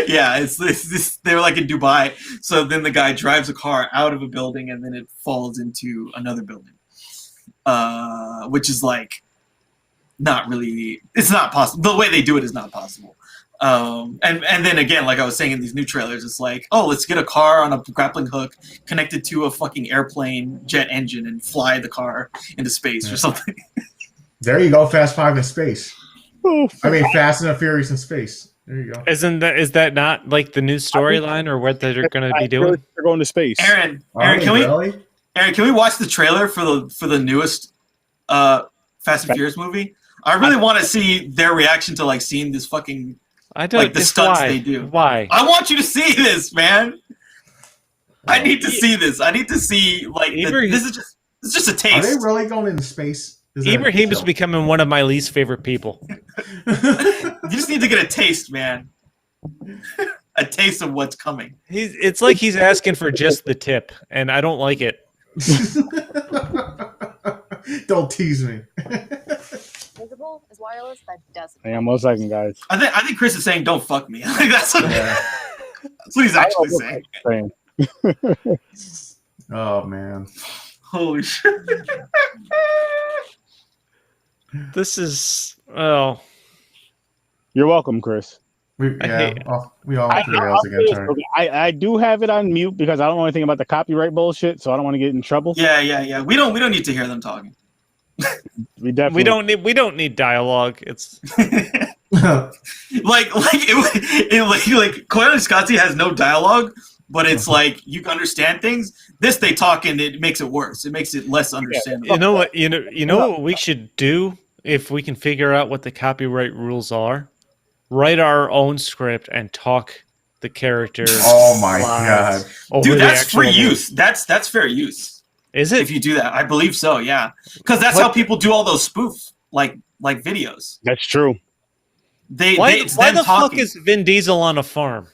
[SPEAKER 3] Yeah, it's this. They were like in Dubai. So then the guy drives a car out of a building and then it falls into another building, which is like not really. It's not possible. The way they do it is not possible. And then again, like I was saying in these new trailers, it's like, oh, let's get a car on a grappling hook connected to a fucking airplane jet engine and fly the car into space or something.
[SPEAKER 1] There you go, Fast Five in space. I mean, Fast and the Furious in space. There you go.
[SPEAKER 4] Is that not like the new storyline or what they're going to be doing?
[SPEAKER 2] They're going to space.
[SPEAKER 3] Aaron,
[SPEAKER 1] Really?
[SPEAKER 3] can we watch the trailer for the newest Fast and Furious movie? I really want to see their reaction to like seeing this fucking like the stunts they do.
[SPEAKER 4] Why?
[SPEAKER 3] I want you to see this, man. I need to see this. I need to see like this is just a taste.
[SPEAKER 1] Are they really going into space?
[SPEAKER 4] Ibrahim is becoming one of my least favorite people.
[SPEAKER 3] You just need to get a taste, man. A taste of what's coming.
[SPEAKER 4] It's like he's asking for just the tip, and I don't like it.
[SPEAKER 1] Don't tease me.
[SPEAKER 5] Visible is wireless. That doesn't.
[SPEAKER 2] Hang on 1 second, guys.
[SPEAKER 3] I think Chris is saying, "Don't fuck me." Like that's what he's actually saying.
[SPEAKER 1] Oh man.
[SPEAKER 3] Holy shit.
[SPEAKER 4] This is oh.
[SPEAKER 2] You're welcome, Chris.
[SPEAKER 1] We all three else again. Turn.
[SPEAKER 2] I do have it on mute because I don't know anything about the copyright bullshit, so I don't want to get in trouble.
[SPEAKER 3] Yeah. We don't need to hear them talking.
[SPEAKER 2] We definitely
[SPEAKER 4] we don't need dialogue. It's
[SPEAKER 3] like Koyaniscoatsi has no dialogue, but it's like you can understand things. This they talk and it makes it worse. It makes it less understandable.
[SPEAKER 4] you know what what we should do if we can figure out what the copyright rules are. Write our own script and talk the characters.
[SPEAKER 1] Oh my god,
[SPEAKER 3] dude, that's free use. That's fair use.
[SPEAKER 4] Is it?
[SPEAKER 3] If you do that, I believe so. Yeah, because that's how people do all those spoof like videos.
[SPEAKER 2] That's true.
[SPEAKER 4] Why the fuck is Vin Diesel on a farm?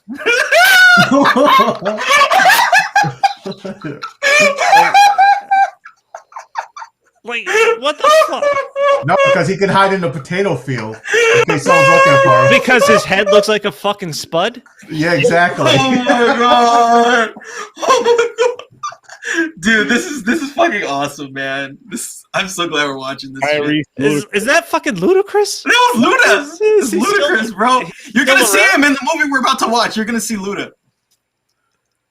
[SPEAKER 4] Like, what the fuck?
[SPEAKER 1] No, because he can hide in the potato field in case someone's looking for him.
[SPEAKER 4] Because his head looks like a fucking spud?
[SPEAKER 1] Yeah, exactly.
[SPEAKER 3] Oh my god! Oh my god! Dude, this is fucking awesome, man. I'm so glad we're watching this.
[SPEAKER 4] Is that fucking ludicrous?
[SPEAKER 3] That was Luda. It's ludicrous, bro. You're gonna see him in the movie we're about to watch. You're gonna see Luda.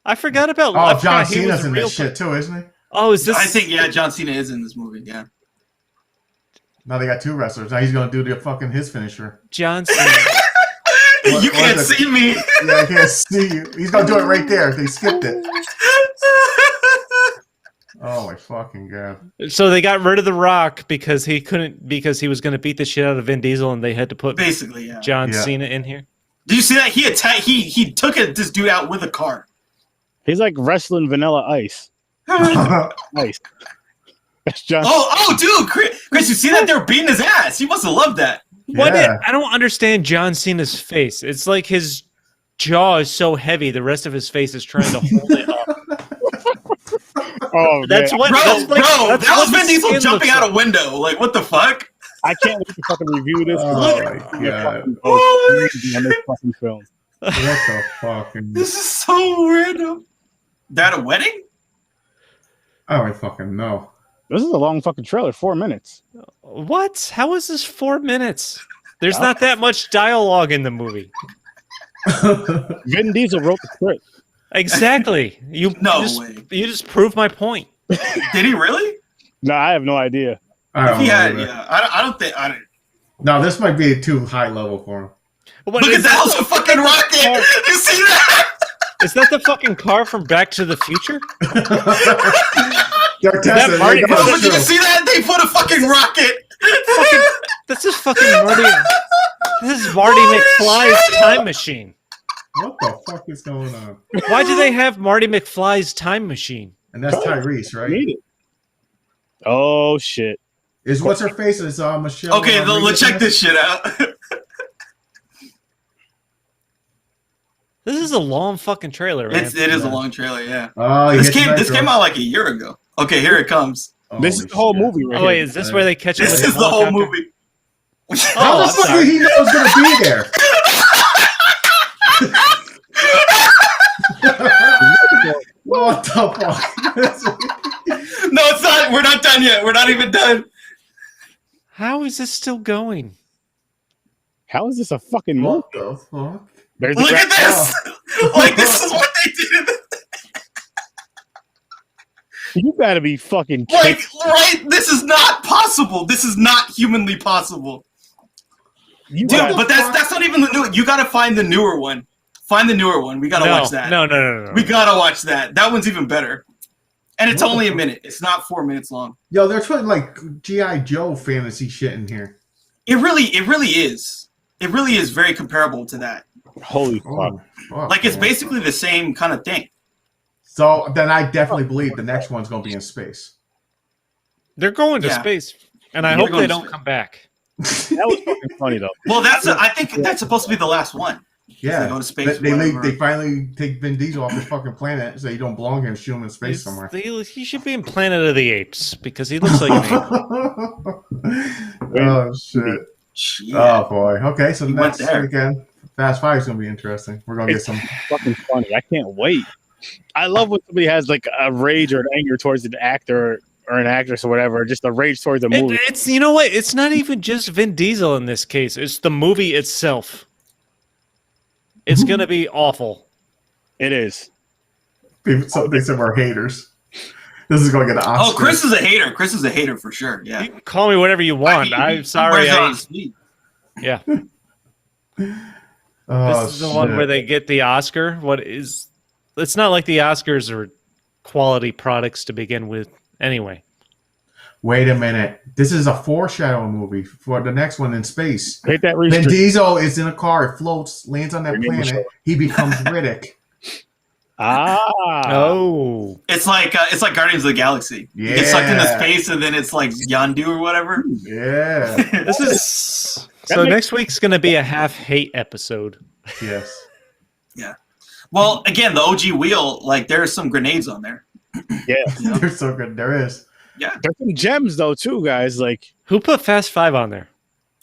[SPEAKER 4] I forgot about.
[SPEAKER 1] Oh, John Cena's in this shit too, isn't he?
[SPEAKER 4] Oh, is this?
[SPEAKER 3] I think John Cena is in this movie. Yeah.
[SPEAKER 1] Now they got two wrestlers. Now he's gonna do his finisher.
[SPEAKER 4] John Cena.
[SPEAKER 3] You can't see me.
[SPEAKER 1] Yeah, I can't see you. He's gonna do it right there. They skipped it. Oh my fucking god!
[SPEAKER 4] So they got rid of The Rock because he was going to beat the shit out of Vin Diesel, and they had to put
[SPEAKER 3] basically
[SPEAKER 4] John Cena in here.
[SPEAKER 3] Did you see that he took this dude out with a car?
[SPEAKER 2] He's like wrestling Vanilla Ice. Nice. That's John.
[SPEAKER 3] Oh, dude, Chris, you see that? They're beating his ass. He must have loved that.
[SPEAKER 4] What? I don't understand John Cena's face. It's like his jaw is so heavy, the rest of his face is trying to hold it up.
[SPEAKER 2] Oh,
[SPEAKER 3] that's what, that was Vin Diesel jumping out a window. Like, what the fuck?
[SPEAKER 2] I can't wait to fucking review this.
[SPEAKER 1] Oh my god!
[SPEAKER 2] This fucking film.
[SPEAKER 1] What the fucking?
[SPEAKER 3] This is so random. They're at a wedding?
[SPEAKER 1] I don't fucking know.
[SPEAKER 2] This is a long fucking trailer. 4 minutes.
[SPEAKER 4] What? How is this 4 minutes? There's not that much dialogue in the movie.
[SPEAKER 2] Vin Diesel wrote the script.
[SPEAKER 4] Exactly. You just proved my point.
[SPEAKER 3] Did he really?
[SPEAKER 2] No, I have no idea.
[SPEAKER 3] I don't think.
[SPEAKER 1] No, this might be too high level for him.
[SPEAKER 3] Look at that! Was a fucking rocket. You see that?
[SPEAKER 4] Is that the fucking car from Back to the Future?
[SPEAKER 3] Did you see that? They put a fucking rocket.
[SPEAKER 4] This is fucking Marty. This is Marty McFly's time machine.
[SPEAKER 1] What the fuck is going on?
[SPEAKER 4] Why do they have Marty McFly's time machine?
[SPEAKER 1] And that's Tyrese, right?
[SPEAKER 2] Oh shit!
[SPEAKER 1] Is what's her face? Is Michelle?
[SPEAKER 3] Okay, let's check this shit out.
[SPEAKER 4] This is a long fucking trailer, man.
[SPEAKER 3] It is a long trailer, yeah.
[SPEAKER 1] Oh,
[SPEAKER 3] this came out like a year ago. Okay, here it comes.
[SPEAKER 2] This is the whole movie, right?
[SPEAKER 4] Oh wait, is this where they catch it?
[SPEAKER 3] This is the whole movie.
[SPEAKER 1] How the fuck did he know it was gonna be there? What the fuck?
[SPEAKER 3] No, it's not. We're not done yet. We're not even done.
[SPEAKER 4] How is this still going?
[SPEAKER 2] How is this a fucking movie?
[SPEAKER 1] What the fuck?
[SPEAKER 2] There's the
[SPEAKER 3] Look at this. Like, this is what they did.
[SPEAKER 2] You gotta be fucking
[SPEAKER 3] Like,
[SPEAKER 2] kidding.
[SPEAKER 3] right? This is not possible. This is not humanly possible.
[SPEAKER 2] You
[SPEAKER 3] Dude,
[SPEAKER 2] gotta-
[SPEAKER 3] but that's not even the new. You gotta find the newer one. Find the newer one. We gotta watch that.
[SPEAKER 4] No.
[SPEAKER 3] We gotta watch that. That one's even better. And it's only a minute. It's not 4 minutes long.
[SPEAKER 1] Yo, they're putting like G.I. Joe fantasy shit in here.
[SPEAKER 3] It really is. It really is very comparable to that.
[SPEAKER 2] Holy fuck.
[SPEAKER 1] Oh, fuck,
[SPEAKER 3] Like, it's
[SPEAKER 1] man.
[SPEAKER 3] basically the same kind of thing.
[SPEAKER 1] So then I definitely believe the next one's gonna be in space.
[SPEAKER 4] They're going to
[SPEAKER 3] Yeah.
[SPEAKER 4] space, and I
[SPEAKER 3] They're
[SPEAKER 4] hope
[SPEAKER 3] going
[SPEAKER 4] they
[SPEAKER 3] to
[SPEAKER 4] don't
[SPEAKER 3] space.
[SPEAKER 4] come back.
[SPEAKER 2] That was fucking funny though.
[SPEAKER 3] Well, I think that's supposed to be the last one.
[SPEAKER 1] Yeah,
[SPEAKER 3] They go to space,
[SPEAKER 1] They
[SPEAKER 3] whatever.
[SPEAKER 1] finally take Vin Diesel off this fucking planet, so you don't belong here and shoot him in space somewhere.
[SPEAKER 4] He should be in Planet of the Apes because he looks like an ape.
[SPEAKER 1] Oh shit!
[SPEAKER 3] Yeah.
[SPEAKER 1] Oh boy. Okay, so
[SPEAKER 3] He went
[SPEAKER 1] next
[SPEAKER 3] there.
[SPEAKER 1] weekend, Fast Five is gonna be interesting. We're gonna get some.
[SPEAKER 2] Fucking funny. I can't wait. I love when somebody has like a rage or an anger towards an actor or an actress or whatever, just a rage towards the movie.
[SPEAKER 4] It's you know what? It's not even just Vin Diesel in this case. It's the movie itself. It's gonna be awful.
[SPEAKER 2] It is.
[SPEAKER 1] So they said we're haters. This is gonna get an Oscar.
[SPEAKER 3] Oh, Chris is a hater. Chris is a hater for sure. Yeah.
[SPEAKER 4] You can call me whatever you want. I'm sorry.
[SPEAKER 3] Where's it on his feet?
[SPEAKER 4] Yeah,
[SPEAKER 1] Oh,
[SPEAKER 4] this is the one
[SPEAKER 1] shit.
[SPEAKER 4] where they get the Oscar. What is? It's not like the Oscars are quality products to begin with. Anyway,
[SPEAKER 1] Wait a minute. This is a foreshadowing movie for the next one in space.
[SPEAKER 2] Hit that
[SPEAKER 1] Vin
[SPEAKER 2] restrict.
[SPEAKER 1] Diesel is in a car, it floats, lands on that
[SPEAKER 2] Your name is
[SPEAKER 1] planet. He becomes Riddick.
[SPEAKER 4] oh,
[SPEAKER 3] It's like Guardians of the Galaxy. You get sucked into
[SPEAKER 1] Yeah.
[SPEAKER 3] space, and then it's like Yondu or whatever.
[SPEAKER 1] Yeah.
[SPEAKER 4] this is so. Next week's gonna be a half hate episode.
[SPEAKER 1] Yes.
[SPEAKER 3] Well, again, the OG wheel, like there's some grenades on there.
[SPEAKER 2] Yeah.
[SPEAKER 1] They're so good. There is.
[SPEAKER 3] Yeah.
[SPEAKER 2] There's some gems though too, guys. Like
[SPEAKER 4] Who put Fast Five on there?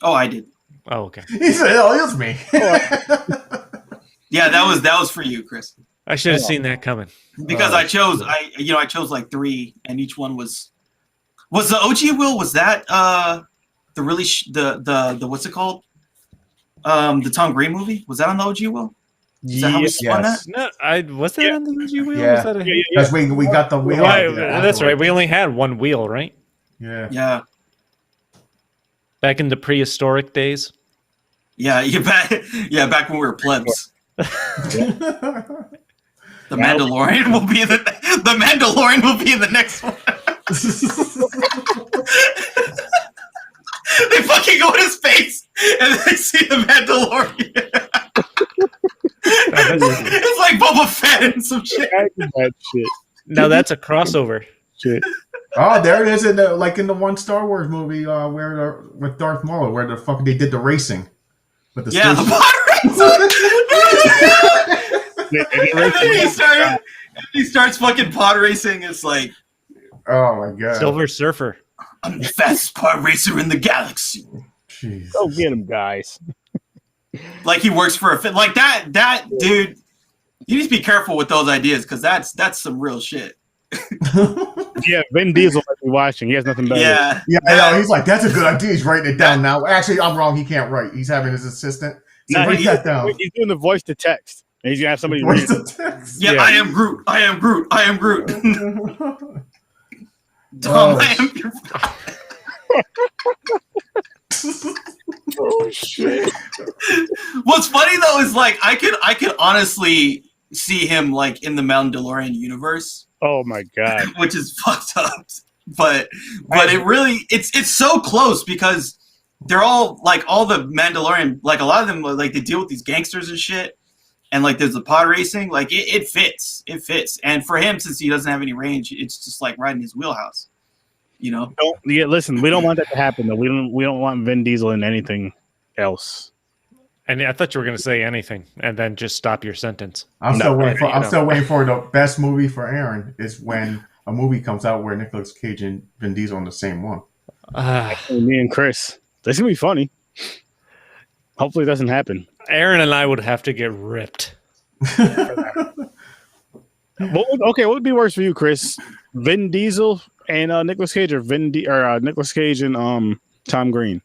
[SPEAKER 3] Oh, I did.
[SPEAKER 4] Oh, okay.
[SPEAKER 1] He said, "Oh, it was me."
[SPEAKER 3] Yeah, that was for you, Chris.
[SPEAKER 4] I should have seen that coming.
[SPEAKER 3] Because
[SPEAKER 1] Oh,
[SPEAKER 3] I chose like 3, and each one was the OG wheel. Was that the really the what's it called? The Tom Gray movie, was that on the OG wheel? Is that how we spun
[SPEAKER 1] Yes.
[SPEAKER 3] that?
[SPEAKER 4] No, was that on the UG wheel?
[SPEAKER 1] Yeah.
[SPEAKER 4] Was that a,
[SPEAKER 1] Because we got the wheel.
[SPEAKER 4] Right,
[SPEAKER 1] idea
[SPEAKER 4] that's right.
[SPEAKER 1] afterwards.
[SPEAKER 4] We only had one wheel, right?
[SPEAKER 1] Yeah.
[SPEAKER 3] Yeah,
[SPEAKER 4] Back in the prehistoric days.
[SPEAKER 3] yeah, back when we were plebs. The Mandalorian will be the Mandalorian will be in the next one. They fucking go to space and they see the Mandalorian. It's like Boba Fett and some shit.
[SPEAKER 2] that shit.
[SPEAKER 4] Now that's a crossover.
[SPEAKER 2] Shit.
[SPEAKER 1] Oh, there it is in the one Star Wars movie with Darth Maul, where the fuck they did the racing with the
[SPEAKER 3] Yeah, the
[SPEAKER 1] spaceship.
[SPEAKER 3] pod racing. He starts fucking pod racing. It's like,
[SPEAKER 1] Oh my god.
[SPEAKER 4] Silver Surfer.
[SPEAKER 3] I'm the fastest pod racer in the galaxy.
[SPEAKER 1] Jeez.
[SPEAKER 2] Go get him, guys.
[SPEAKER 3] Like he works for a fit. Like that dude. You need to be careful with those ideas because that's some real shit.
[SPEAKER 2] Yeah, Vin Diesel might be watching. He has nothing better.
[SPEAKER 3] Yeah.
[SPEAKER 1] Yeah, I know. He's like, that's a good idea. He's writing it down now. Actually, I'm wrong. He can't write. He's having his assistant. So
[SPEAKER 2] Nah,
[SPEAKER 1] write that down.
[SPEAKER 2] He's doing the voice to text. And he's gonna have somebody read
[SPEAKER 1] Voice
[SPEAKER 2] it.
[SPEAKER 1] to text.
[SPEAKER 3] Yeah,
[SPEAKER 4] Yeah.
[SPEAKER 3] I am Groot. I am Groot. I am Groot. Tom,
[SPEAKER 1] Oh,
[SPEAKER 3] I am your
[SPEAKER 2] Oh shit.
[SPEAKER 3] What's funny though is like I could honestly see him like in the Mandalorian universe,
[SPEAKER 2] Oh my god.
[SPEAKER 3] which is fucked up. But it really it's so close because they're all like all the Mandalorian, like a lot of them like they deal with these gangsters and shit. And like there's the pod racing, like it fits. It fits. And for him, since he doesn't have any range, it's just like right in his wheelhouse. You know?
[SPEAKER 2] Listen, we don't want that to happen though. We don't want Vin Diesel in anything else.
[SPEAKER 4] And I thought you were going to say anything and then just stop your sentence.
[SPEAKER 1] I'm
[SPEAKER 2] No,
[SPEAKER 1] still waiting for.
[SPEAKER 4] you
[SPEAKER 1] I'm
[SPEAKER 4] know.
[SPEAKER 1] still waiting for the best movie for Aaron is when a movie comes out where Nicolas Cage and Vin Diesel in the same one.
[SPEAKER 2] Me and Chris. That's gonna be funny. Hopefully it doesn't happen.
[SPEAKER 4] Aaron and I would have to get ripped.
[SPEAKER 2] What would be worse for you, Chris? Vin Diesel and Nicolas Cage, or Nicolas Cage and Tom Green?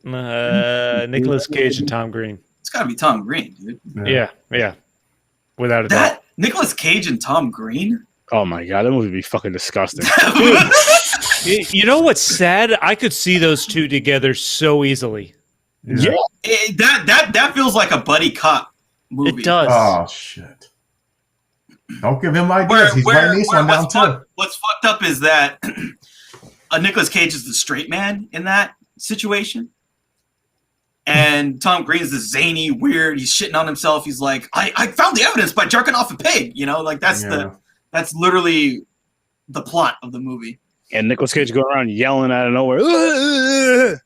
[SPEAKER 4] Nicolas Cage and Tom Green.
[SPEAKER 3] It's got to be Tom Green, dude.
[SPEAKER 4] Yeah. Without a doubt.
[SPEAKER 3] That Nicolas Cage and Tom Green.
[SPEAKER 2] Oh my god, that movie would be fucking disgusting.
[SPEAKER 4] You know what's sad? I could see those two together so easily.
[SPEAKER 2] Yeah.
[SPEAKER 3] That feels like a buddy cop movie.
[SPEAKER 4] It does.
[SPEAKER 1] Oh shit! Don't give him ideas. He's writing this one down too.
[SPEAKER 3] What's fucked up is that Nicolas Cage is the straight man in that situation, and Tom Green's the zany, weird. He's shitting on himself. He's like, I found the evidence by jerking off a pig. You know, like that's literally the plot of the movie.
[SPEAKER 2] And Nicolas Cage going around yelling out of nowhere,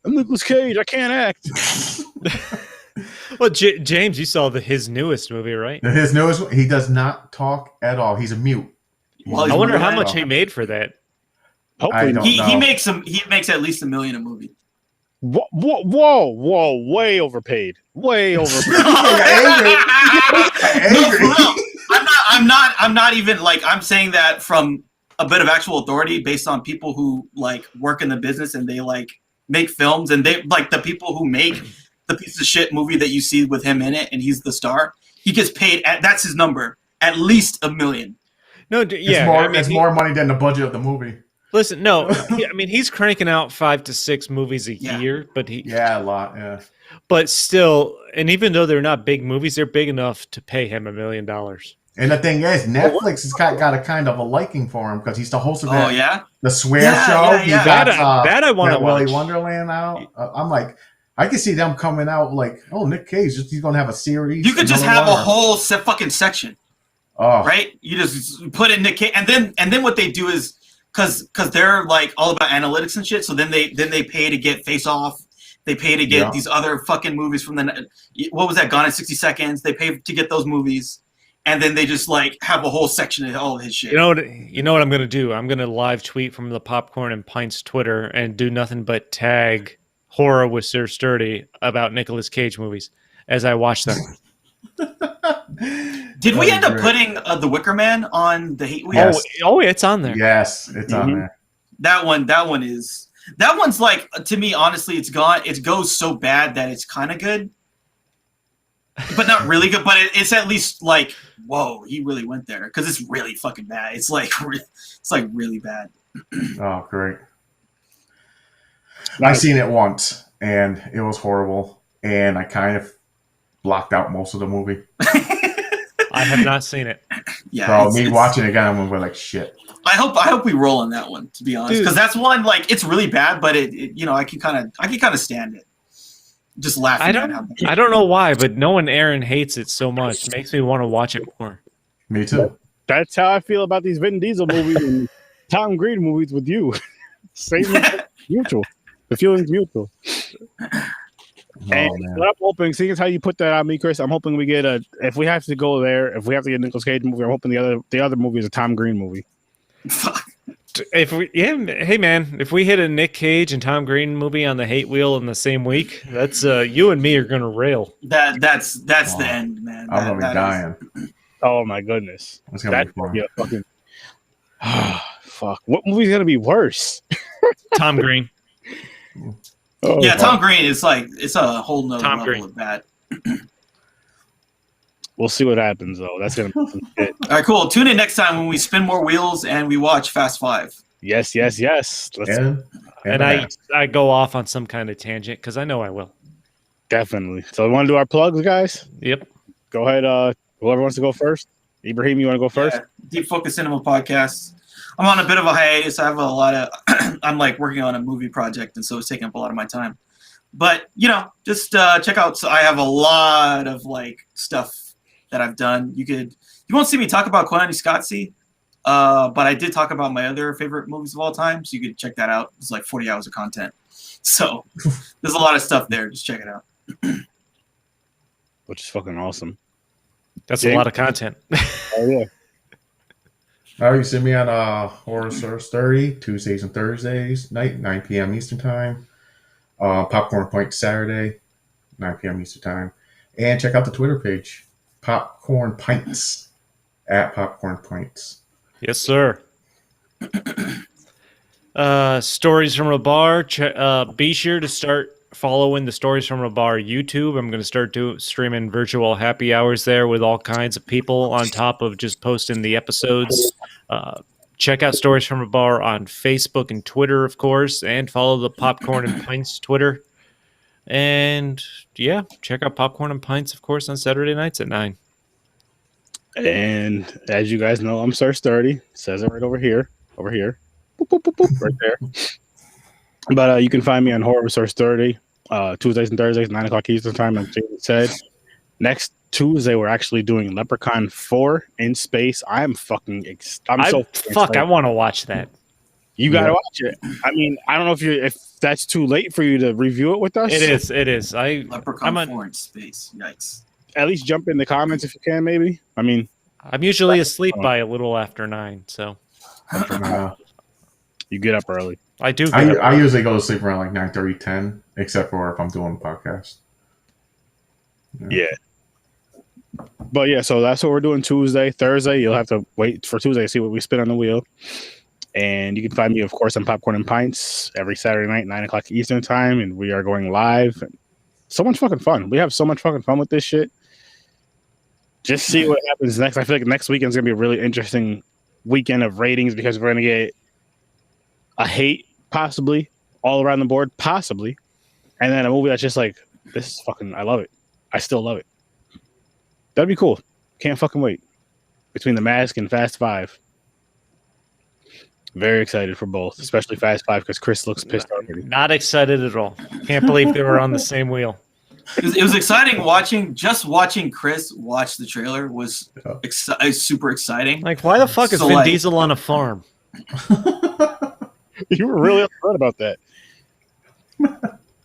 [SPEAKER 2] I'm Nicolas Cage, I can't act.
[SPEAKER 4] Well, James, you saw his newest movie, right?
[SPEAKER 1] His newest. He does not talk at all. He's a mute.
[SPEAKER 3] Well,
[SPEAKER 4] I wonder how much he made for that.
[SPEAKER 2] Hopefully,
[SPEAKER 3] he makes at least $1 million a movie.
[SPEAKER 2] Whoa, way overpaid. Way overpaid.
[SPEAKER 3] No, for real. I'm not even like, I'm saying that from a bit of actual authority based on people who like work in the business and they like make films, and they like the people who make the piece of shit movie that you see with him in it and he's the star. He gets paid that's his number, at least $1 million.
[SPEAKER 4] No,
[SPEAKER 1] it's more money than the budget of the movie.
[SPEAKER 4] Listen, no, I mean he's cranking out 5 to 6 movies a year, but
[SPEAKER 1] a lot, yeah.
[SPEAKER 4] But still, and even though they're not big movies, they're big enough to pay him $1 million.
[SPEAKER 1] And the thing is, Netflix has got a kind of a liking for him because he's the host of the Swear Show.
[SPEAKER 3] Yeah.
[SPEAKER 1] He got,
[SPEAKER 4] that I want to watch.
[SPEAKER 1] Willy Wonderland out. I'm like, I can see them coming out like, oh, Nick Cage, he's going to have a series.
[SPEAKER 3] You could just have a whole fucking section, right? You just put in Nick Cage, and then what they do is because they're like all about analytics and shit. So then they pay to get Face Off. They pay to get these other fucking movies from what was that? Gone in 60 Seconds. They pay to get those movies. And then they just like have a whole section of all of his shit.
[SPEAKER 4] You know what I'm gonna do? I'm gonna live tweet from the Popcorn and Pints Twitter and do nothing but tag Horror with Sir Sturdy about Nicolas Cage movies as I watch them.
[SPEAKER 3] Did we end up putting The Wicker Man on the Hate Wheel?
[SPEAKER 1] Yes.
[SPEAKER 4] Oh, it's on there.
[SPEAKER 1] Yes, it's on there.
[SPEAKER 3] That one's like, to me, honestly, it goes so bad that it's kind of good. But not really good, but it's at least like, whoa, he really went there, because it's really fucking bad. It's like really bad.
[SPEAKER 1] Oh, great! I seen it once, and it was horrible, and I kind of blocked out most of the movie.
[SPEAKER 4] I have not seen it.
[SPEAKER 3] Yeah,
[SPEAKER 1] so watching it again, I'm gonna be like, shit.
[SPEAKER 3] I hope we roll on that one, to be honest, because that's one like it's really bad, but it I can kind of stand it. Just laughing.
[SPEAKER 4] I don't know why, but knowing Aaron hates it so much makes me want to watch it more.
[SPEAKER 1] Me too.
[SPEAKER 2] That's how I feel about these Vin Diesel movies and Tom Green movies with you. Same mutual. The feeling's mutual. And what I'm hoping, seeing as how you put that on me, Chris, I'm hoping we get if we have to go there, if we have to get a Nicolas Cage movie, I'm hoping the other movie is a Tom Green movie.
[SPEAKER 4] Hey man, if we hit a Nick Cage and Tom Green movie on the Hate Wheel in the same week, that's you and me are gonna rail.
[SPEAKER 3] That's the end, man.
[SPEAKER 1] I'm gonna be dying.
[SPEAKER 2] Oh my goodness,
[SPEAKER 1] it's gonna be fun.
[SPEAKER 2] Yeah, fucking. Fuck. What movie's gonna be worse?
[SPEAKER 4] Tom Green.
[SPEAKER 3] Tom Green is like it's a whole nother level of bad.
[SPEAKER 2] We'll see what happens though. That's gonna be some shit.
[SPEAKER 3] All right, cool. Tune in next time when we spin more wheels and we watch Fast 5.
[SPEAKER 2] Yes.
[SPEAKER 4] And I go off on some kind of tangent because I know I will.
[SPEAKER 2] Definitely. So we want to do our plugs, guys?
[SPEAKER 4] Yep.
[SPEAKER 2] Go ahead. Whoever wants to go first. Ibrahim, you want to go first?
[SPEAKER 3] Yeah. Deep Focus Cinema Podcast. I'm on a bit of a hiatus. I have a lot of I'm like working on a movie project, and so it's taking up a lot of my time. But just check out. So I have a lot of like stuff that I've done. You won't see me talk about KOYAANISOATSI, but I did talk about my other favorite movies of all time, so you could check that out. It's like 40 hours of content. So there's a lot of stuff there. Just check it out.
[SPEAKER 2] Which is fucking awesome.
[SPEAKER 4] That's a lot of content.
[SPEAKER 2] Oh yeah.
[SPEAKER 1] All right, you see me on Horror Source 30, Tuesdays and Thursdays night, 9 p.m. Eastern Time. Popcorn Point Saturday, 9 p.m. Eastern Time. And check out the Twitter page, Popcorn Pints. at Popcorn Pints.
[SPEAKER 4] Yes, sir. Stories from a bar. Be sure to start following the Stories from a Bar YouTube. I'm going to start streaming virtual happy hours there with all kinds of people on top of just posting the episodes. Check out Stories from a Bar on Facebook and Twitter, of course, and follow the Popcorn and Pints Twitter. And yeah, check out Popcorn and Pints, of course, on Saturday nights at 9.
[SPEAKER 2] And as you guys know, I'm Sir Sturdy. It says it right over here. Boop, boop, boop, boop, right there. But you can find me on Horror with Sir Sturdy, Tuesdays and Thursdays, 9 o'clock Eastern time, like Jason said. Next Tuesday, we're actually doing Leprechaun 4 in space. I want
[SPEAKER 4] to watch that.
[SPEAKER 2] You gotta watch it. I mean, I don't know if that's too late for you to review it with us.
[SPEAKER 4] It is.
[SPEAKER 3] Leprechaun 4 in space. Yikes.
[SPEAKER 2] At least jump in the comments if you can, maybe. I mean,
[SPEAKER 4] I'm usually asleep by a little after 9, so
[SPEAKER 2] you get up early.
[SPEAKER 4] I do.
[SPEAKER 1] I usually go to sleep around like 9:30, 10, except for if I'm doing a podcast.
[SPEAKER 2] Yeah. But yeah, so that's what we're doing Tuesday. Thursday, you'll have to wait for Tuesday to see what we spin on the wheel. And you can find me, of course, on Popcorn and Pints every Saturday night, 9 o'clock Eastern time. And we are going live. So much fucking fun. We have so much fucking fun with this shit. Just see what happens next. I feel like next weekend is going to be a really interesting weekend of ratings because we're going to get a hate, possibly, all around the board, possibly. And then a movie that's just like, this is fucking, I love it. I still love it. That'd be cool. Can't fucking wait. Between The Mask and Fast 5. Very excited for both, especially Fast 5 because Chris looks pissed already.
[SPEAKER 4] Not excited at all. Can't believe they were on the same wheel.
[SPEAKER 3] It was exciting watching Chris watch the trailer was super exciting.
[SPEAKER 4] Like, why the fuck is Vin Diesel on a farm?
[SPEAKER 2] You were really upset about that.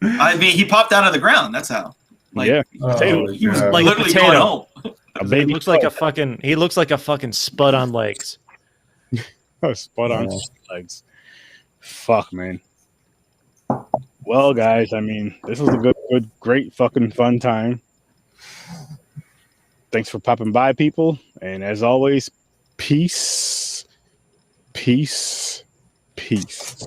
[SPEAKER 3] I mean, he popped out of the ground. That's how. Like,
[SPEAKER 2] yeah,
[SPEAKER 3] he was
[SPEAKER 4] like
[SPEAKER 3] literally going home.
[SPEAKER 4] He looks like a fucking spud on legs.
[SPEAKER 2] Spud on legs. Fuck, man. Well, guys, I mean, this was a good, great fucking fun time. Thanks for popping by, people. And as always, peace. Peace. Peace.